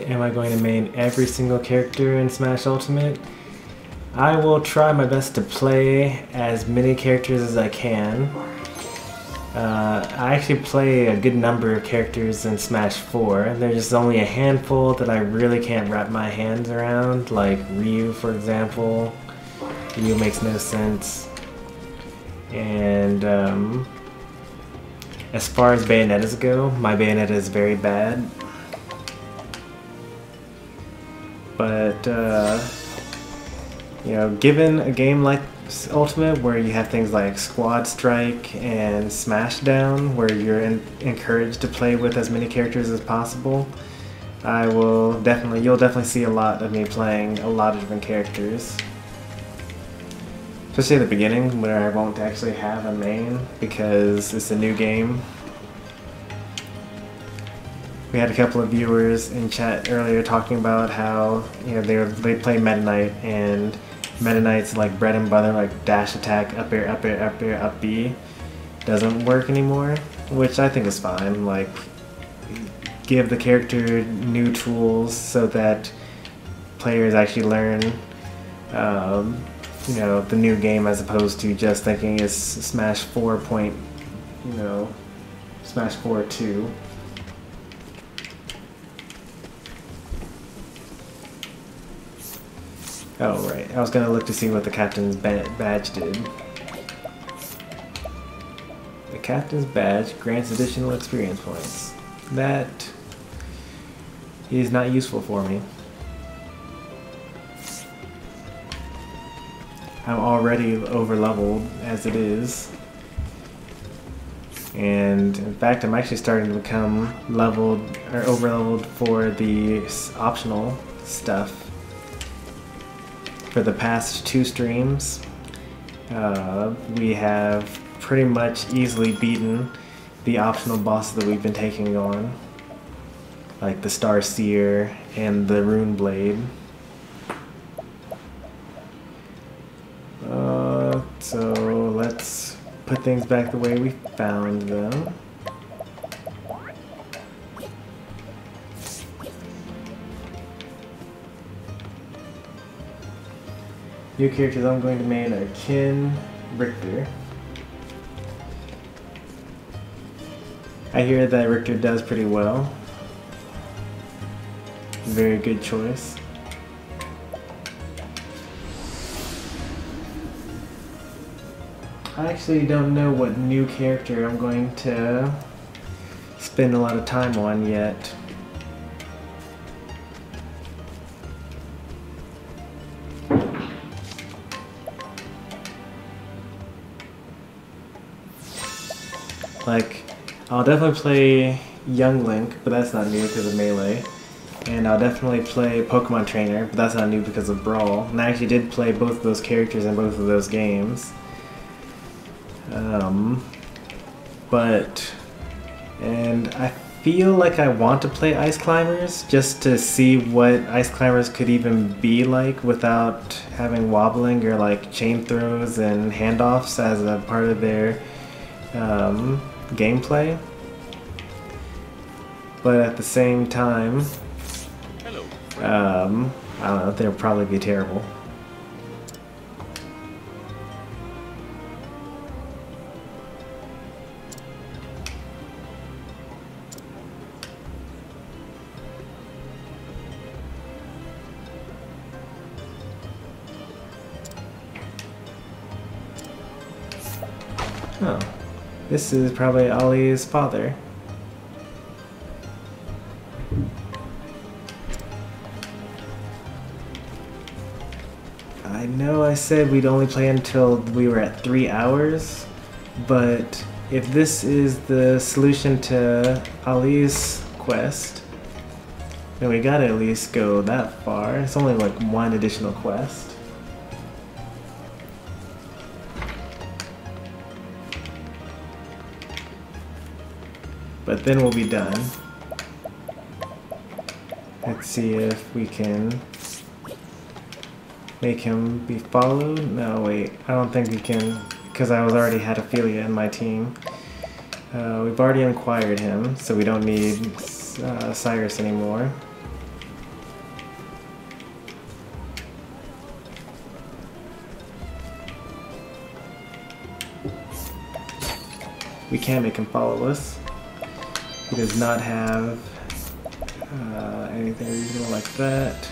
Am I going to main every single character in Smash Ultimate? I will try my best to play as many characters as I can. I actually play a good number of characters in Smash 4. There's just only a handful that I really can't wrap my hands around, like Ryu, for example. Ryu makes no sense. And as far as Bayonettas go, my Bayonetta is very bad. But You know, given a game like Ultimate, where you have things like Squad Strike and Smashdown, where you're encouraged to play with as many characters as possible, you'll definitely see a lot of me playing a lot of different characters. Especially at the beginning, where I won't actually have a main, because it's a new game. We had a couple of viewers in chat earlier talking about how, you know, they play Meta Knight, and Meta Knight's like bread and butter, like dash attack, up air, up air, up air, up B, doesn't work anymore, which I think is fine. Like, give the character new tools so that players actually learn, you know, the new game, as opposed to just thinking it's Smash 4.2. Oh, right. I was gonna look to see what the captain's badge did. The captain's badge grants additional experience points. That is not useful for me. I'm already over-leveled as it is. And in fact, I'm actually starting to become leveled or over-leveled for the optional stuff. For the past 2 streams, we have pretty much easily beaten the optional bosses that we've been taking on, like the Star Seer and the Rune Blade. So let's put things back the way we found them. New characters I'm going to main are Kin, Richter. I hear that Richter does pretty well. Very good choice. I actually don't know what new character I'm going to spend a lot of time on yet. Like, I'll definitely play Young Link, but that's not new because of Melee. And I'll definitely play Pokemon Trainer, but that's not new because of Brawl. And I actually did play both of those characters in both of those games. And I feel like I want to play Ice Climbers just to see what Ice Climbers could even be like without having wobbling or like chain throws and handoffs as a part of their gameplay. But at the same time, I don't know, they'll probably be terrible. Oh, this is probably Ollie's father. I know I said we'd only play until we were at 3 hours, but if this is the solution to Ollie's quest, then we gotta at least go that far. It's only like 1 additional quest. But then we'll be done. Let's see if we can make him be followed. No, wait, I don't think we can, because I already had Ophelia in my team. We've already acquired him, so we don't need Cyrus anymore. We can't make him follow us. He does not have anything reasonable like that.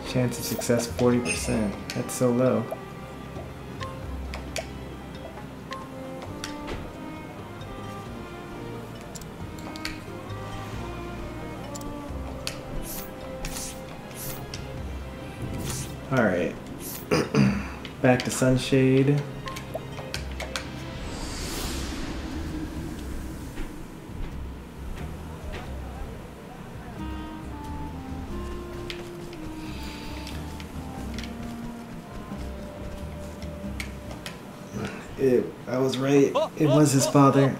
Chance of success 40%. That's so low. Alright. Back to Sunshade. I was right. It was his father.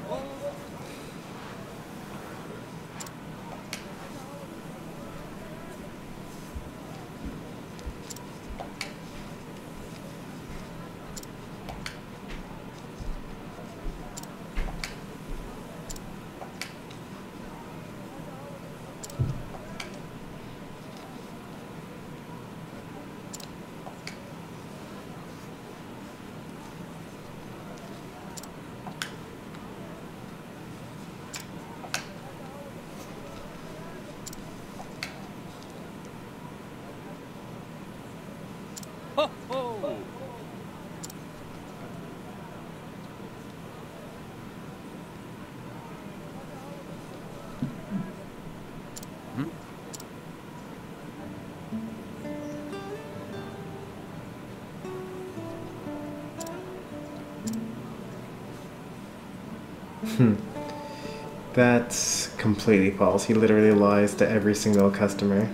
That's completely false. He literally lies to every single customer.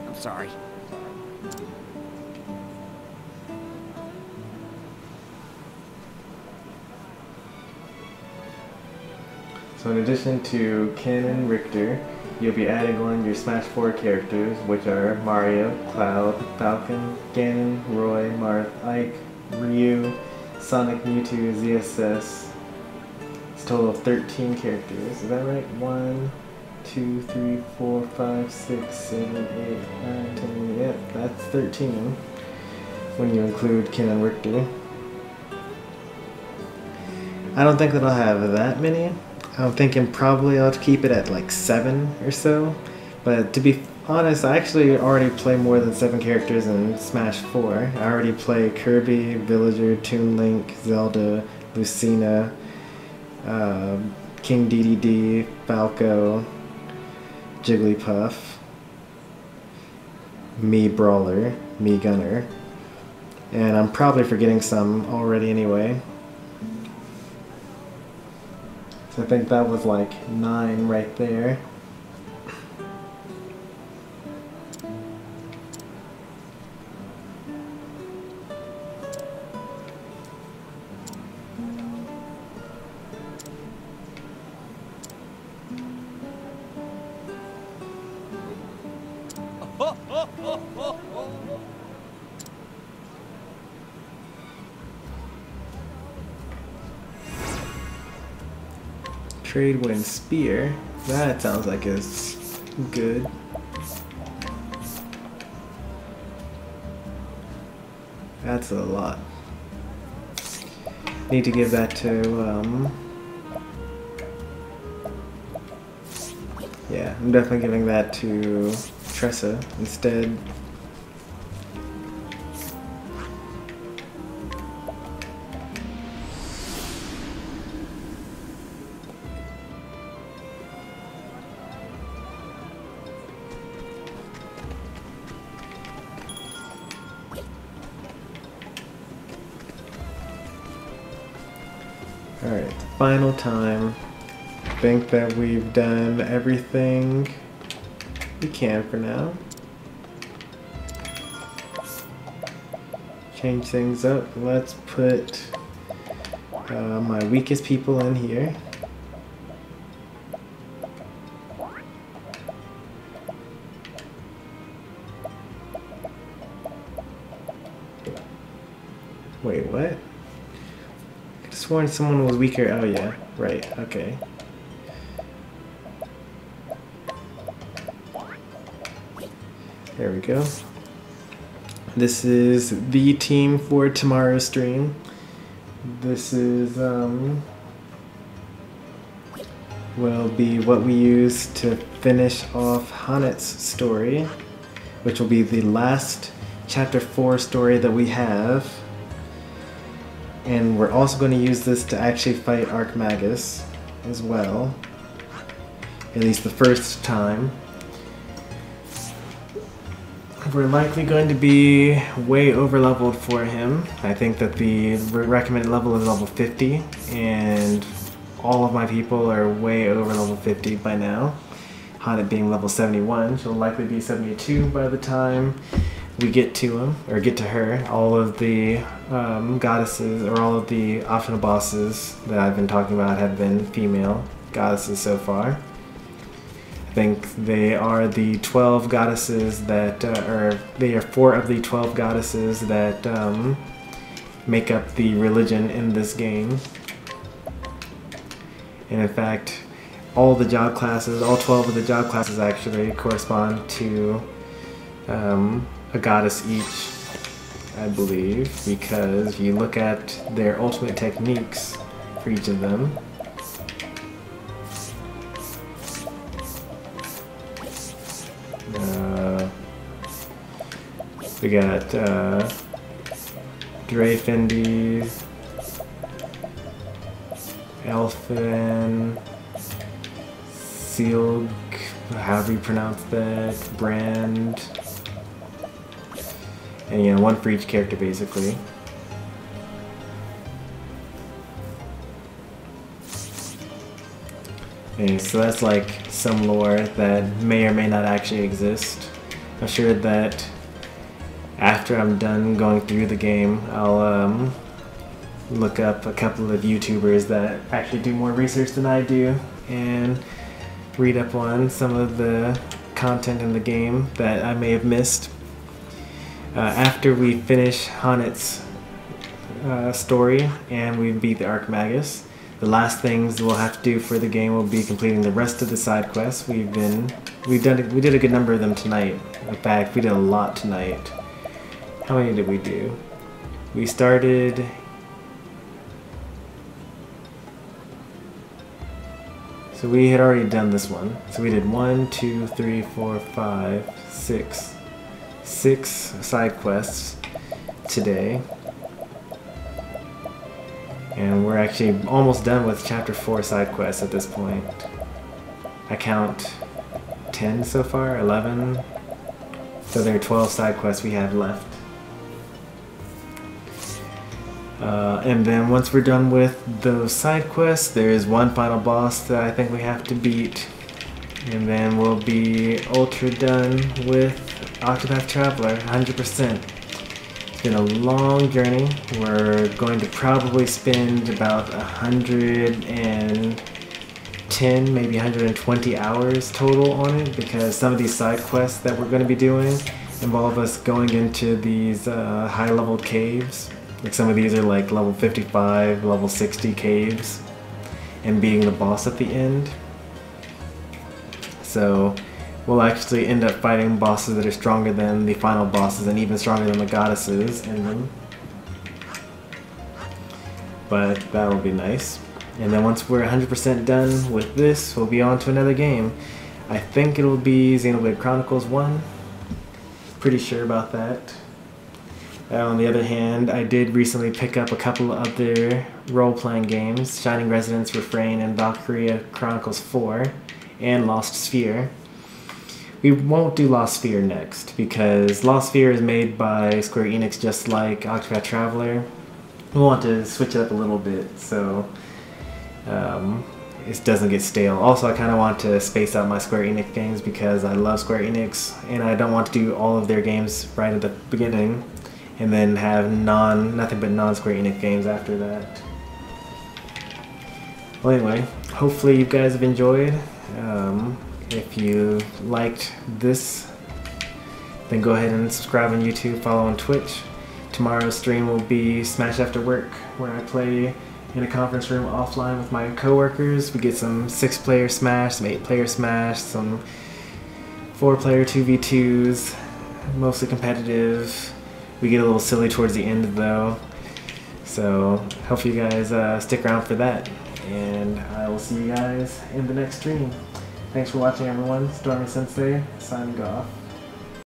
I'm sorry. So in addition to Ken and Richter, you'll be adding on your Smash 4 characters, which are Mario, Cloud, Falcon, Ganon, Roy, Marth, Ike, Ryu, Sonic, Mewtwo, ZSS. It's a total of 13 characters. Is that right? 1, 2, 3, 4, 5, 6, 7, 8, 9, 10. Yep, that's 13 when you include Ken and Richter. I don't think that I'll have that many. I'm thinking probably I'll keep it at like 7 or so. But to be honest, I actually already play more than 7 characters in Smash 4. I already play Kirby, Villager, Toon Link, Zelda, Lucina, King DDD, Falco, Jigglypuff, Mii Brawler, Mii Gunner. And I'm probably forgetting some already anyway. I think that was like 9 right there. Trade Wind Spear. That sounds like it's good. That's a lot. Need to give that to, yeah, I'm definitely giving that to Tressa instead. Alright, final time. I think that we've done everything we can for now. Change things up. Let's put my weakest people in here. Wait, what? I just sworn someone was weaker. Oh yeah, right, okay. There we go. This is the team for tomorrow's stream. This is will be what we use to finish off Hanet's story, which will be the last chapter 4 story that we have. And we're also going to use this to actually fight Archmagus as well. At least the first time. We're likely going to be way over leveled for him. I think that the recommended level is level 50, and all of my people are way over level 50 by now. Haunted being level 71, she'll likely be 72 by the time we get to him, or get to her. All of the goddesses, or all of the optional bosses that I've been talking about have been female goddesses so far. I think they are the 12 goddesses that, or they are 4 of the 12 goddesses that make up the religion in this game. And in fact, all the job classes, all 12 of the job classes actually correspond to a goddess each, I believe, because if you look at their ultimate techniques for each of them, we got Dreyfindi, Alfyn, Sealg, however you pronounce that, Brand, and you know, one for each character basically. And so that's like some lore that may or may not actually exist. I'm sure that after I'm done going through the game, I'll look up a couple of YouTubers that actually do more research than I do and read up on some of the content in the game that I may have missed. After we finish Honnet's story and we beat the Archmagus, the last things we'll have to do for the game will be completing the rest of the side quests. We did a good number of them tonight. In fact, we did a lot tonight. How many did we do? We started... So we had already done this one. So we did 1, 2, 3, 4, 5, 6. 6 side quests today. And we're actually almost done with chapter 4 side quests at this point. I count 10 so far, 11. So there are 12 side quests we have left. And then once we're done with those side quests, there is one final boss that I think we have to beat. And then we'll be ultra done with Octopath Traveler, 100%. It's been a long journey. We're going to probably spend about 110, maybe 120 hours total on it, because some of these side quests that we're going to be doing involve us going into these high-level caves. Like some of these are like level 55, level 60 caves, and beating the boss at the end. So we'll actually end up fighting bosses that are stronger than the final bosses and even stronger than the goddesses in them. But that'll be nice. And then once we're 100% done with this, we'll be on to another game. I think it'll be Xenoblade Chronicles 1. Pretty sure about that. On the other hand, I did recently pick up a couple of other role-playing games, Shining Resonance Refrain and Valkyria Chronicles 4, and Lost Sphere. We won't do Lost Sphere next, because Lost Sphere is made by Square Enix just like Octopath Traveler. We want to switch it up a little bit, so it doesn't get stale. Also, I kind of want to space out my Square Enix games because I love Square Enix, and I don't want to do all of their games right at the beginning, and then have nothing but non-Square Enix games after that. Well, anyway, hopefully you guys have enjoyed. If you liked this, then go ahead and subscribe on YouTube, follow on Twitch. Tomorrow's stream will be Smash After Work, where I play in a conference room offline with my coworkers. We get some 6-player Smash, some 8-player Smash, some 4-player 2v2s, mostly competitive. We get a little silly towards the end though, so hope you guys stick around for that, and I will see you guys in the next stream. Thanks for watching everyone. Stormy Sensei signing off.